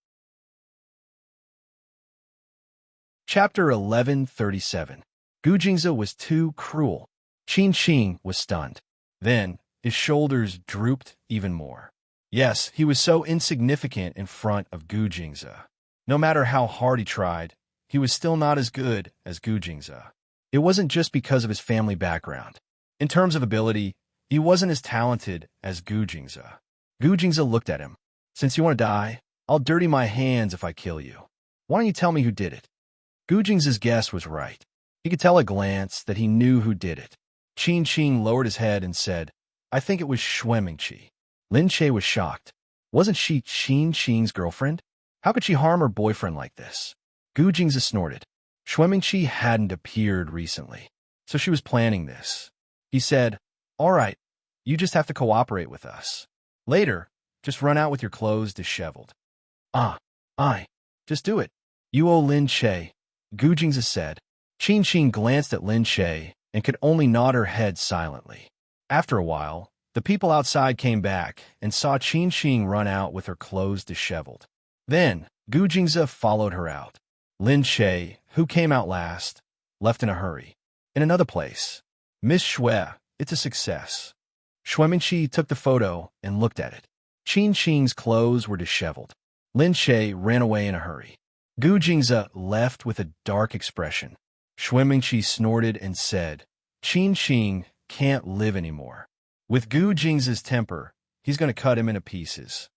Chapter 1137. Gu Jingze was too cruel. Qin was stunned. Then, his shoulders drooped even more. Yes, he was so insignificant in front of Gu Jingze. No matter how hard he tried, he was still not as good as Gu Jingze. It wasn't just because of his family background. In terms of ability, he wasn't as talented as Gu Jingze. Gu Jingze looked at him. "Since you want to die, I'll dirty my hands if I kill you. Why don't you tell me who did it?" Gu Jingze's guess was right. He could tell at a glance that he knew who did it. Qin lowered his head and said, "I think it was Shuemingqi." Lin Che was shocked. Wasn't she Qin's girlfriend? How could she harm her boyfriend like this? Gu Jingze snorted. Shuemingqi hadn't appeared recently, so she was planning this. He said, "All right, you just have to cooperate with us. Later, just run out with your clothes disheveled." Just do it. You owe Lin Che," Gu Jingze said. Qin glanced at Lin Che and could only nod her head silently. After a while, the people outside came back and saw Qin run out with her clothes disheveled. Then, Gu Jingze followed her out. Lin Che, who came out last, left in a hurry. In another place, "Miss Shui, it's a success." Shuemingqi took the photo and looked at it. Qin's clothes were disheveled. Lin Che ran away in a hurry. Gu Jingze left with a dark expression. Shuemingqi snorted and said, "Qin can't live anymore. With Gu Jingze's temper, he's going to cut him into pieces."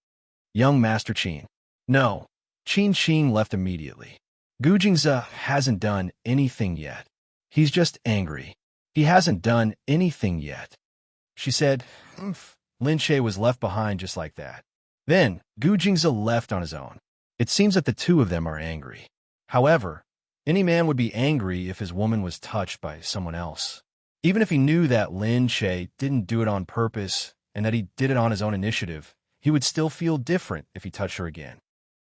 "Young Master Qin." "No." Qin left immediately. "Gu Jingze hasn't done anything yet. He's just angry. He hasn't done anything yet," she said. Lin Che was left behind just like that. Then, Gu Jingze left on his own. It seems that the two of them are angry. However, any man would be angry if his woman was touched by someone else. Even if he knew that Lin Che didn't do it on purpose and that he did it on his own initiative, he would still feel different if he touched her again.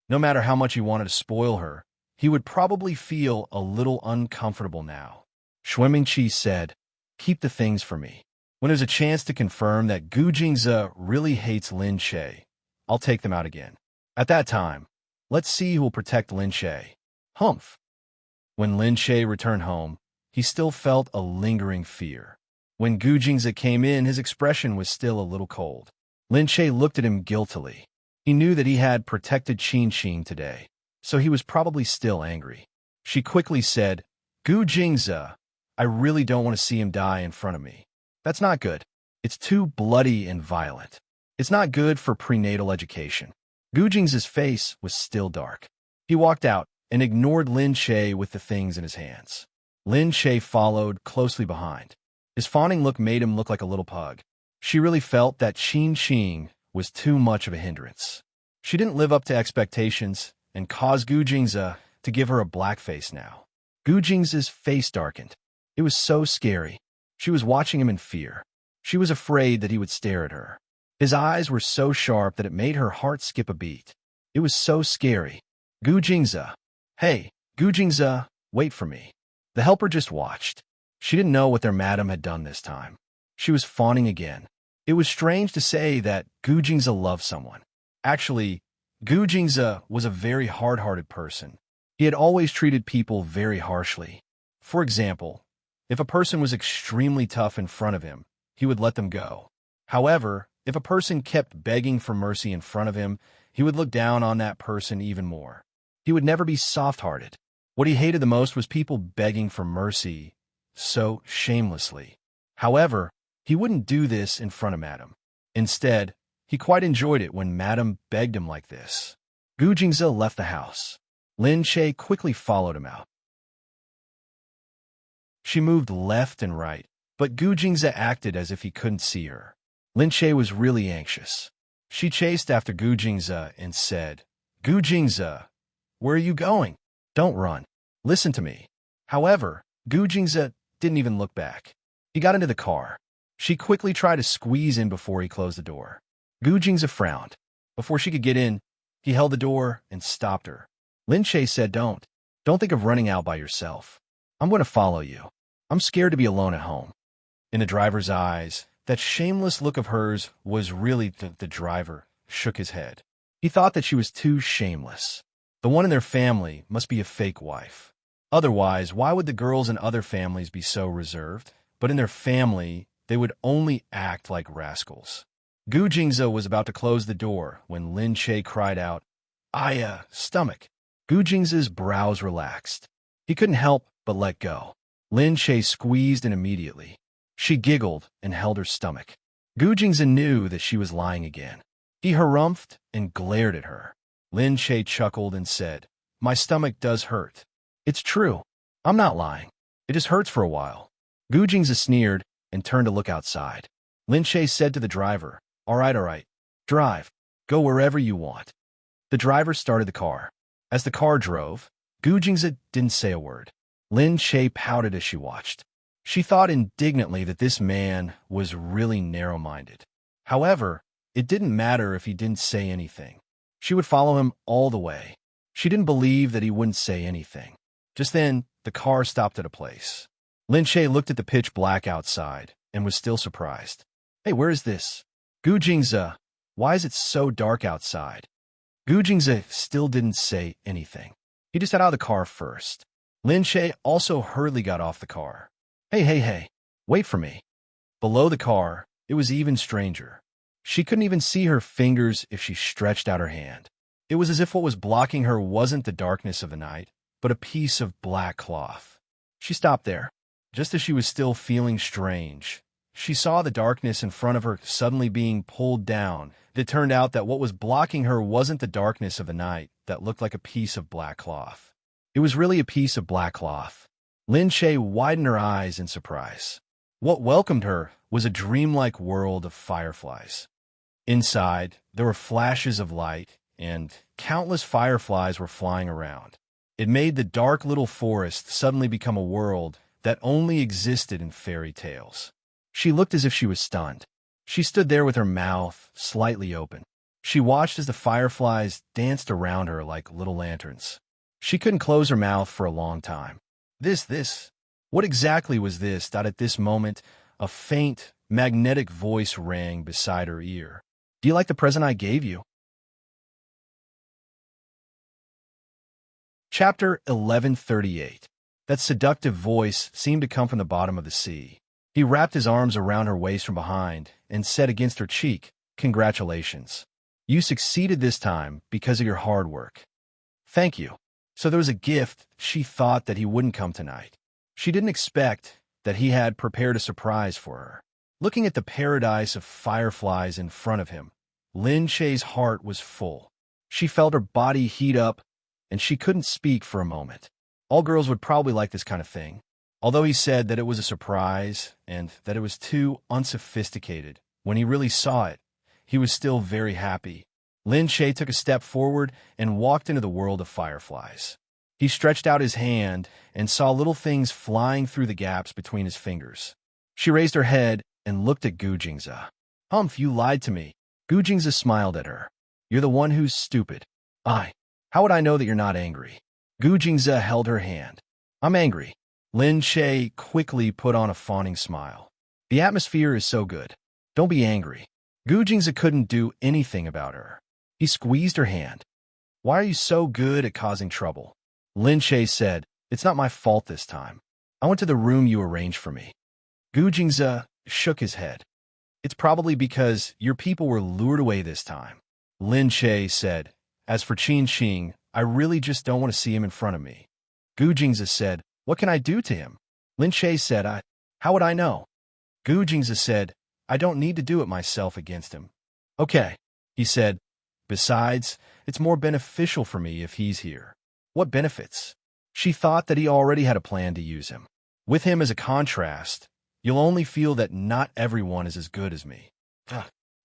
No matter how much he wanted to spoil her, he would probably feel a little uncomfortable now. Shuemingqi said, "Keep the things for me. When there's a chance to confirm that Gu Jingze really hates Lin Che, I'll take them out again. At that time, let's see who will protect Lin Che." Humph. When Lin Che returned home, he still felt a lingering fear. When Gu Jingze came in, his expression was still a little cold. Lin Che looked at him guiltily. He knew that he had protected Qin today, so he was probably still angry. She quickly said, "Gu Jingze, I really don't want to see him die in front of me. That's not good. It's too bloody and violent. It's not good for prenatal education." Gu Jing's face was still dark. He walked out and ignored Lin Shay with the things in his hands. Lin Shay followed closely behind. His fawning look made him look like a little pug. She really felt that Qin Qing was too much of a hindrance. She didn't live up to expectations and caused Gu Jing's to give her a black face now. Gu Jing's face darkened. It was so scary. She was watching him in fear. She was afraid that he would stare at her. His eyes were so sharp that it made her heart skip a beat. It was so scary. Gu Jing's. Hey, Gu Jing's, wait for me. The helper just watched. She didn't know what their madam had done this time. She was fawning again. It was strange to say that Gu Jing's loved someone. Actually, Gu Jing's was a very hard-hearted person. He had always treated people very harshly. For example, if a person was extremely tough in front of him, he would let them go. However, if a person kept begging for mercy in front of him, he would look down on that person even more. He would never be soft-hearted. What he hated the most was people begging for mercy so shamelessly. However, he wouldn't do this in front of Madam. Instead, he quite enjoyed it when Madam begged him like this. Gu Jing's left the house. Lin Shay quickly followed him out. She moved left and right, but Gu Jing's acted as if he couldn't see her. Lin Shay was really anxious. She chased after Gu Jing's and said, Gu Jing's, where are you going? Don't run. Listen to me. However, Gu Jing's didn't even look back. He got into the car. She quickly tried to squeeze in before he closed the door. Gu Jing's frowned. Before she could get in, he held the door and stopped her. Lin Shay said, Don't think of running out by yourself. I'm going to follow you. I'm scared to be alone at home. In the driver's eyes, that shameless look of hers was really the driver shook his head. He thought that she was too shameless. The one in their family must be a fake wife. Otherwise, why would the girls in other families be so reserved? But in their family, they would only act like rascals. Gu Jing's was about to close the door when Lin Shay cried out, stomach. Gu Jing's brows relaxed. He couldn't help but let go. Lin Shay squeezed in immediately. She giggled and held her stomach. Gu Jing's knew that she was lying again. He harumphed and glared at her. Lin Shay chuckled and said, My stomach does hurt. It's true. I'm not lying. It just hurts for a while. Gu Jing's sneered and turned to look outside. Lin Shay said to the driver, All right. Drive. Go wherever you want. The driver started the car. As the car drove, Gu Jing's didn't say a word. Lin Shay pouted as she watched. She thought indignantly that this man was really narrow-minded. However, it didn't matter if he didn't say anything. She would follow him all the way. She didn't believe that he wouldn't say anything. Just then, the car stopped at a place. Lin Shay looked at the pitch black outside and was still surprised. Hey, where is this? Gu Jing's, why is it so dark outside? Gu Jing's still didn't say anything. He just got out of the car first. Lin Shay also hurriedly got off the car. Hey, wait for me. Below the car, it was even stranger. She couldn't even see her fingers if she stretched out her hand. It was as if what was blocking her wasn't the darkness of the night, but a piece of black cloth. She stopped there. Just as she was still feeling strange, she saw the darkness in front of her suddenly being pulled down. It turned out that what was blocking her wasn't the darkness of the night that looked like a piece of black cloth. It was really a piece of black cloth. Lin Shay widened her eyes in surprise. What welcomed her was a dreamlike world of fireflies. Inside, there were flashes of light, and countless fireflies were flying around. It made the dark little forest suddenly become a world that only existed in fairy tales. She looked as if she was stunned. She stood there with her mouth slightly open. She watched as the fireflies danced around her like little lanterns. She couldn't close her mouth for a long time. What exactly was this? At this moment, a faint, magnetic voice rang beside her ear. Do you like the present I gave you? Chapter 1138. That seductive voice seemed to come from the bottom of the sea. He wrapped his arms around her waist from behind and said against her cheek, Congratulations. You succeeded this time because of your hard work. Thank you. So there was a gift. She thought that he wouldn't come tonight. She didn't expect that he had prepared a surprise for her. Looking at the paradise of fireflies in front of him, Lin Shay's heart was full. She felt her body heat up, and she couldn't speak for a moment. All girls would probably like this kind of thing. Although he said that it was a surprise and that it was too unsophisticated, when he really saw it, he was still very happy. Lin Shay took a step forward and walked into the world of fireflies. He stretched out his hand and saw little things flying through the gaps between his fingers. She raised her head and looked at Gu Jingzi. "Humph, you lied to me." Gu Jingzi smiled at her. "You're the one who's stupid." How would I know that you're not angry?" Gu Jingzi held her hand. "I'm angry." Lin Shay quickly put on a fawning smile. "The atmosphere is so good. Don't be angry." Gu Jingzi couldn't do anything about her. He squeezed her hand. "Why are you so good at causing trouble?" Lin Shay said, "It's not my fault this time. I went to the room you arranged for me." Gu Jingzi shook his head. "It's probably because your people were lured away this time." Lin Shay said, "As for Qin Xing, I really just don't want to see him in front of me." Gu Jingzi said, "What can I do to him?" Lin Shay said, How would I know?" Gu Jingzi said, "I don't need to do it myself against him." "Okay," he said. "Besides, it's more beneficial for me if he's here." "What benefits?" She thought that he already had a plan to use him. "With him as a contrast, you'll only feel that not everyone is as good as me."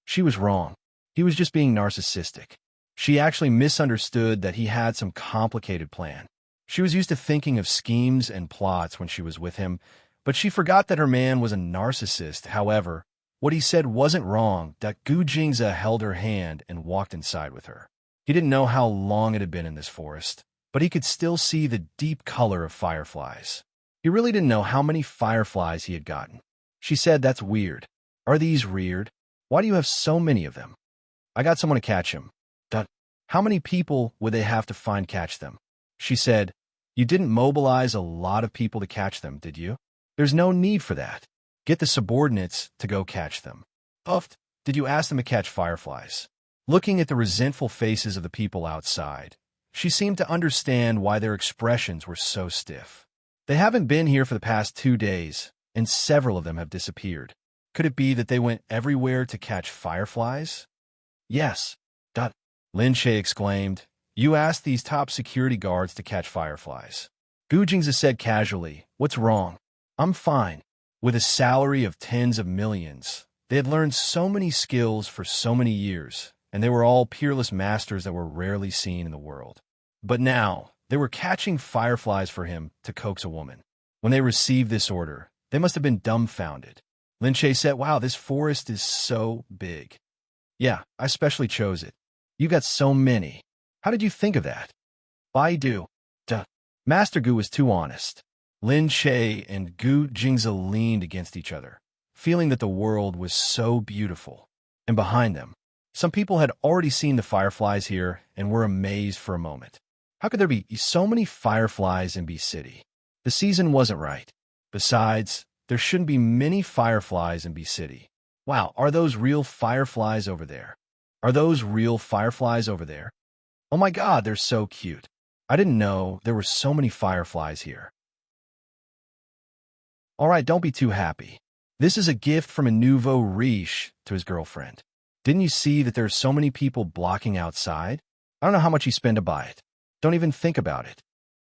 She was wrong. He was just being narcissistic. She actually misunderstood that he had some complicated plan. She was used to thinking of schemes and plots when she was with him, but she forgot that her man was a narcissist. However, what he said wasn't wrong. That Gu Jingzi held her hand and walked inside with her. He didn't know how long it had been in this forest, but he could still see the deep color of fireflies. He really didn't know how many fireflies he had gotten. She said, "That's weird." "Are these weird? Why do you have so many of them?" "I got someone to catch him." "How many people would they have to find catch them?" She said, "You didn't mobilize a lot of people to catch them, did you?" "There's no need for that. Get the subordinates to go catch them." "Did you ask them to catch fireflies?" Looking at the resentful faces of the people outside, she seemed to understand why their expressions were so stiff. "They haven't been here for the past 2 days, and several of them have disappeared. Could it be that they went everywhere to catch fireflies?" "Yes." Lin Shay exclaimed, "You asked these top security guards to catch fireflies." Gu Jingzi said casually, "What's wrong?" "I'm fine." With a salary of tens of millions, they had learned so many skills for so many years, and they were all peerless masters that were rarely seen in the world. But now, they were catching fireflies for him to coax a woman. When they received this order, they must have been dumbfounded. Lin Shay said, "Wow, this forest is so big." "Yeah, I specially chose it. You got so many. How did you think of that?" "Baidu." Master Gu was too honest. Lin Shay and Gu Jingzi leaned against each other, feeling that the world was so beautiful. And behind them, some people had already seen the fireflies here and were amazed for a moment. How could there be so many fireflies in B City? The season wasn't right. Besides, there shouldn't be many fireflies in B City. Wow, are those real fireflies over there? Are those real fireflies over there? Oh my God, they're so cute. I didn't know there were so many fireflies here. All right, don't be too happy. This is a gift from a nouveau riche to his girlfriend. Didn't you see that there are so many people blocking outside? I don't know how much you spend to buy it. Don't even think about it.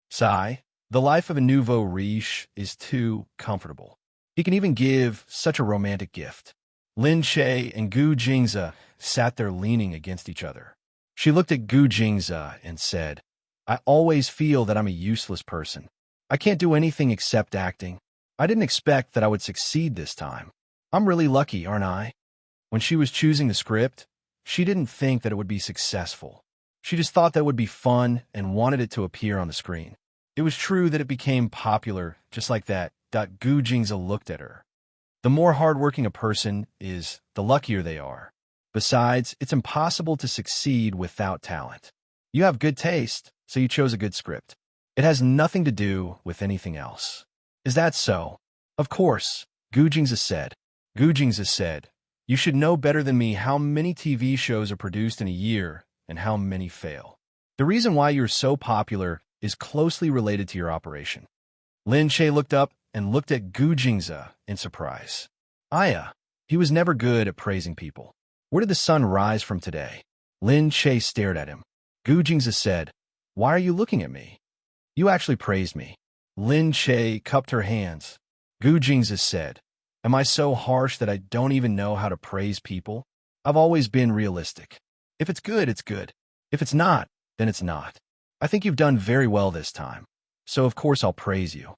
Sigh, the life of a nouveau riche is too comfortable. He can even give such a romantic gift. Lin Shay and Gu Jingzi sat there leaning against each other. She looked at Gu Jingzi and said, "I always feel that I'm a useless person. I can't do anything except acting. I didn't expect that I would succeed this time. I'm really lucky, aren't I?" When she was choosing the script, she didn't think that it would be successful. She just thought that it would be fun and wanted it to appear on the screen. It was true that it became popular just like that. Gu Jingzi looked at her. The more hardworking a person is, the luckier they are. Besides, it's impossible to succeed without talent. You have good taste, so you chose a good script. It has nothing to do with anything else. Is that so? Of course, Gu Jingzi said. Gu Jingzi said, "You should know better than me how many TV shows are produced in a year and how many fail. The reason why you're so popular is closely related to your operation." Lin Shay looked up and looked at Gu Jingzi in surprise. Aya, he was never good at praising people. Where did the sun rise from today? Lin Shay stared at him. Gu Jingzi said, "Why are you looking at me? You actually praised me." Lin Che cupped her hands. Gu Jingzi said, "Am I so harsh that I don't even know how to praise people? I've always been realistic. If it's good, it's good. If it's not, then it's not. I think you've done very well this time, so of course I'll praise you."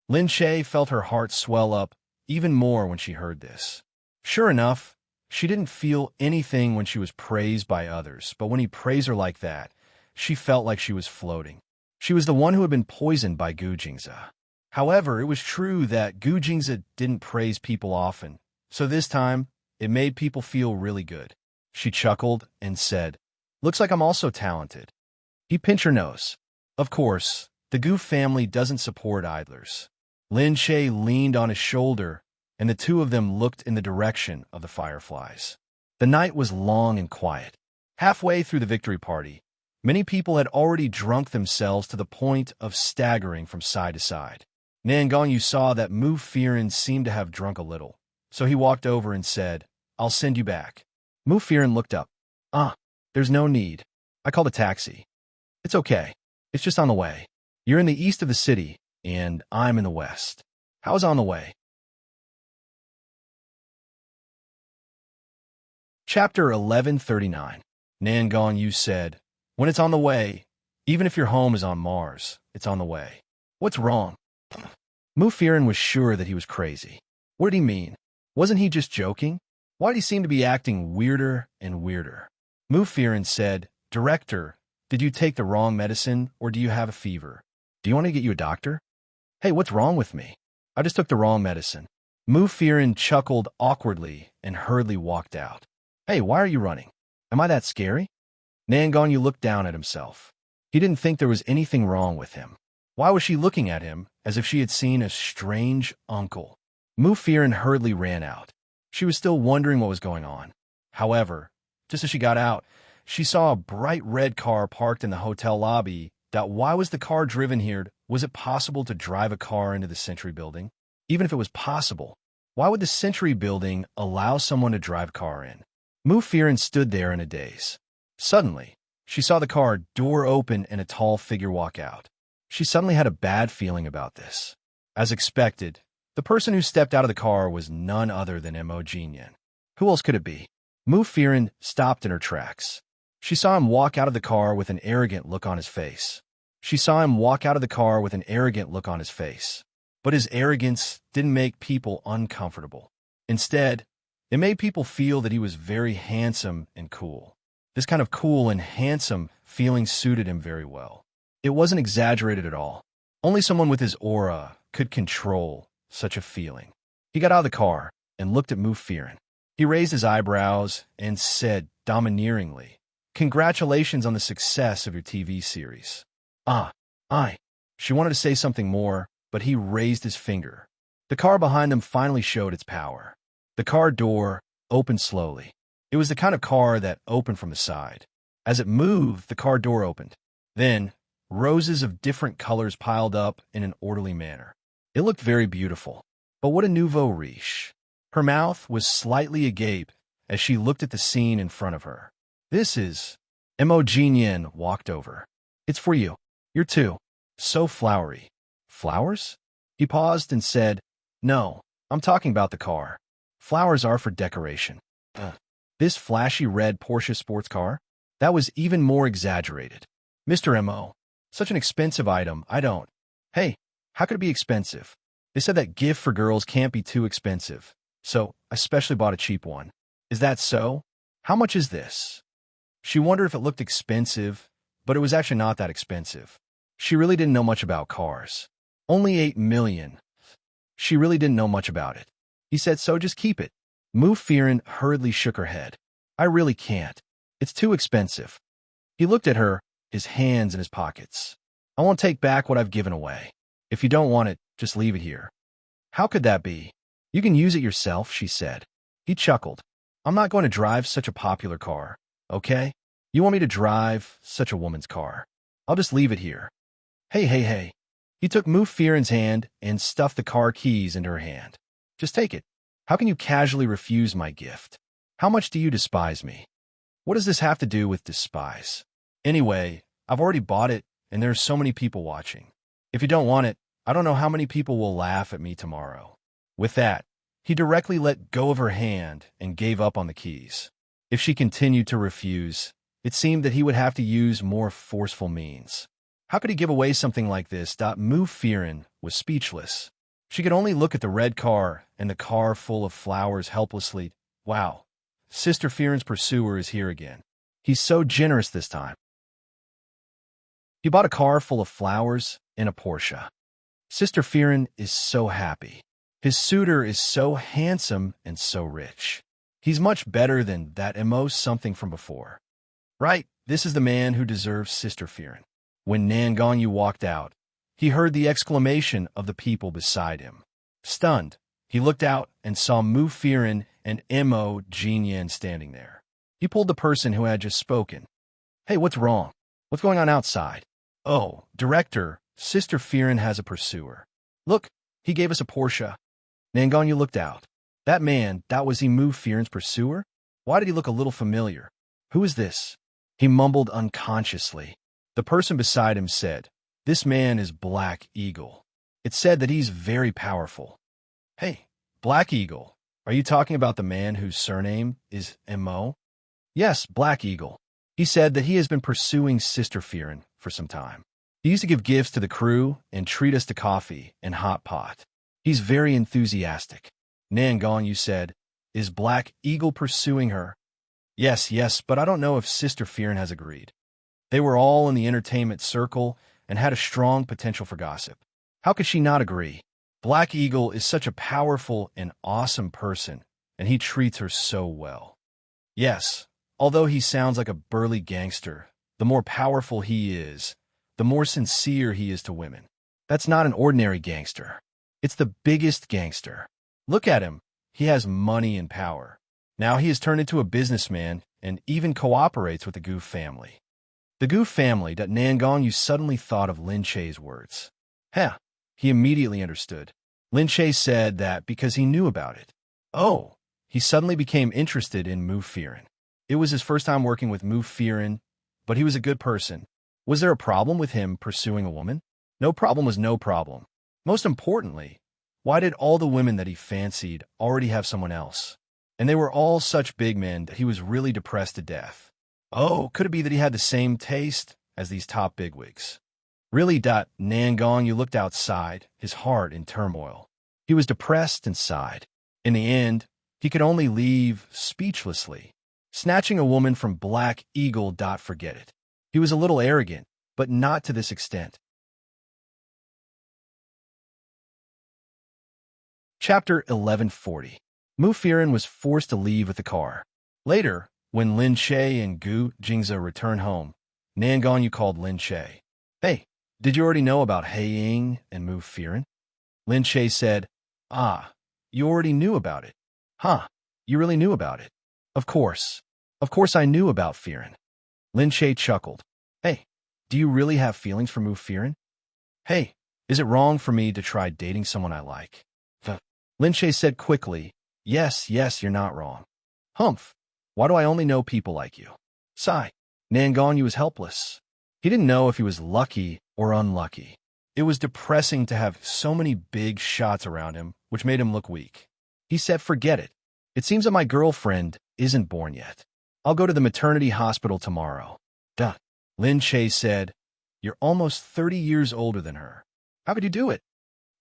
Lin Che felt her heart swell up even more when she heard this. Sure enough, she didn't feel anything when she was praised by others, but when he praised her like that, she felt like she was floating. She was the one who had been poisoned by Gu Jingzi. However, it was true that Gu Jingzi didn't praise people often, so this time, it made people feel really good. She chuckled and said, "Looks like I'm also talented." He pinched her nose. Of course, the Gu family doesn't support idlers. Lin Che leaned on his shoulder, and the two of them looked in the direction of the fireflies. The night was long and quiet. Halfway through the victory party, many people had already drunk themselves to the point of staggering from side to side. Nan Gongyu saw that Mu Firen seemed to have drunk a little, so he walked over and said, "I'll send you back." Mu Firen looked up. There's no need. I called a taxi. It's okay. It's just on the way. You're in the east of the city, and I'm in the west. How's on the way?" Chapter 1139. Nan Gongyu said, "When it's on the way, even if your home is on Mars, it's on the way. What's wrong?" Mu Firen was sure that he was crazy. What did he mean? Wasn't he just joking? Why did he seem to be acting weirder and weirder? Mu Firen said, "Director, did you take the wrong medicine, or do you have a fever? Do you want to get you a doctor?" "Hey, what's wrong with me? I just took the wrong medicine." Mu Firen chuckled awkwardly and hurriedly walked out. "Hey, why are you running? Am I that scary?" Nan Gongyu looked down at himself. He didn't think there was anything wrong with him. Why was she looking at him as if she had seen a strange uncle? Mu Firen hurriedly ran out. She was still wondering what was going on. However, just as she got out, she saw a bright red car parked in the hotel lobby. Why was the car driven here? Was it possible to drive a car into the Century Building? Even if it was possible, why would the Century Building allow someone to drive a car in? Mu Firen stood there in a daze. Suddenly, she saw the car door open and a tall figure walk out. She suddenly had a bad feeling about this. As expected, the person who stepped out of the car was none other than Mo Jinyan. Who else could it be? Mu Firen stopped in her tracks. She saw him walk out of the car with an arrogant look on his face. But his arrogance didn't make people uncomfortable. Instead, it made people feel that he was very handsome and cool. This kind of cool and handsome feeling suited him very well. It wasn't exaggerated at all. Only someone with his aura could control such a feeling. He got out of the car and looked at Mu Firen. He raised his eyebrows and said domineeringly, "Congratulations on the success of your TV series." She wanted to say something more, but he raised his finger. The car behind them finally showed its power. The car door opened slowly. It was the kind of car that opened from the side. As it moved, the car door opened. Then, roses of different colors piled up in an orderly manner. It looked very beautiful. But what a nouveau riche. Her mouth was slightly agape as she looked at the scene in front of her. "This is..." Mo Jinyan walked over. "It's for you. You're too. So flowery." "Flowers?" He paused and said, "No, I'm talking about the car. Flowers are for decoration." This flashy red Porsche sports car? That was even more exaggerated. "Mr. M.O., such an expensive item, I don't..." "Hey, how could it be expensive? They said that gift for girls can't be too expensive, so I specially bought a cheap one." "Is that so? How much is this?" She wondered if it looked expensive, but it was actually not that expensive. She really didn't know much about cars. Only 8 million. She really didn't know much about it. He said, "So just keep it." Mu Firen hurriedly shook her head. "I really can't. It's too expensive." He looked at her, his hands in his pockets. "I won't take back what I've given away. If you don't want it, just leave it here." "How could that be? You can use it yourself," she said. He chuckled. "I'm not going to drive such a popular car, okay? You want me to drive such a woman's car? I'll just leave it here." Hey. He took Mu Firen's hand and stuffed the car keys into her hand. "Just take it. How can you casually refuse my gift? How much do you despise me?" "What does this have to do with despise?" Anyway, I've already bought it, and there's so many people watching. If you don't want it, I don't know how many people will laugh at me tomorrow. With that, he directly let go of her hand and gave up on the keys. If she continued to refuse, it seemed that he would have to use more forceful means. How could he give away something like this? Mu Fearin was speechless. She could only look at the red car and the car full of flowers helplessly. Wow, Sister Fearin's pursuer is here again. He's so generous this time. He bought a car full of flowers and a Porsche. Sister Fearin is so happy. His suitor is so handsome and so rich. He's much better than that Immerse something from before. Right, this is the man who deserves Sister Fearin. When Nangonyu walked out, he heard the exclamation of the people beside him. Stunned, he looked out and saw Mu Fearin and Mo Jinyan standing there. He pulled the person who had just spoken. Hey, what's wrong? What's going on outside? Oh, director, Sister Fearin has a pursuer. Look, he gave us a Porsche. Nangonyu looked out. That man, that was Mu Fearin's pursuer? Why did he look a little familiar? Who is this? He mumbled unconsciously. The person beside him said, this man is Black Eagle. It said that he's very powerful. Hey, Black Eagle, are you talking about the man whose surname is Mo? Yes, Black Eagle. He said that he has been pursuing Sister Fearin for some time. He used to give gifts to the crew and treat us to coffee and hot pot. He's very enthusiastic. Nangonyu said, is Black Eagle pursuing her? Yes, but I don't know if Sister Fearin has agreed. They were all in the entertainment circle and had a strong potential for gossip. How could she not agree? Black Eagle is such a powerful and awesome person, and he treats her so well. Yes, although he sounds like a burly gangster, the more powerful he is, the more sincere he is to women. That's not an ordinary gangster. It's the biggest gangster. Look at him. He has money and power. Now he has turned into a businessman and even cooperates with the Goof family. The Goof family, that Nangonyu suddenly thought of Lin Che's words. He immediately understood. Lin Che said that because he knew about it. Oh, he suddenly became interested in Mu Fearin. It was his first time working with Mu Fearin, but he was a good person. Was there a problem with him pursuing a woman? No problem was no problem. Most importantly, why did all the women that he fancied already have someone else? And they were all such big men that he was really depressed to death. Oh, could it be that he had the same taste as these top bigwigs? Really, Nangonyu looked outside, his heart in turmoil. He was depressed and sighed. In the end, he could only leave speechlessly. Snatching a woman from Black Eagle, forget it. He was a little arrogant, but not to this extent. Chapter 1140. Mu Fearin was forced to leave with the car. Later, when Lin Che and Gu Jingze returned home, Nangonyu called Lin Che. Hey, did you already know about Hei Ying and Mu Fearin? Lin Che said, you already knew about it. You really knew about it? Of course I knew about Fearin. Lin Che chuckled. Hey, do you really have feelings for Mu Fearin? Hey, is it wrong for me to try dating someone I like? Lin Che said quickly, Yes, you're not wrong. Humph, why do I only know people like you? Sigh. Nangonyu was helpless. He didn't know if he was lucky or unlucky. It was depressing to have so many big shots around him, which made him look weak. He said, forget it. It seems that my girlfriend isn't born yet. I'll go to the maternity hospital tomorrow. Lin Che said, you're almost 30 years older than her. How could you do it?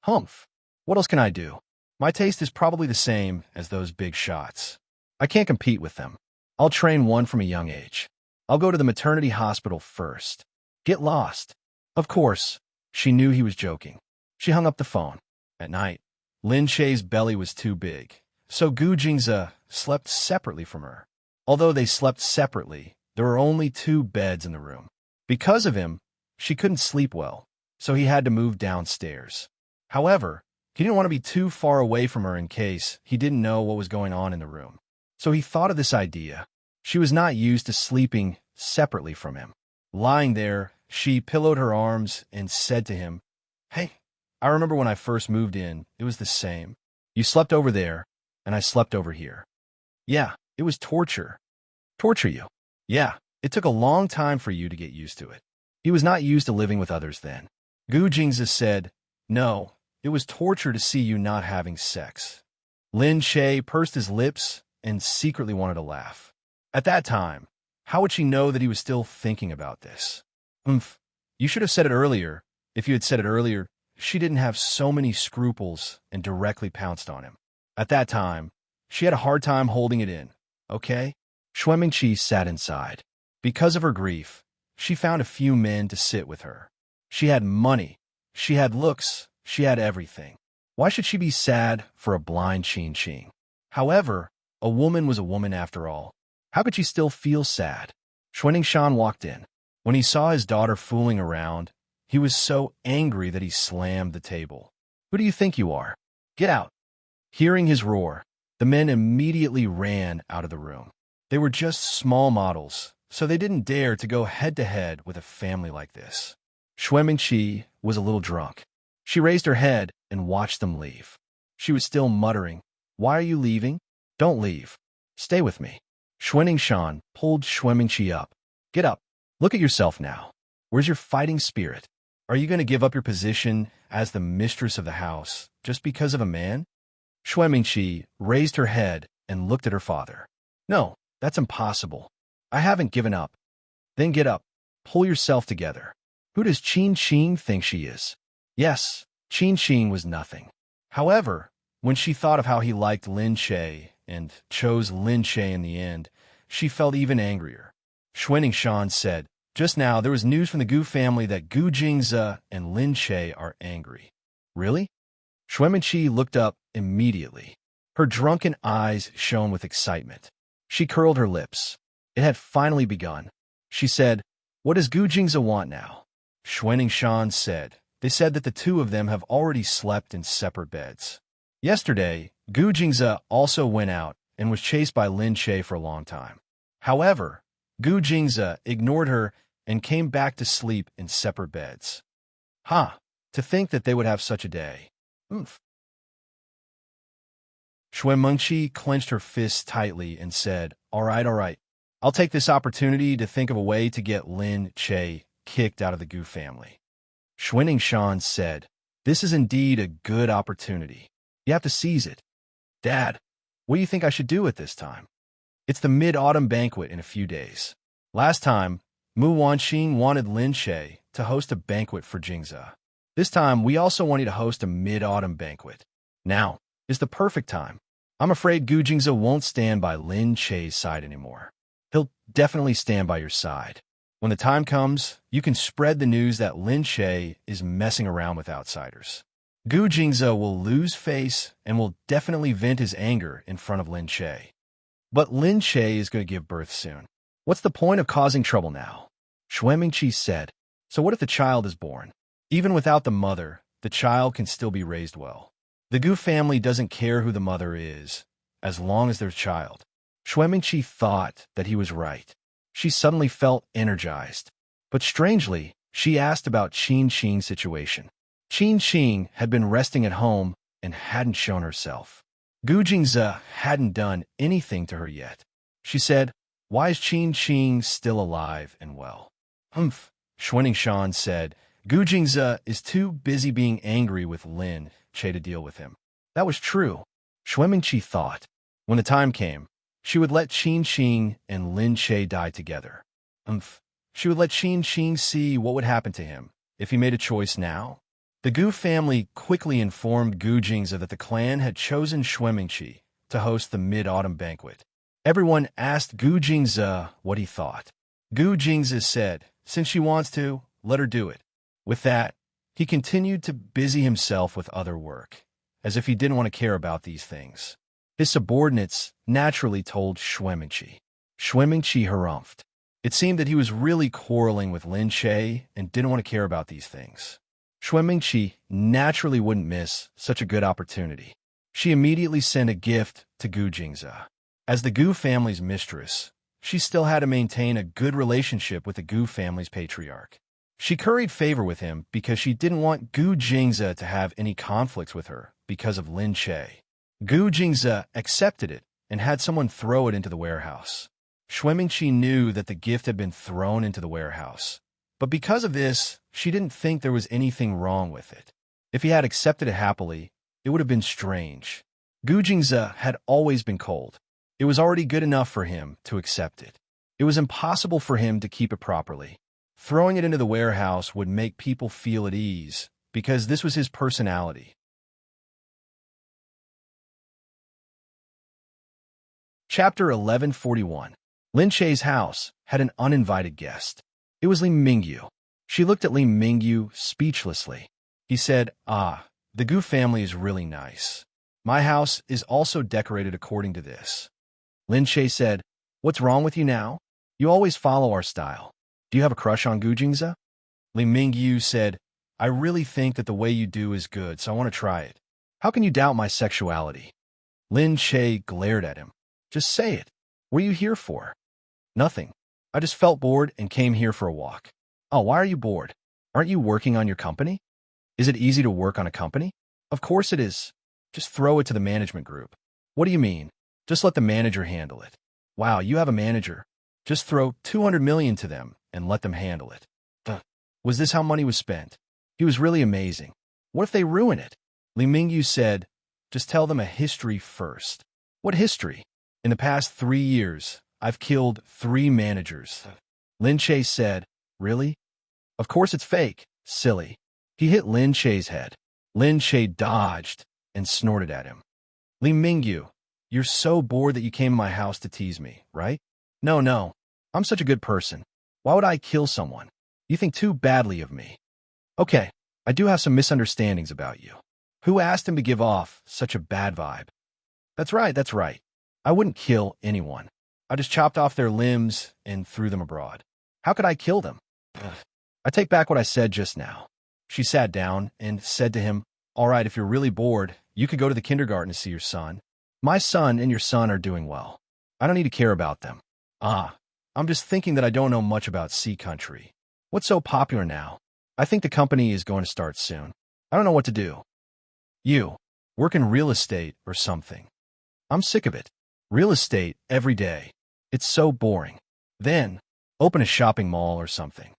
Humph. What else can I do? My taste is probably the same as those big shots. I can't compete with them. I'll train one from a young age. I'll go to the maternity hospital first. Get lost. Of course, she knew he was joking. She hung up the phone. At night, Lin Che's belly was too big, so Gu Jingze slept separately from her. Although they slept separately, there were only 2 beds in the room. Because of him, she couldn't sleep well, so he had to move downstairs. However, he didn't want to be too far away from her in case he didn't know what was going on in the room. So he thought of this idea. She was not used to sleeping separately from him. Lying there, she pillowed her arms and said to him, Hey, I remember when I first moved in, it was the same. You slept over there, and I slept over here. Yeah, it was torture. Torture you? Yeah, It took a long time for you to get used to it. He was not used to living with others then. Gu Jingzi said, no, it was torture to see you not having sex. Lin Che pursed his lips and secretly wanted to laugh. At that time, how would she know that he was still thinking about this? You should have said it earlier. If you had said it earlier, she didn't have so many scruples and directly pounced on him. At that time, she had a hard time holding it in, okay? Xue Mingqi sat inside. Because of her grief, she found a few men to sit with her. She had money, she had looks, she had everything. Why should she be sad for a blind Qin Qing? However, a woman was a woman after all. How could she still feel sad? Xuanningshan walked in. When he saw his daughter fooling around, he was so angry that he slammed the table. Who do you think you are? Get out! Hearing his roar, the men immediately ran out of the room. They were just small models, so they didn't dare to go head-to-head with a family like this. Xue Mingqi was a little drunk. She raised her head and watched them leave. She was still muttering, "Why are you leaving? Don't leave. Stay with me." Xuanningshan pulled Xue Mingqi up. "Get up. Look at yourself now. Where's your fighting spirit? Are you going to give up your position as the mistress of the house just because of a man?" Xue Mingqi raised her head and looked at her father. "No, that's impossible. I haven't given up." "Then get up. Pull yourself together. Who does Qin Qing think she is?" Yes, Qin Qing was nothing. However, when she thought of how he liked Lin Che and chose Lin Che in the end, she felt even angrier. Xuanningshan said, "Just now there was news from the Gu family that Gu Jingzi and Lin Che are angry." "Really?" Xue Mingqi looked up immediately. Her drunken eyes shone with excitement. She curled her lips. It had finally begun. She said, "What does Gu Jingzi want now?" Xuanningshan said, "They said that the two of them have already slept in separate beds. Yesterday, Gu Jingzi also went out and was chased by Lin Che for a long time. However, Gu Jingzi ignored her and came back to sleep in separate beds." "Ha! To think that they would have such a day." "Oomph." Xue Mingqi clenched her fists tightly and said, all right. I'll take this opportunity to think of a way to get Lin Che kicked out of the Gu family." Xuanningshan said, "This is indeed a good opportunity. You have to seize it." "Dad, what do you think I should do at this time?" "It's the mid-autumn banquet in a few days. Last time, Mu Wanxing wanted Lin Che to host a banquet for Jingzi. This time, we also want you to host a mid-autumn banquet. Now is the perfect time. I'm afraid Gu Jingzi won't stand by Lin Che's side anymore. He'll definitely stand by your side. When the time comes, you can spread the news that Lin Che is messing around with outsiders. Gu Jingzi will lose face and will definitely vent his anger in front of Lin Che. But Lin Che is going to give birth soon. What's the point of causing trouble now?" Xue Mingqi said, "So what if the child is born? Even without the mother, the child can still be raised well. The Gu family doesn't care who the mother is, as long as there's a child." Xue Mingqi thought that he was right. She suddenly felt energized. But strangely, she asked about Qin Qing's situation. Qin Qing had been resting at home and hadn't shown herself. Gu Jingzi hadn't done anything to her yet. She said, "Why is Qin Qing still alive and well?" "Humph," Xuanningshan said, "Gu Jingzi is too busy being angry with Lin Che to deal with him." That was true. Xue Mingqi thought. When the time came, she would let Qin Qing and Lin Che die together. She would let Qin Qing see what would happen to him if he made a choice now. The Gu family quickly informed Gu Jingzi that the clan had chosen Xue Mingqi to host the mid-autumn banquet. Everyone asked Gu Jingzi what he thought. Gu Jingzi said, "Since she wants to, let her do it." With that, he continued to busy himself with other work, as if he didn't want to care about these things. His subordinates naturally told Xue Mingqi. Xue Mingqi harumphed. It seemed that he was really quarreling with Lin Che and didn't want to care about these things. Xue Mingqi naturally wouldn't miss such a good opportunity. She immediately sent a gift to Gu Jingzi. As the Gu family's mistress, she still had to maintain a good relationship with the Gu family's patriarch. She curried favor with him because she didn't want Gu Jingzi to have any conflicts with her because of Lin Che. Gu Jingzi accepted it and had someone throw it into the warehouse. Shuimingqi knew that the gift had been thrown into the warehouse. But because of this, she didn't think there was anything wrong with it. If he had accepted it happily, it would have been strange. Gujingze had always been cold. It was already good enough for him to accept it. It was impossible for him to keep it properly. Throwing it into the warehouse would make people feel at ease, because this was his personality. Chapter 1141. Lin Che's house had an uninvited guest. It was Li Mingyu. She looked at Li Mingyu speechlessly. He said, the Gu family is really nice. My house is also decorated according to this. Lin Che said, what's wrong with you now? You always follow our style. Do you have a crush on Gu Jingze? Li Mingyu said, I really think that the way you do is good, so I want to try it. How can you doubt my sexuality? Lin Che glared at him. Just say it. What are you here for? Nothing. I just felt bored and came here for a walk. Oh, why are you bored? Aren't you working on your company? Is it easy to work on a company? Of course it is. Just throw it to the management group. What do you mean? Just let the manager handle it. Wow, you have a manager. Just throw 200 million to them and let them handle it. Was this how money was spent? He was really amazing. What if they ruin it? Li Mingyu said, just tell them a history first. What history? In the past 3 years, I've killed 3 managers. Lin Che said, really? Of course it's fake, silly. He hit Lin Che's head. Lin Che dodged and snorted at him. Li Mingyu, you're so bored that you came to my house to tease me, right? No. I'm such a good person. Why would I kill someone? You think too badly of me. Okay, I do have some misunderstandings about you. Who asked him to give off such a bad vibe? That's right. I wouldn't kill anyone. I just chopped off their limbs and threw them abroad. How could I kill them? I take back what I said just now. She sat down and said to him, all right, if you're really bored, you could go to the kindergarten to see your son. My son and your son are doing well. I don't need to care about them. I'm just thinking that I don't know much about Sea Country. What's so popular now? I think the company is going to start soon. I don't know what to do. You, work in real estate or something. I'm sick of it. Real estate every day. It's so boring. Then, open a shopping mall or something.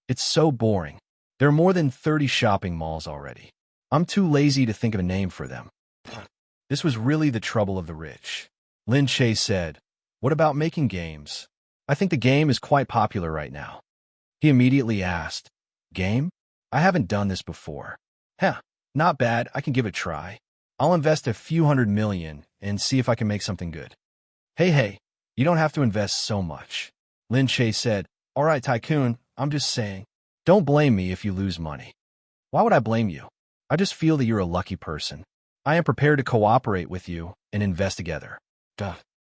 It's so boring. There are more than 30 shopping malls already. I'm too lazy to think of a name for them. This was really the trouble of the rich. Lin Che said, what about making games? I think the game is quite popular right now. He immediately asked, game? I haven't done this before. Not bad, I can give it a try. I'll invest a few $100 million and see if I can make something good. Hey, you don't have to invest so much. Lin Che said, all right, Tycoon, I'm just saying. Don't blame me if you lose money. Why would I blame you? I just feel that you're a lucky person. I am prepared to cooperate with you and invest together.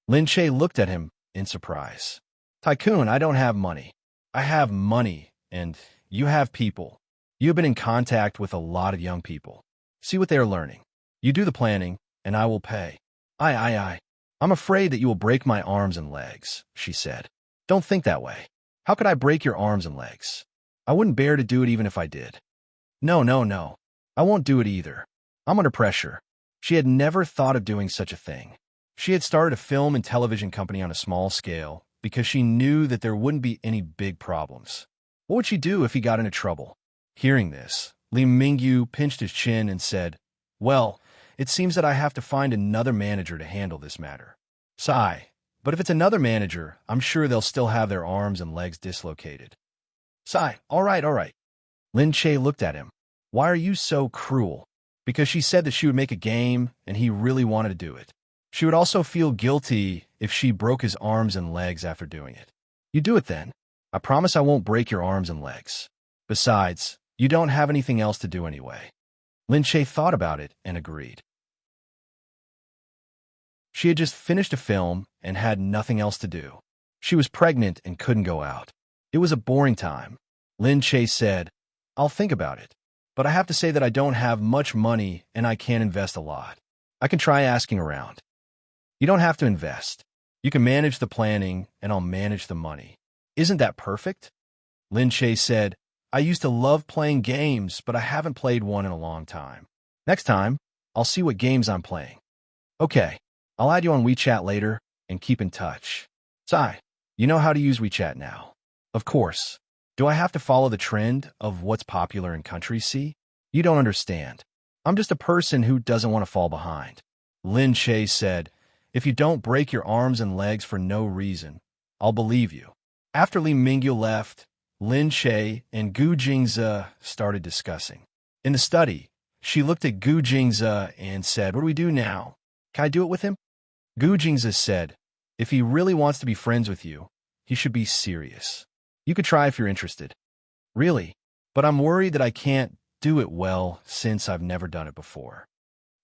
Lin Che looked at him in surprise. Tycoon, I don't have money. I have money, and you have people. You've been in contact with a lot of young people. See what they are learning. You do the planning, and I will pay. I. I'm afraid that you will break my arms and legs, she said. Don't think that way. How could I break your arms and legs? I wouldn't bear to do it even if I did. No. I won't do it either. I'm under pressure. She had never thought of doing such a thing. She had started a film and television company on a small scale because she knew that there wouldn't be any big problems. What would she do if he got into trouble? Hearing this, Li Mingyu pinched his chin and said, well, it seems that I have to find another manager to handle this matter. Sigh, but if it's another manager, I'm sure they'll still have their arms and legs dislocated. Sigh, all right. Lin Che looked at him. Why are you so cruel? Because she said that she would make a game and he really wanted to do it. She would also feel guilty if she broke his arms and legs after doing it. You do it then. I promise I won't break your arms and legs. Besides, you don't have anything else to do anyway. Lin Che thought about it and agreed. She had just finished a film and had nothing else to do. She was pregnant and couldn't go out. It was a boring time. Lin Che said, I'll think about it. But I have to say that I don't have much money and I can't invest a lot. I can try asking around. You don't have to invest. You can manage the planning and I'll manage the money. Isn't that perfect? Lin Che said, I used to love playing games, but I haven't played one in a long time. Next time, I'll see what games I'm playing. Okay, I'll add you on WeChat later and keep in touch. Sigh. You know how to use WeChat now. Of course. Do I have to follow the trend of what's popular in countries, see? You don't understand. I'm just a person who doesn't want to fall behind. Lin Che said, if you don't break your arms and legs for no reason, I'll believe you. After Li Mingyu left, Lin Che and Gu Jingze started discussing. In the study, she looked at Gu Jingze and said, what do we do now? Can I do it with him? Gu Jingze said, if he really wants to be friends with you, he should be serious. You could try if you're interested. Really? But I'm worried that I can't do it well since I've never done it before.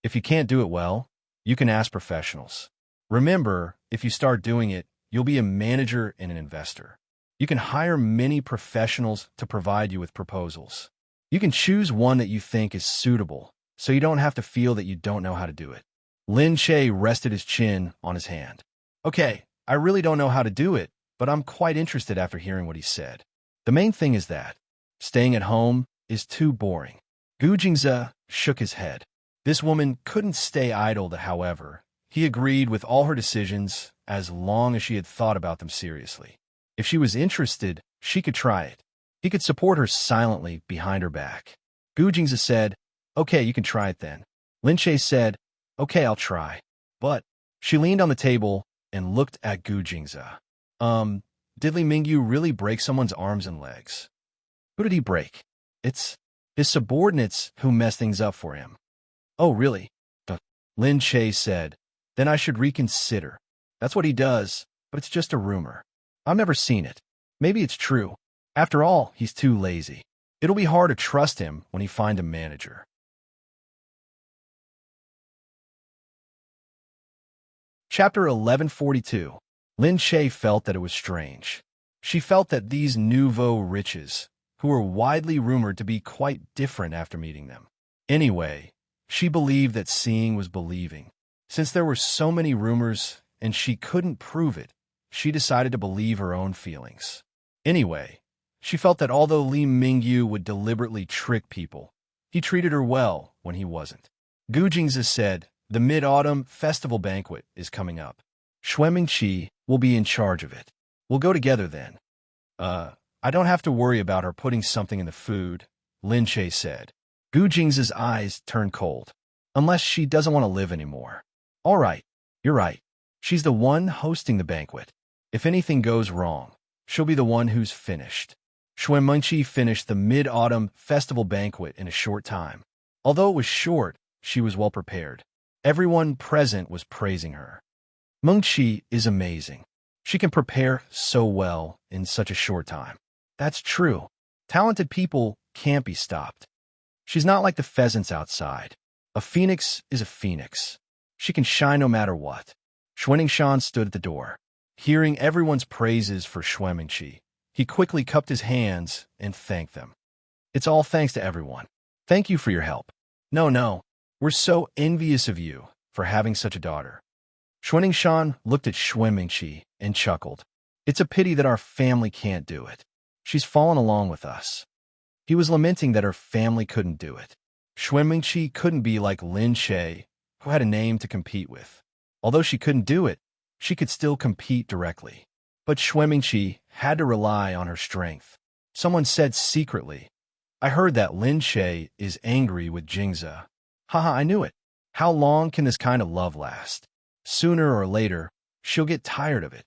If you can't do it well, you can ask professionals. Remember, if you start doing it, you'll be a manager and an investor. You can hire many professionals to provide you with proposals. You can choose one that you think is suitable, so you don't have to feel that you don't know how to do it. Lin Che rested his chin on his hand. Okay, I really don't know how to do it, but I'm quite interested after hearing what he said. The main thing is that staying at home is too boring. Gu Jingze shook his head. This woman couldn't stay idle, however. He agreed with all her decisions as long as she had thought about them seriously. If she was interested, she could try it. He could support her silently behind her back. Gu Jingze said, okay, you can try it then. Lin Che said, okay, I'll try. But she leaned on the table and looked at Gu Jingze. Did Li Mingyu really break someone's arms and legs? Who did he break? It's his subordinates who messed things up for him. Oh, really? Lin Che said, then I should reconsider. That's what he does, but it's just a rumor. I've never seen it. Maybe it's true. After all, he's too lazy. It'll be hard to trust him when he finds a manager. Chapter 1142. Lin Che felt that it was strange. She felt that these nouveau riches, who were widely rumored to be quite different after meeting them. Anyway, she believed that seeing was believing. Since there were so many rumors and she couldn't prove it, she decided to believe her own feelings. Anyway, she felt that although Li Mingyu would deliberately trick people, he treated her well when he wasn't. Gu Jingze said, the Mid-Autumn Festival banquet is coming up. Xue Mingqi will be in charge of it. We'll go together then. I don't have to worry about her putting something in the food, Lin Che said. Gu Jingze's eyes turned cold. Unless she doesn't want to live anymore. All right, you're right. She's the one hosting the banquet. If anything goes wrong, she'll be the one who's finished. Xue Mingqi finished the Mid-Autumn Festival banquet in a short time. Although it was short, she was well prepared. Everyone present was praising her. Mingqi is amazing. She can prepare so well in such a short time. That's true. Talented people can't be stopped. She's not like the pheasants outside. A phoenix is a phoenix. She can shine no matter what. Xuanningshan stood at the door. Hearing everyone's praises for Xue Mingqi, he quickly cupped his hands and thanked them. It's all thanks to everyone. Thank you for your help. No. We're so envious of you for having such a daughter. Xuanningshan looked at Xue Mingqi and chuckled. It's a pity that our family can't do it. She's fallen along with us. He was lamenting that her family couldn't do it. Xue Mingqi couldn't be like Lin Che, who had a name to compete with. Although she couldn't do it, she could still compete directly. But Xue Mingqi had to rely on her strength. Someone said secretly, I heard that Lin Che is angry with Jingze. Haha, I knew it. How long can this kind of love last? Sooner or later, she'll get tired of it.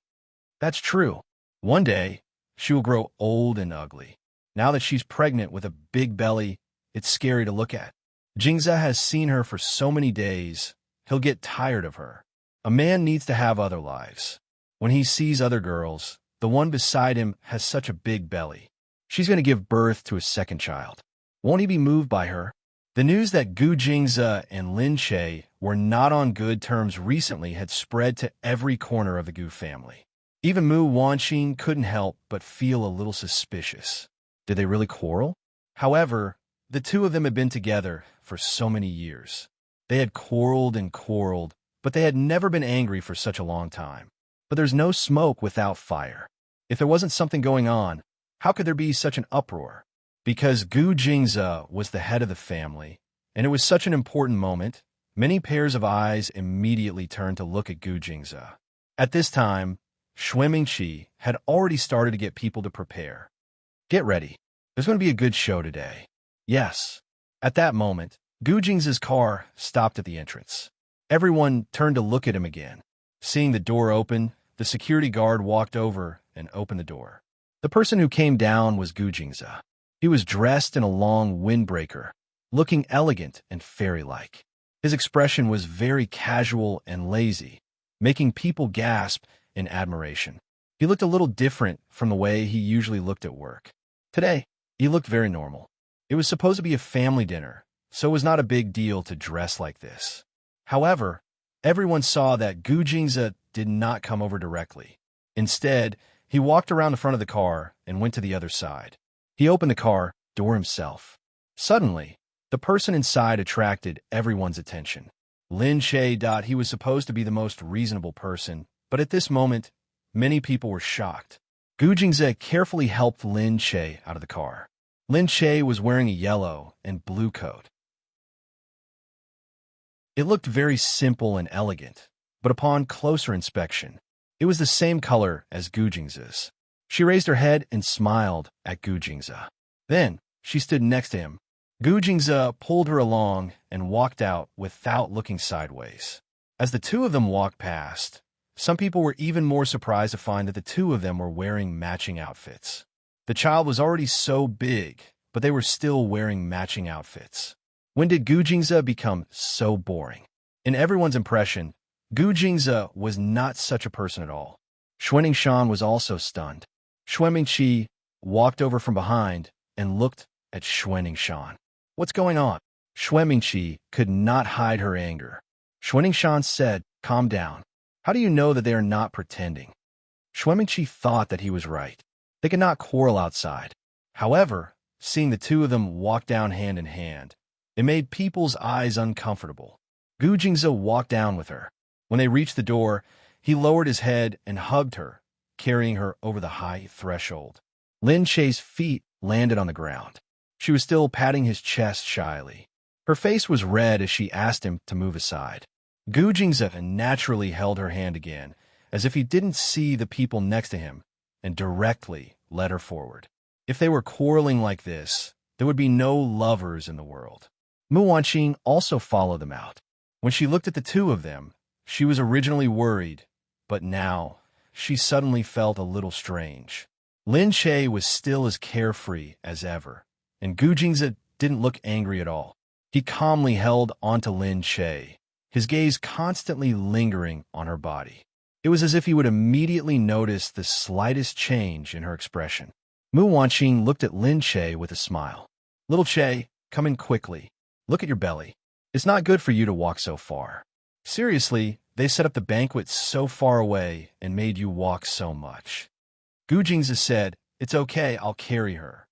That's true. One day, she will grow old and ugly. Now that she's pregnant with a big belly, it's scary to look at. Jingze has seen her for so many days, he'll get tired of her. A man needs to have other lives. When he sees other girls, the one beside him has such a big belly. She's going to give birth to a second child. Won't he be moved by her? The news that Gu Jingze and Lin Che were not on good terms recently had spread to every corner of the Gu family. Even Mu Wanxin couldn't help but feel a little suspicious. Did they really quarrel? However, the two of them had been together for so many years. They had quarreled and quarreled, but they had never been angry for such a long time. But there's no smoke without fire. If there wasn't something going on, how could there be such an uproar? Because Gu Jingze was the head of the family, and it was such an important moment, many pairs of eyes immediately turned to look at Gu Jingze. At this time, Chi had already started to get people to prepare. Get ready. There's going to be a good show today. Yes. At that moment, Gujing's car stopped at the entrance. Everyone turned to look at him again. Seeing the door open, the security guard walked over and opened the door. The person who came down was Gujing's. He was dressed in a long windbreaker, looking elegant and fairy-like. His expression was very casual and lazy, making people gasp in admiration. He looked a little different from the way he usually looked at work. Today, he looked very normal. It was supposed to be a family dinner, so it was not a big deal to dress like this. However, everyone saw that Gujingza did not come over directly. Instead, he walked around the front of the car and went to the other side. He opened the car door himself. Suddenly, the person inside attracted everyone's attention. Lin Che. He was supposed to be the most reasonable person, but at this moment, many people were shocked. Gujingza carefully helped Lin Che out of the car. Lin Che was wearing a yellow and blue coat. It looked very simple and elegant, but upon closer inspection, it was the same color as Gujingza's. She raised her head and smiled at Gujingza. Then, she stood next to him. Gujingza pulled her along and walked out without looking sideways. As the two of them walked past, some people were even more surprised to find that the two of them were wearing matching outfits. The child was already so big, but they were still wearing matching outfits. When did Gujingza become so boring? In everyone's impression, Gujingza was not such a person at all. Xuanningshan was also stunned. Xuanmingqi walked over from behind and looked at Xuanningshan. What's going on? Xuanmingqi could not hide her anger. Xuanningshan said, "Calm down. How do you know that they are not pretending?" Xuanmingqi thought that he was right. They could not quarrel outside. However, seeing the two of them walk down hand in hand, it made people's eyes uncomfortable. Gujingza walked down with her. When they reached the door, he lowered his head and hugged her, carrying her over the high threshold. Lin Che's feet landed on the ground. She was still patting his chest shyly. Her face was red as she asked him to move aside. Gujingza naturally held her hand again, as if he didn't see the people next to him, and directly led her forward. If they were quarreling like this, there would be no lovers in the world. Mu Wanqing also followed them out. When she looked at the two of them, she was originally worried, but now she suddenly felt a little strange. Lin Che was still as carefree as ever, and Gujingza didn't look angry at all. He calmly held onto Lin Che, his gaze constantly lingering on her body. It was as if he would immediately notice the slightest change in her expression. Mu Wanqing looked at Lin Che with a smile. "Little Che, come in quickly. Look at your belly. It's not good for you to walk so far. Seriously, they set up the banquet so far away and made you walk so much." Gujingza said, "It's okay, I'll carry her."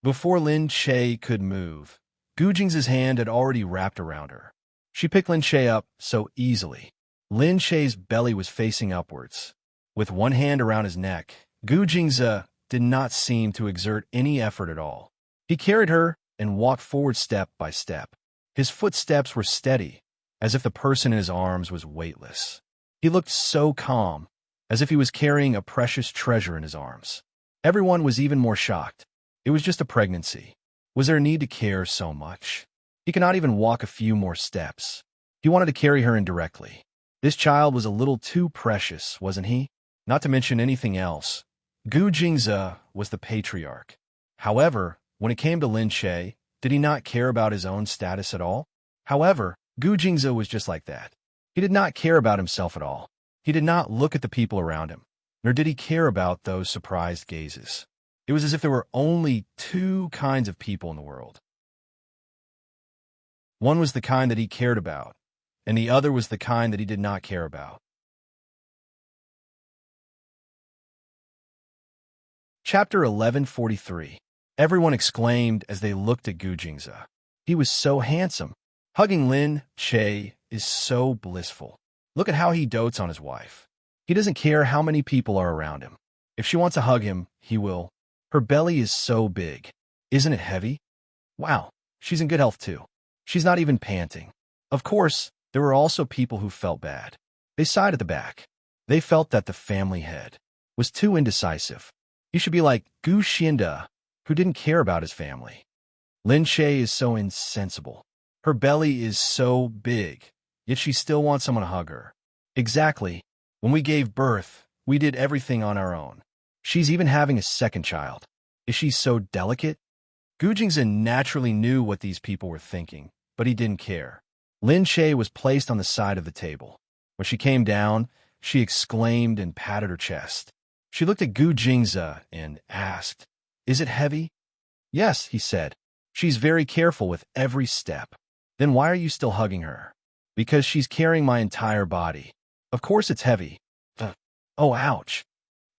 Before Lin Che could move, Gujingza's hand had already wrapped around her. She picked Lin Che up so easily. Lin Che's belly was facing upwards. With one hand around his neck, Gujingza did not seem to exert any effort at all. He carried her and walked forward step by step. His footsteps were steady, as if the person in his arms was weightless. He looked so calm, as if he was carrying a precious treasure in his arms. Everyone was even more shocked. It was just a pregnancy. Was there a need to care so much? He could not even walk a few more steps. He wanted to carry her in directly. This child was a little too precious, wasn't he? Not to mention anything else. Gujingza was the patriarch. However, when it came to Lin Che, did he not care about his own status at all? However, Gujingza was just like that. He did not care about himself at all. He did not look at the people around him, nor did he care about those surprised gazes. It was as if there were only two kinds of people in the world. One was the kind that he cared about, and the other was the kind that he did not care about. Chapter 1143. Everyone exclaimed as they looked at Gujingza. He was so handsome. Hugging Lin Che is so blissful. Look at how he dotes on his wife. He doesn't care how many people are around him. If she wants to hug him, he will. Her belly is so big. Isn't it heavy? Wow, she's in good health too. She's not even panting. Of course, there were also people who felt bad. They sighed at the back. They felt that the family head, was too indecisive. He should be like Gu Xianda, who didn't care about his family. Lin Shay is so insensible. Her belly is so big, yet she still wants someone to hug her. Exactly. When we gave birth, we did everything on our own. She's even having a second child. Is she so delicate? Gu Jingzhen naturally knew what these people were thinking, but he didn't care. Lin Shay was placed on the side of the table. When she came down, she exclaimed and patted her chest. She looked at Gu Jingzhe and asked, "Is it heavy?" "Yes," he said. "She's very careful with every step." "Then why are you still hugging her?" "Because she's carrying my entire body. Of course it's heavy." Oh, ouch.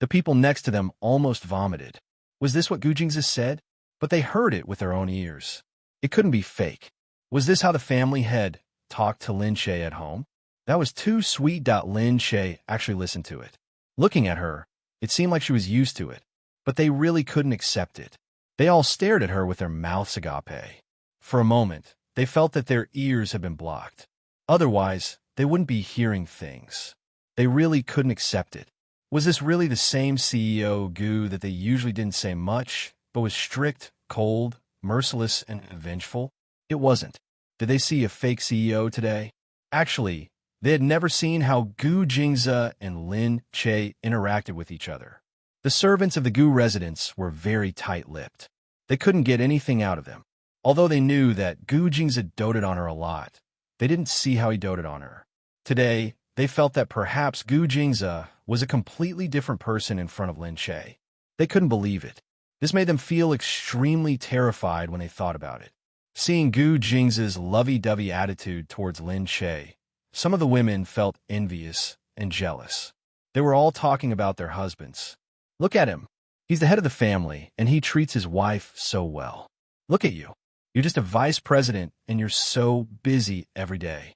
The people next to them almost vomited. Was this what Gu Jingzhe said? But they heard it with their own ears. It couldn't be fake. Was this how the family had talked to Lin Shay at home? That was too sweet. Lin Shay actually listened to it. Looking at her, it seemed like she was used to it, but they really couldn't accept it. They all stared at her with their mouths agape. For a moment, they felt that their ears had been blocked. Otherwise, they wouldn't be hearing things. They really couldn't accept it. Was this really the same CEO Gu that they usually didn't say much, but was strict, cold, merciless, and vengeful? It wasn't. Did they see a fake CEO today? Actually, they had never seen how Gu Jingzhe and Lin Shay interacted with each other. The servants of the Gu residence were very tight-lipped. They couldn't get anything out of them. Although they knew that Gu Jingzhe doted on her a lot, they didn't see how he doted on her. Today, they felt that perhaps Gu Jingzhe was a completely different person in front of Lin Shay. They couldn't believe it. This made them feel extremely terrified when they thought about it. Seeing Gu Jingzhe's lovey-dovey attitude towards Lin Shay, some of the women felt envious and jealous. They were all talking about their husbands. Look at him. He's the head of the family, and he treats his wife so well. Look at you. You're just a vice president, and you're so busy every day.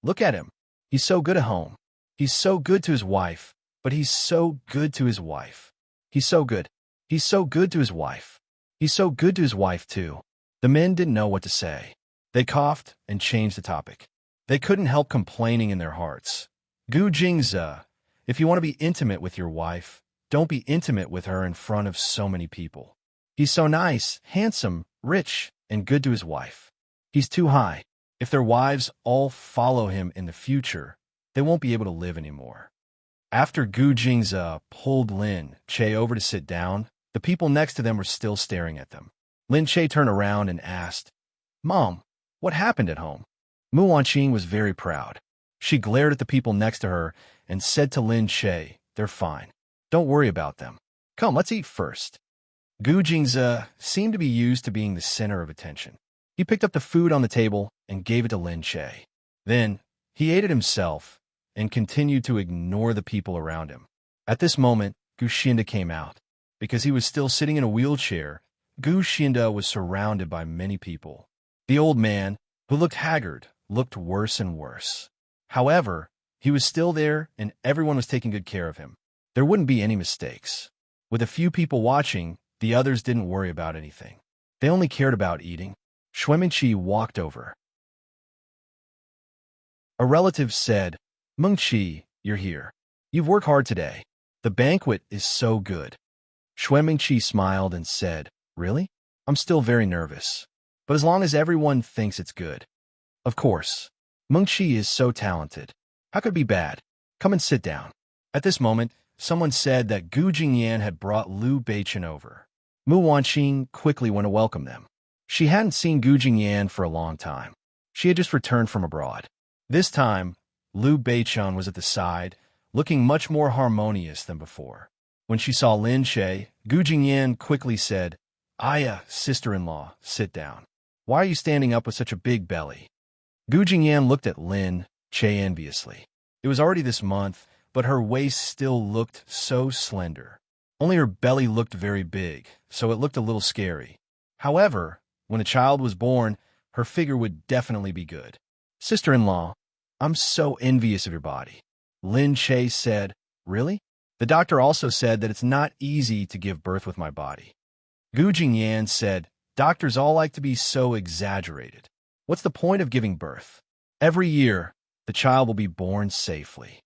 Look at him. He's so good at home. He's so good to his wife, but he's so good to his wife. He's so good. He's so good to his wife. He's so good to his wife, too. The men didn't know what to say. They coughed and changed the topic. They couldn't help complaining in their hearts. Gu Jingzhe, if you want to be intimate with your wife, don't be intimate with her in front of so many people. He's so nice, handsome, rich, and good to his wife. He's too high. If their wives all follow him in the future, they won't be able to live anymore. After Gu Jingzhe pulled Lin Shay over to sit down, the people next to them were still staring at them. Lin Shay turned around and asked, "Mom, what happened at home?" Mu Wanqing was very proud. She glared at the people next to her and said to Lin Shay, "They're fine. Don't worry about them. Come, let's eat first." Gu Jingzhe seemed to be used to being the center of attention. He picked up the food on the table and gave it to Lin Shay. Then, he ate it himself and continued to ignore the people around him. At this moment, Gu Xianda came out. Because he was still sitting in a wheelchair, Gu Xianda was surrounded by many people. The old man, who looked haggard, looked worse and worse. However, he was still there and everyone was taking good care of him. There wouldn't be any mistakes. With a few people watching, the others didn't worry about anything. They only cared about eating. Xuemingqi walked over. A relative said, "Mengqi, you're here. You've worked hard today. The banquet is so good." Xuemingqi smiled and said, "Really? I'm still very nervous. But as long as everyone thinks it's good." "Of course. Mengqi is so talented. How could it be bad? Come and sit down." At this moment, someone said that Gu Jingyan had brought Liu Beichen over. Mu Wanqing quickly went to welcome them. She hadn't seen Gu Jingyan for a long time. She had just returned from abroad. This time, Liu Beichen was at the side, looking much more harmonious than before. When she saw Lin Shay, Gu Jingyan quickly said, "Aya, sister-in-law, sit down. Why are you standing up with such a big belly?" Gu Jingyan looked at Lin Shay enviously. It was already this month, but her waist still looked so slender. Only her belly looked very big, so it looked a little scary. However, when a child was born, her figure would definitely be good. "Sister-in-law, I'm so envious of your body." Lin Shay said, "Really? The doctor also said that it's not easy to give birth with my body." Gu Jingyan said, "Doctors all like to be so exaggerated. What's the point of giving birth? Every year, the child will be born safely."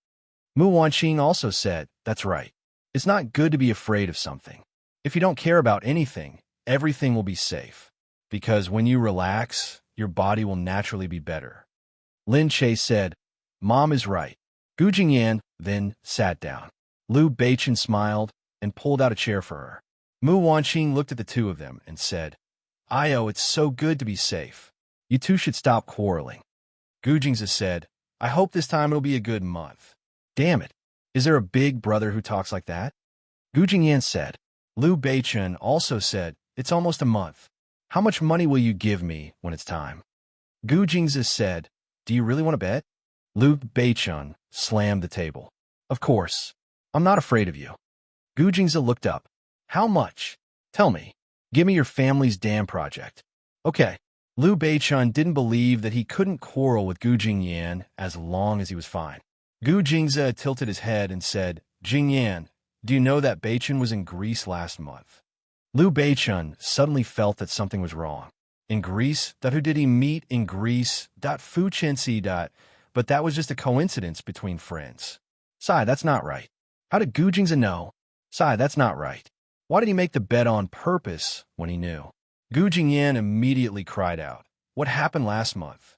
Mu Wanqing also said, "That's right. It's not good to be afraid of something. If you don't care about anything, everything will be safe. Because when you relax, your body will naturally be better. Lin Che said, Mom is right. Gu Jingyan then sat down. Liu Beichen smiled and pulled out a chair for her. Mu Wanqing looked at the two of them and said, Io, it's so good to be safe. You two should stop quarreling. Gu Jingzi said, I hope this time it'll be a good month. Damn it. Is there a big brother who talks like that? Gu Jingyan said. Liu Beichen also said, it's almost a month. How much money will you give me when it's time? Gu Jingzi said, do you really want to bet? Liu Beichen slammed the table. Of course. I'm not afraid of you. Gu Jingzi looked up. How much? Tell me. Give me your family's dam project. Okay. Liu Beichen didn't believe that he couldn't quarrel with Gu Jingyan as long as he was fine. Gu Jingzi tilted his head and said, Jingyan, do you know that Beichen was in Greece last month? Liu Beichen suddenly felt that something was wrong. In Greece? Who did he meet in Greece? Fu Chenxi. But that was just a coincidence between friends. Sai, that's not right. How did Gu Jingzi know? Sai, that's not right. Why did he make the bet on purpose when he knew? Gu Jingyan immediately cried out, what happened last month?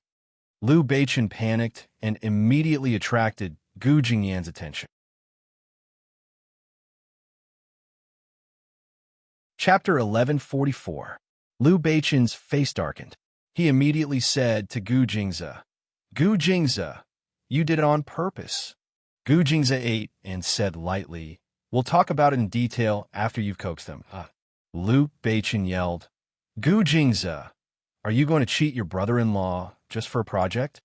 Liu Beichen panicked and immediately attracted Gu Jingyan's attention. Chapter 1144. Liu Beichen's face darkened. He immediately said to Gu Jingzi, Gu Jingzi, you did it on purpose. Gu Jingzi ate and said lightly, we'll talk about it in detail after you've coaxed them. Liu Beichen yelled, Gu Jingzi, are you going to cheat your brother-in-law just for a project?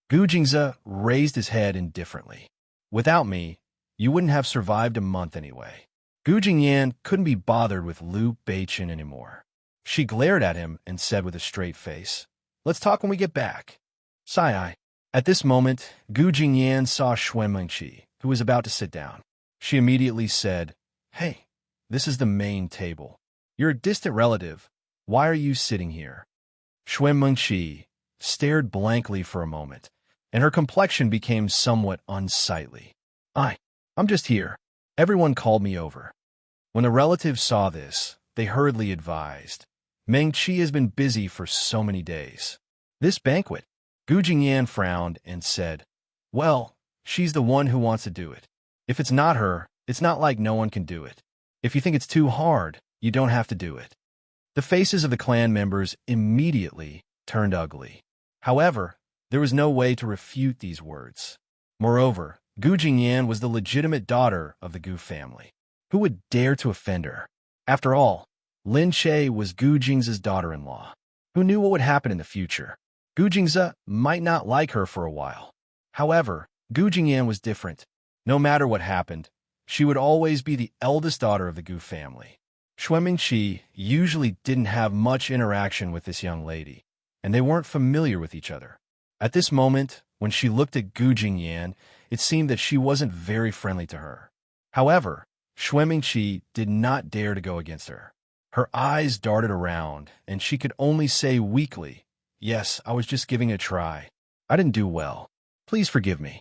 Gu Jingzi raised his head indifferently. Without me, you wouldn't have survived a month anyway. Gu Jingyan couldn't be bothered with Liu Beichen anymore. She glared at him and said with a straight face, let's talk when we get back. Sigh. At this moment, Gu Jingyan saw Xuanmengqi, who was about to sit down. She immediately said, hey, this is the main table. You're a distant relative. Why are you sitting here? Xuanmengqi stared blankly for a moment, and her complexion became somewhat unsightly. I'm just here. Everyone called me over. When the relatives saw this, they hurriedly advised, Mengqi has been busy for so many days. This banquet? Gu Jingyan frowned and said, well, she's the one who wants to do it. If it's not her, it's not like no one can do it. If you think it's too hard, you don't have to do it. The faces of the clan members immediately turned ugly. However, there was no way to refute these words. Moreover, Gu Jingyan was the legitimate daughter of the Gu family. Who would dare to offend her? After all, Lin Che was Gu Jingzi's daughter-in-law. Who knew what would happen in the future? Gu Jingzi might not like her for a while. However, Gu Jingyan was different. No matter what happened, she would always be the eldest daughter of the Gu family. Xuanmengqi usually didn't have much interaction with this young lady, and they weren't familiar with each other. At this moment, when she looked at Gu Jingyan, it seemed that she wasn't very friendly to her. However, Xuanmengqi did not dare to go against her. Her eyes darted around, and she could only say weakly, yes, I was just giving it a try. I didn't do well. Please forgive me.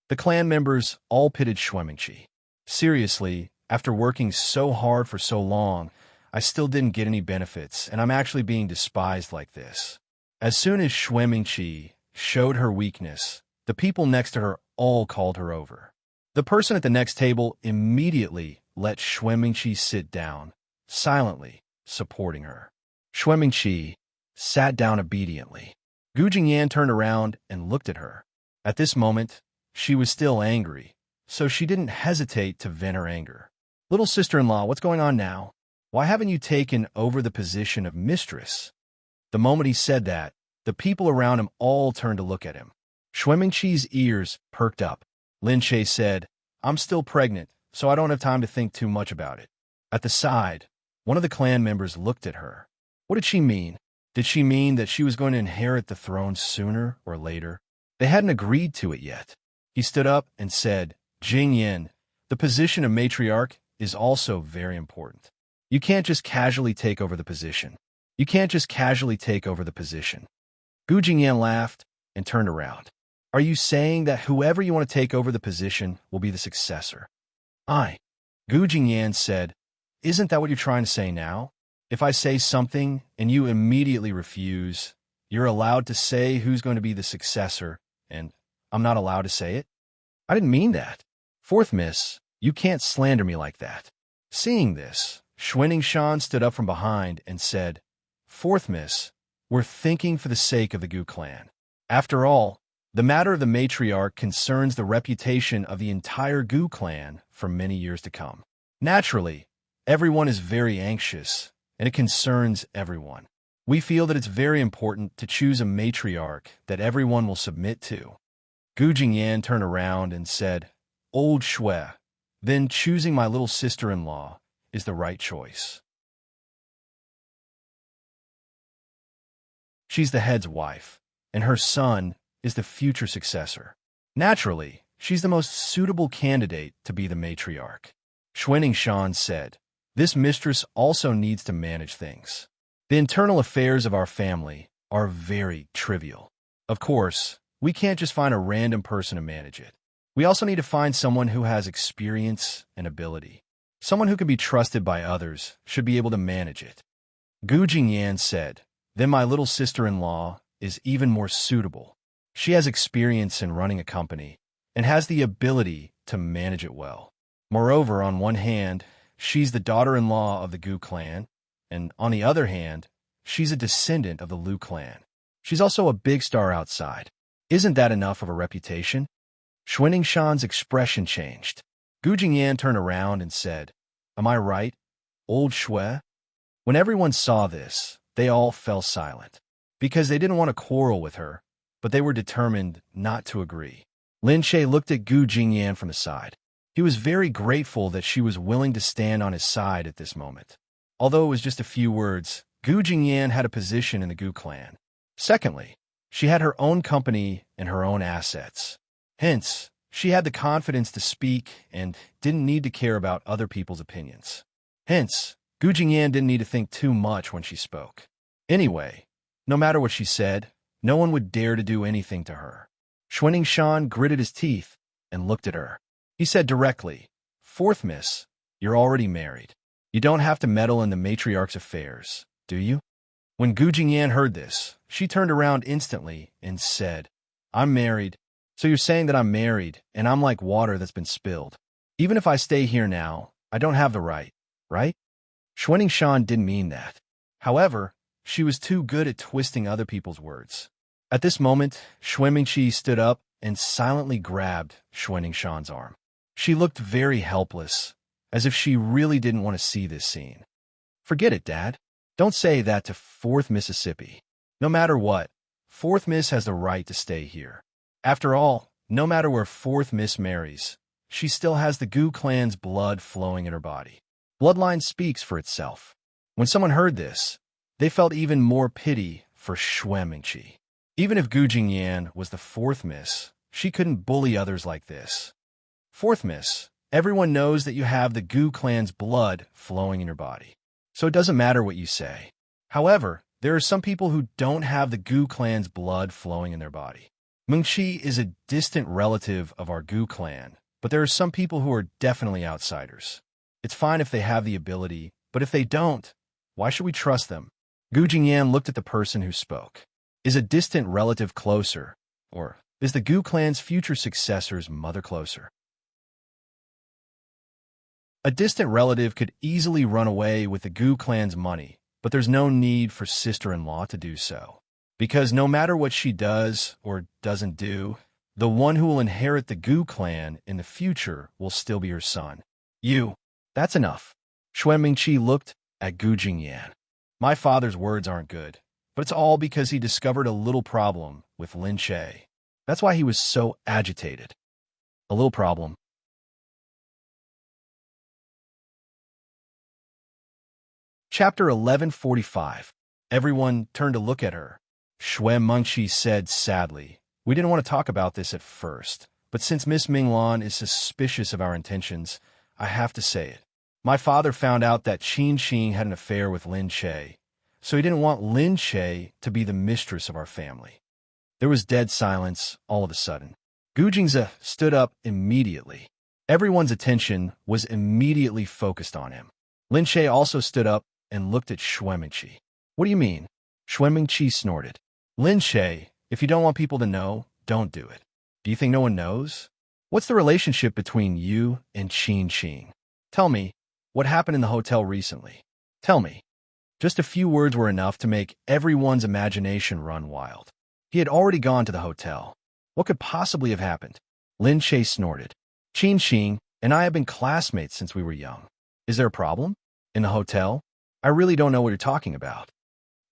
The clan members all pitied Xuanmengqi. Seriously, after working so hard for so long, I still didn't get any benefits, and I'm actually being despised like this. As soon as Xuanmengqi showed her weakness, the people next to her all called her over. The person at the next table immediately let Xuanmengqi sit down, silently supporting her. Xuanmengqi sat down obediently. Gu Jingyan turned around and looked at her. At this moment, she was still angry, so she didn't hesitate to vent her anger. Little sister-in-law, what's going on now? Why haven't you taken over the position of mistress? The moment he said that, the people around him all turned to look at him. Xuanmengqi's ears perked up. Lin Che said, I'm still pregnant, so I don't have time to think too much about it. At the side, one of the clan members looked at her. What did she mean? Did she mean that she was going to inherit the throne sooner or later? They hadn't agreed to it yet. He stood up and said, Jing Yin, the position of matriarch is also very important. You can't just casually take over the position. You can't just casually take over the position. Gu Jingyan laughed and turned around. Are you saying that whoever you want to take over the position will be the successor? Gu Jingyan said, "Isn't that what you're trying to say now? If I say something and you immediately refuse, you're allowed to say who's going to be the successor, and I'm not allowed to say it? I didn't mean that. Fourth miss, you can't slander me like that." Seeing this, Shan stood up from behind and said, "Fourth miss, we're thinking for the sake of the Gu clan. After all, the matter of the matriarch concerns the reputation of the entire Gu clan for many years to come. Naturally, everyone is very anxious, and it concerns everyone. We feel that it's very important to choose a matriarch that everyone will submit to." Gu Jingyan turned around and said, "Old Shui, then choosing my little sister-in-law is the right choice. She's the head's wife, and her son is the future successor. Naturally, she's the most suitable candidate to be the matriarch." Shan said, "This mistress also needs to manage things. The internal affairs of our family are very trivial. Of course, we can't just find a random person to manage it. We also need to find someone who has experience and ability. Someone who can be trusted by others should be able to manage it." Gu Jingyan said, "Then my little sister-in-law is even more suitable. She has experience in running a company and has the ability to manage it well. Moreover, on one hand, she's the daughter-in-law of the Gu clan, and on the other hand, she's a descendant of the Liu clan. She's also a big star outside. Isn't that enough of a reputation?" Shan's expression changed. Gu Jingyan turned around and said, "Am I right, old Shui?" When everyone saw this, they all fell silent, because they didn't want to quarrel with her, but they were determined not to agree. Lin Che looked at Gu Jingyan from the side. He was very grateful that she was willing to stand on his side at this moment. Although it was just a few words, Gu Jingyan had a position in the Gu clan. Secondly, she had her own company and her own assets. Hence, she had the confidence to speak and didn't need to care about other people's opinions. Hence, Gu Jingyan didn't need to think too much when she spoke. Anyway, no matter what she said, no one would dare to do anything to her. Shan gritted his teeth and looked at her. He said directly, "Fourth miss, you're already married. You don't have to meddle in the matriarch's affairs, do you?" When Gu Jingyan heard this, she turned around instantly and said, "I'm married. So you're saying that I'm married, and I'm like water that's been spilled. Even if I stay here now, I don't have the right, right?" Shan didn't mean that. However, she was too good at twisting other people's words. At this moment, Shuimingqi stood up and silently grabbed Shan's arm. She looked very helpless, as if she really didn't want to see this scene. "Forget it, Dad. Don't say that to 4th Mississippi. No matter what, 4th Miss has the right to stay here. After all, no matter where 4th Miss marries, she still has the Gu clan's blood flowing in her body. Bloodline speaks for itself." When someone heard this, they felt even more pity for Shuimingqi. Even if Gu Jingyan was the 4th Miss, she couldn't bully others like this. "4th Miss, everyone knows that you have the Gu clan's blood flowing in your body, so it doesn't matter what you say. However, there are some people who don't have the Gu clan's blood flowing in their body. Mengqi is a distant relative of our Gu clan, but there are some people who are definitely outsiders. It's fine if they have the ability, but if they don't, why should we trust them?" Gu Jingyan looked at the person who spoke. Is a distant relative closer, or is the Gu clan's future successor's mother closer? A distant relative could easily run away with the Gu clan's money, but there's no need for sister-in-law to do so. Because no matter what she does or doesn't do, the one who will inherit the Gu clan in the future will still be her son. That's enough. Shuimingqi looked at Gu Jingyan. "My father's words aren't good, but it's all because he discovered a little problem with Lin Che. That's why he was so agitated." A little problem. Chapter 1145. Everyone turned to look at her. Shuimingqi said sadly, "We didn't want to talk about this at first, but since Miss Minglan is suspicious of our intentions, I have to say it. My father found out that Qin had an affair with Lin Che, so he didn't want Lin Che to be the mistress of our family." There was dead silence all of a sudden. Gu Jingze stood up immediately. Everyone's attention was immediately focused on him. Lin Shay also stood up and looked at Shuemingqi. What do you mean? Shuemingqi snorted. Lin Shay, if you don't want people to know, don't do it. Do you think no one knows? What's the relationship between you and Qin Qing? Tell me, what happened in the hotel recently? Tell me. Just a few words were enough to make everyone's imagination run wild. He had already gone to the hotel. What could possibly have happened? Lin Shay snorted. Qin Qing and I have been classmates since we were young. Is there a problem? In the hotel? I really don't know what you're talking about.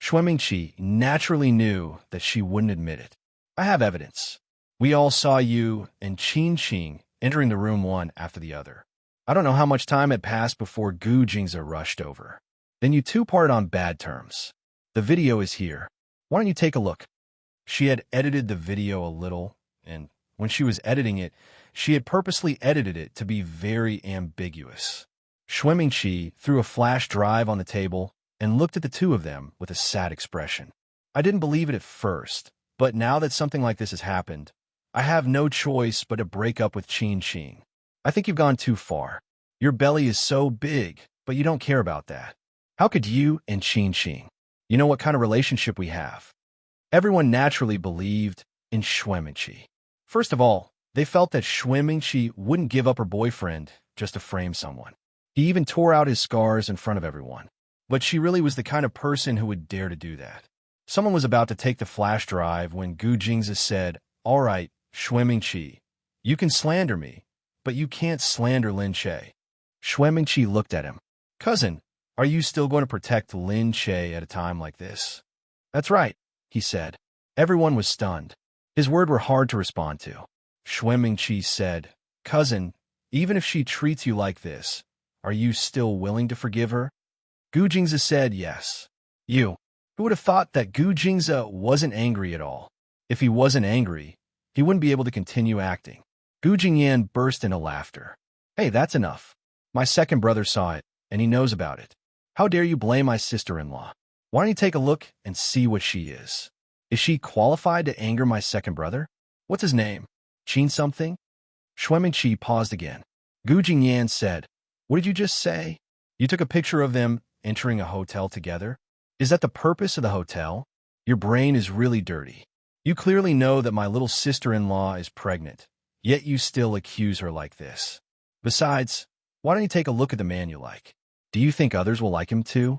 Shuemingqi naturally knew that she wouldn't admit it. I have evidence. We all saw you and Qin Qing entering the room one after the other. I don't know how much time had passed before Gu Jingze rushed over. Then you two parted on bad terms. The video is here. Why don't you take a look? She had edited the video a little, and when she was editing it, she had purposely edited it to be very ambiguous. Shuemingqi threw a flash drive on the table and looked at the two of them with a sad expression. I didn't believe it at first, but now that something like this has happened, I have no choice but to break up with Qin Qing. I think you've gone too far. Your belly is so big, but you don't care about that. How could you and Qin Qing? You know what kind of relationship we have. Everyone naturally believed in Shuemingqi. First of all, they felt that Shuemingqi wouldn't give up her boyfriend just to frame someone. He even tore out his scars in front of everyone. But she really was the kind of person who would dare to do that. Someone was about to take the flash drive when Gu Jingze said, "All right, Shuemingqi, you can slander me, but you can't slander Lin Shay." Shuemingqi looked at him. "Cousin, are you still going to protect Lin Shay at a time like this?" "That's right," he said. Everyone was stunned. His words were hard to respond to. Shuemingqi said, "Cousin, even if she treats you like this, are you still willing to forgive her?" Gu Jingze said yes. Who would have thought that Gu Jingze wasn't angry at all? If he wasn't angry, he wouldn't be able to continue acting. Gu Jingyan burst into laughter. "Hey, that's enough. My second brother saw it, and he knows about it. How dare you blame my sister-in-law? Why don't you take a look and see what she is? Is she qualified to anger my second brother? What's his name? Qin something?" Shuemingqi paused again. Gu Jingyan said, "What did you just say? You took a picture of them entering a hotel together? Is that the purpose of the hotel? Your brain is really dirty. You clearly know that my little sister-in-law is pregnant, yet you still accuse her like this. Besides, why don't you take a look at the man you like? Do you think others will like him too?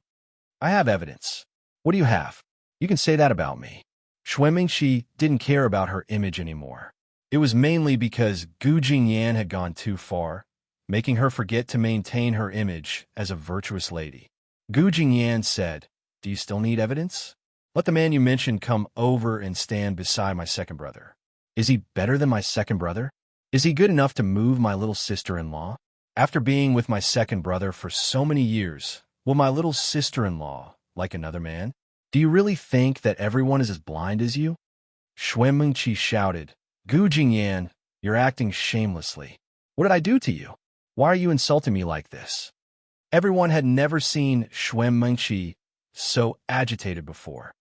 I have evidence. What do you have? You can say that about me." Shuemingqi didn't care about her image anymore. It was mainly because Gu Jingyan had gone too far, making her forget to maintain her image as a virtuous lady. Gu Jingyan said, "Do you still need evidence? Let the man you mentioned come over and stand beside my second brother. Is he better than my second brother? Is he good enough to move my little sister-in-law? After being with my second brother for so many years, will my little sister-in-law like another man? Do you really think that everyone is as blind as you?" Shuemingqi shouted, "Gu Jingyan, you're acting shamelessly. What did I do to you? Why are you insulting me like this?" Everyone had never seen Shuemingqi so agitated before.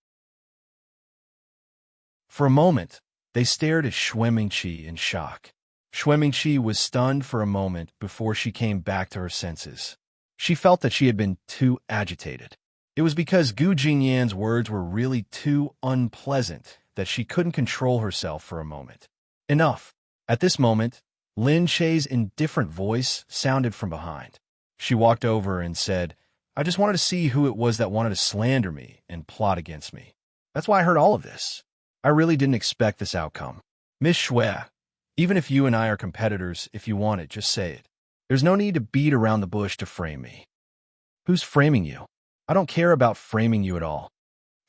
For a moment, they stared at Shuemingqi in shock. Shuemingqi was stunned for a moment before she came back to her senses. She felt that she had been too agitated. It was because Gu Jingyan's words were really too unpleasant that she couldn't control herself for a moment. Enough. At this moment, Lin Shay's indifferent voice sounded from behind. She walked over and said, "I just wanted to see who it was that wanted to slander me and plot against me. That's why I heard all of this. I really didn't expect this outcome. Miss Shui, even if you and I are competitors, if you want it, just say it. There's no need to beat around the bush to frame me." "Who's framing you? I don't care about framing you at all."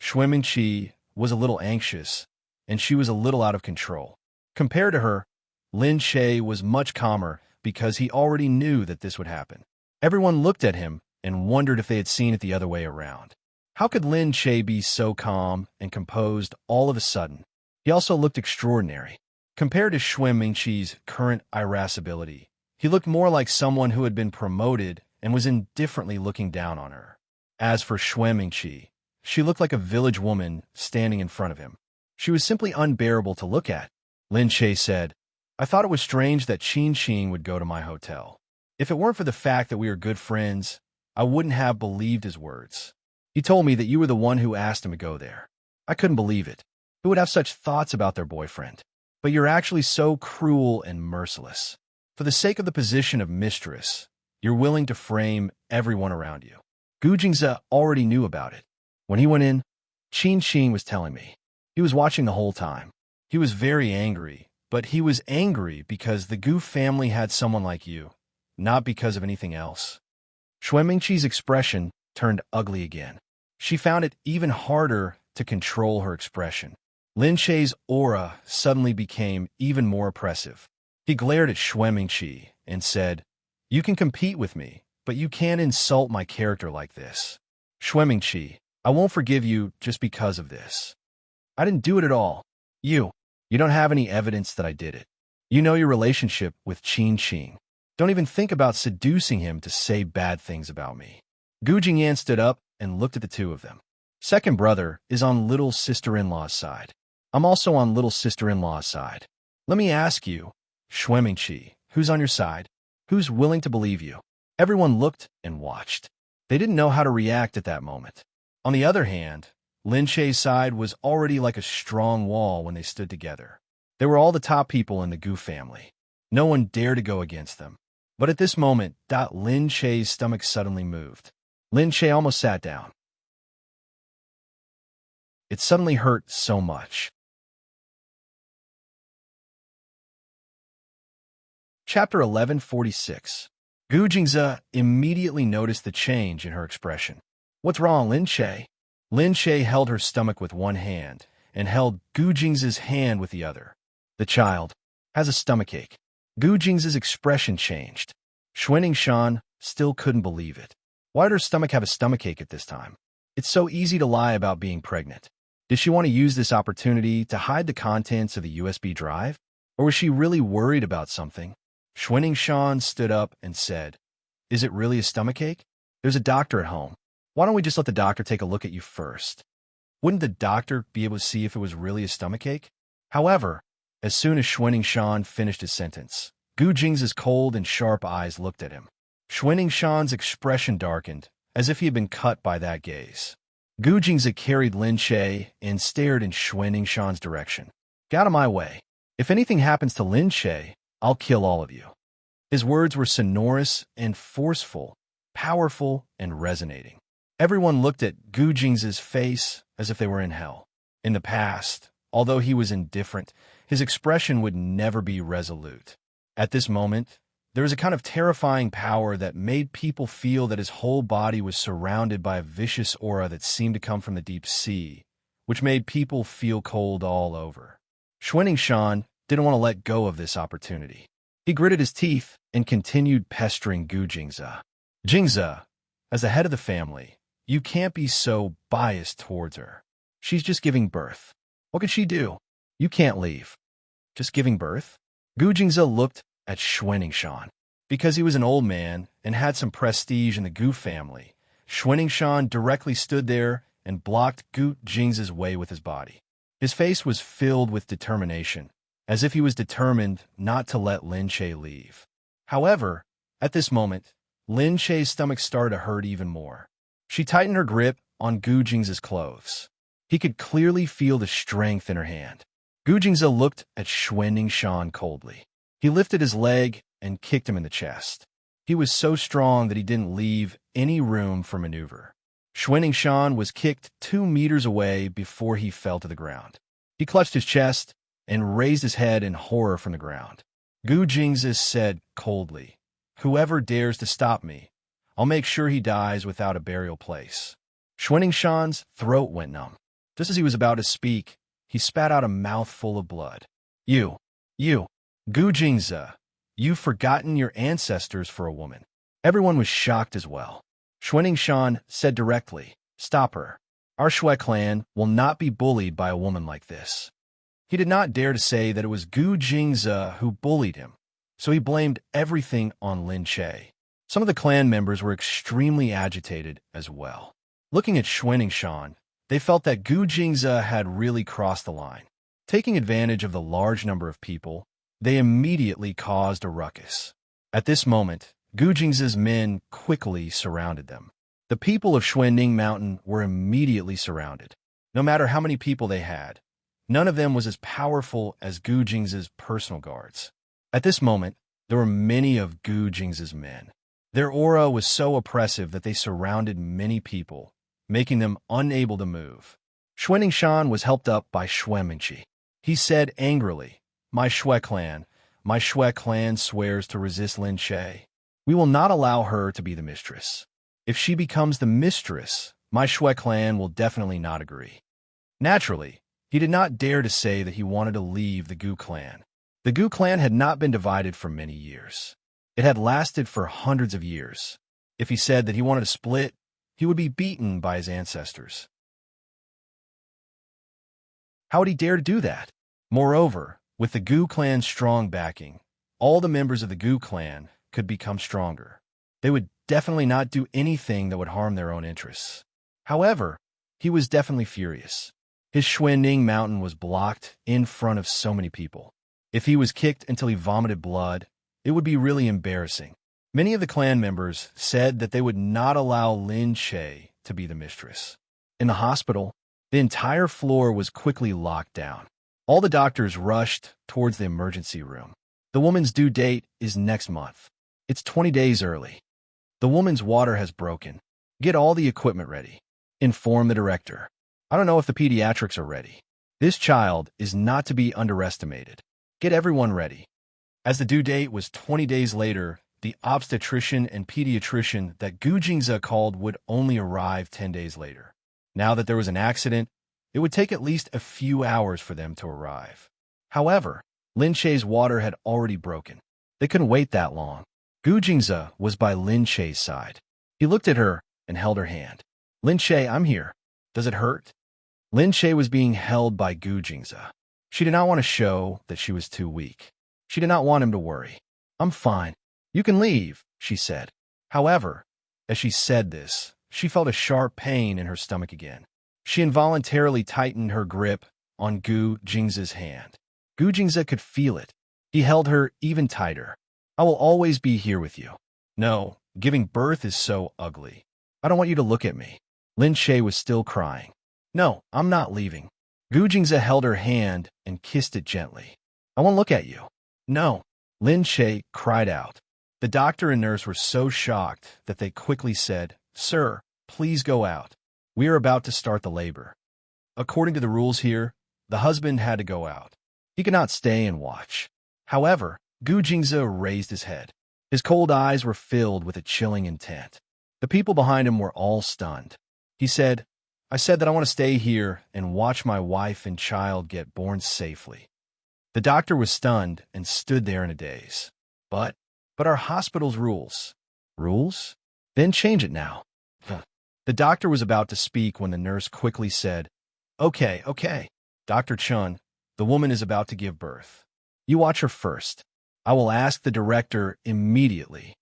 Shuemingqi was a little anxious, and she was a little out of control. Compared to her, Lin Shay was much calmer because he already knew that this would happen. Everyone looked at him and wondered if they had seen it the other way around. How could Lin Shay be so calm and composed all of a sudden? He also looked extraordinary. Compared to Shuemingqi's current irascibility, he looked more like someone who had been promoted and was indifferently looking down on her. As for Shuemingqi, she looked like a village woman standing in front of him. She was simply unbearable to look at. Lin Shay said, I thought it was strange that Qin would go to my hotel. If it weren't for the fact that we are good friends, I wouldn't have believed his words. He told me that you were the one who asked him to go there. I couldn't believe it. Who would have such thoughts about their boyfriend? But you're actually so cruel and merciless. For the sake of the position of mistress, you're willing to frame everyone around you. Gu Jingze already knew about it. When he went in, Qin was telling me. He was watching the whole time. He was very angry, but he was angry because the Gu family had someone like you, not because of anything else. Xuemingqi's expression turned ugly again. She found it even harder to control her expression. Lin Che's aura suddenly became even more oppressive. He glared at Xuemingqi and said, "You can compete with me, but you can't insult my character like this. Xuemingqi, I won't forgive you just because of this. I didn't do it at all. You don't have any evidence that I did it. You know your relationship with Qin. Don't even think about seducing him to say bad things about me." Gu Jingyan stood up and looked at the two of them. Second brother is on little sister-in-law's side. I'm also on little sister-in-law's side. Let me ask you, Xuemingqi, who's on your side? Who's willing to believe you? Everyone looked and watched. They didn't know how to react at that moment. On the other hand, Lin Che's side was already like a strong wall when they stood together. They were all the top people in the Gu family. No one dared to go against them. But at this moment, Lin Che's stomach suddenly moved. Lin Che almost sat down. It suddenly hurt so much. Chapter 1146. Gu Jingze immediately noticed the change in her expression. "What's wrong, Lin Che?" Lin Che held her stomach with one hand and held Gu Jingze's hand with the other. "The child has a stomachache." Gu Jingze's expression changed. Xueningshan still couldn't believe it. Why did her stomach have a stomachache at this time? It's so easy to lie about being pregnant. Did she want to use this opportunity to hide the contents of the USB drive? Or was she really worried about something? Xueningshan stood up and said, "Is it really a stomachache? There's a doctor at home. Why don't we just let the doctor take a look at you first?" Wouldn't the doctor be able to see if it was really a stomachache? However, as soon as Xueningshan finished his sentence, Gu Jingze's cold and sharp eyes looked at him. Xueningshan's expression darkened, as if he had been cut by that gaze. Gu Jingze carried Lin Che and stared in Xueningshan's direction. "Get out of my way. If anything happens to Lin Che, I'll kill all of you." His words were sonorous and forceful, powerful and resonating. Everyone looked at Gu Jingze's face as if they were in hell. In the past, although he was indifferent, his expression would never be resolute. At this moment, there was a kind of terrifying power that made people feel that his whole body was surrounded by a vicious aura that seemed to come from the deep sea, which made people feel cold all over. Xueningshan didn't want to let go of this opportunity. He gritted his teeth and continued pestering Gu Jingze. "Jingze, as the head of the family, you can't be so biased towards her. She's just giving birth. What can she do? You can't leave." "Just giving birth?" Gu Jingze looked at Xueningshan. Because he was an old man and had some prestige in the Gu family, Xueningshan directly stood there and blocked Gu Jingze's way with his body. His face was filled with determination, as if he was determined not to let Lin Che leave. However, at this moment, Lin Che's stomach started to hurt even more. She tightened her grip on Gu Jingze's clothes. He could clearly feel the strength in her hand. Gu Jingze looked at Xueningshan coldly. He lifted his leg and kicked him in the chest. He was so strong that he didn't leave any room for maneuver. Xueningshan was kicked 2 meters away before he fell to the ground. He clutched his chest and raised his head in horror from the ground. Gu Jingze said coldly, "Whoever dares to stop me, I'll make sure he dies without a burial place." Xueningshan's throat went numb. Just as he was about to speak, he spat out a mouthful of blood. You, Gu Jingze, you've forgotten your ancestors for a woman." Everyone was shocked as well. Xueningshan said directly, "Stop her. Our Shui clan will not be bullied by a woman like this." He did not dare to say that it was Gu Jingze who bullied him, so he blamed everything on Lin Che. Some of the clan members were extremely agitated as well. Looking at Xueningshan, they felt that Gu Jingze had really crossed the line. Taking advantage of the large number of people, They immediately caused a ruckus. At this moment, Gu Jingze's men quickly surrounded them. The people of Xuanning Mountain were immediately surrounded. No matter how many people they had, none of them was as powerful as Gu Jingze's personal guards. At this moment, there were many of Gu Jingze's men. Their aura was so oppressive that they surrounded many people, making them unable to move. Xuanning Shan was helped up by Xue Mingqi. He said angrily, my Xue clan swears to resist Lin Che. We will not allow her to be the mistress. If she becomes the mistress, my Xue clan will definitely not agree. Naturally, he did not dare to say that he wanted to leave the Gu clan. The Gu clan had not been divided for many years. It had lasted for hundreds of years. If he said that he wanted to split, he would be beaten by his ancestors. How would he dare to do that? Moreover, with the Gu clan's strong backing, all the members of the Gu clan could become stronger. They would definitely not do anything that would harm their own interests. However, he was definitely furious. His Xuanning Mountain was blocked in front of so many people. If he was kicked until he vomited blood, it would be really embarrassing. Many of the clan members said that they would not allow Lin Che to be the mistress. In the hospital, the entire floor was quickly locked down. All the doctors rushed towards the emergency room. The woman's due date is next month. It's 20 days early. The woman's water has broken. Get all the equipment ready. Inform the director. I don't know if the pediatrics are ready. This child is not to be underestimated. Get everyone ready. As the due date was 20 days later, the obstetrician and pediatrician that Gu Jingze called would only arrive 10 days later. Now that there was an accident, it would take at least a few hours for them to arrive. However, Lin Che's water had already broken. They couldn't wait that long. Gu Jingze was by Lin Che's side. He looked at her and held her hand. Lin Che, I'm here. Does it hurt? Lin Che was being held by Gu Jingze. She did not want to show that she was too weak. She did not want him to worry. I'm fine. You can leave, she said. However, as she said this, she felt a sharp pain in her stomach again. She involuntarily tightened her grip on Gu Jingze's hand. Gu Jingze could feel it. He held her even tighter. I will always be here with you. No, giving birth is so ugly. I don't want you to look at me. Lin Che was still crying. No, I'm not leaving. Gu Jingze held her hand and kissed it gently. I won't look at you. No, Lin Che cried out. The doctor and nurse were so shocked that they quickly said, Sir, please go out. We are about to start the labor. According to the rules here, the husband had to go out. He could not stay and watch. However, Gu Jingze raised his head. His cold eyes were filled with a chilling intent. The people behind him were all stunned. He said, I said that I want to stay here and watch my wife and child get born safely. The doctor was stunned and stood there in a daze. But our hospital's rules. Rules? Then change it now. The doctor was about to speak when the nurse quickly said, Okay. Dr. Chun, the woman is about to give birth. You watch her first. I will ask the director immediately.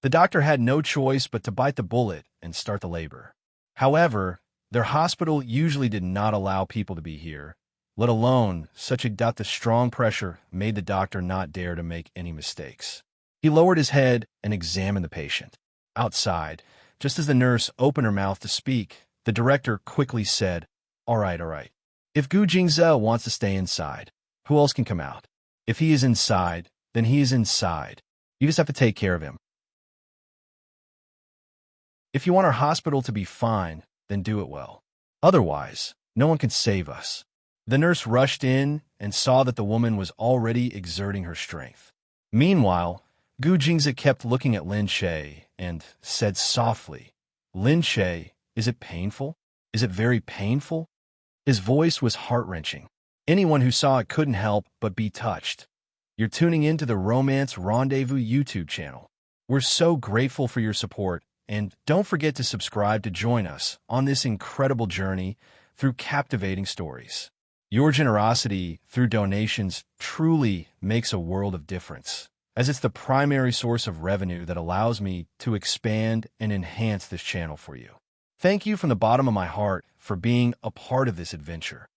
The doctor had no choice but to bite the bullet and start the labor. However, their hospital usually did not allow people to be here, let alone such that the strong pressure made the doctor not dare to make any mistakes. He lowered his head and examined the patient. Outside, just as the nurse opened her mouth to speak, the director quickly said, All right. If Gu Jingze wants to stay inside, who else can come out? If he is inside, then he is inside. You just have to take care of him. If you want our hospital to be fine, then do it well. Otherwise, no one can save us. The nurse rushed in and saw that the woman was already exerting her strength. Meanwhile, Gu Jingze kept looking at Lin Che and said softly, Lin Che, is it painful? Is it very painful? His voice was heart-wrenching. Anyone who saw it couldn't help but be touched. You're tuning into the Romance Rendezvous YouTube channel. We're so grateful for your support, and don't forget to subscribe to join us on this incredible journey through captivating stories. Your generosity through donations truly makes a world of difference, as it's the primary source of revenue that allows me to expand and enhance this channel for you. Thank you from the bottom of my heart for being a part of this adventure.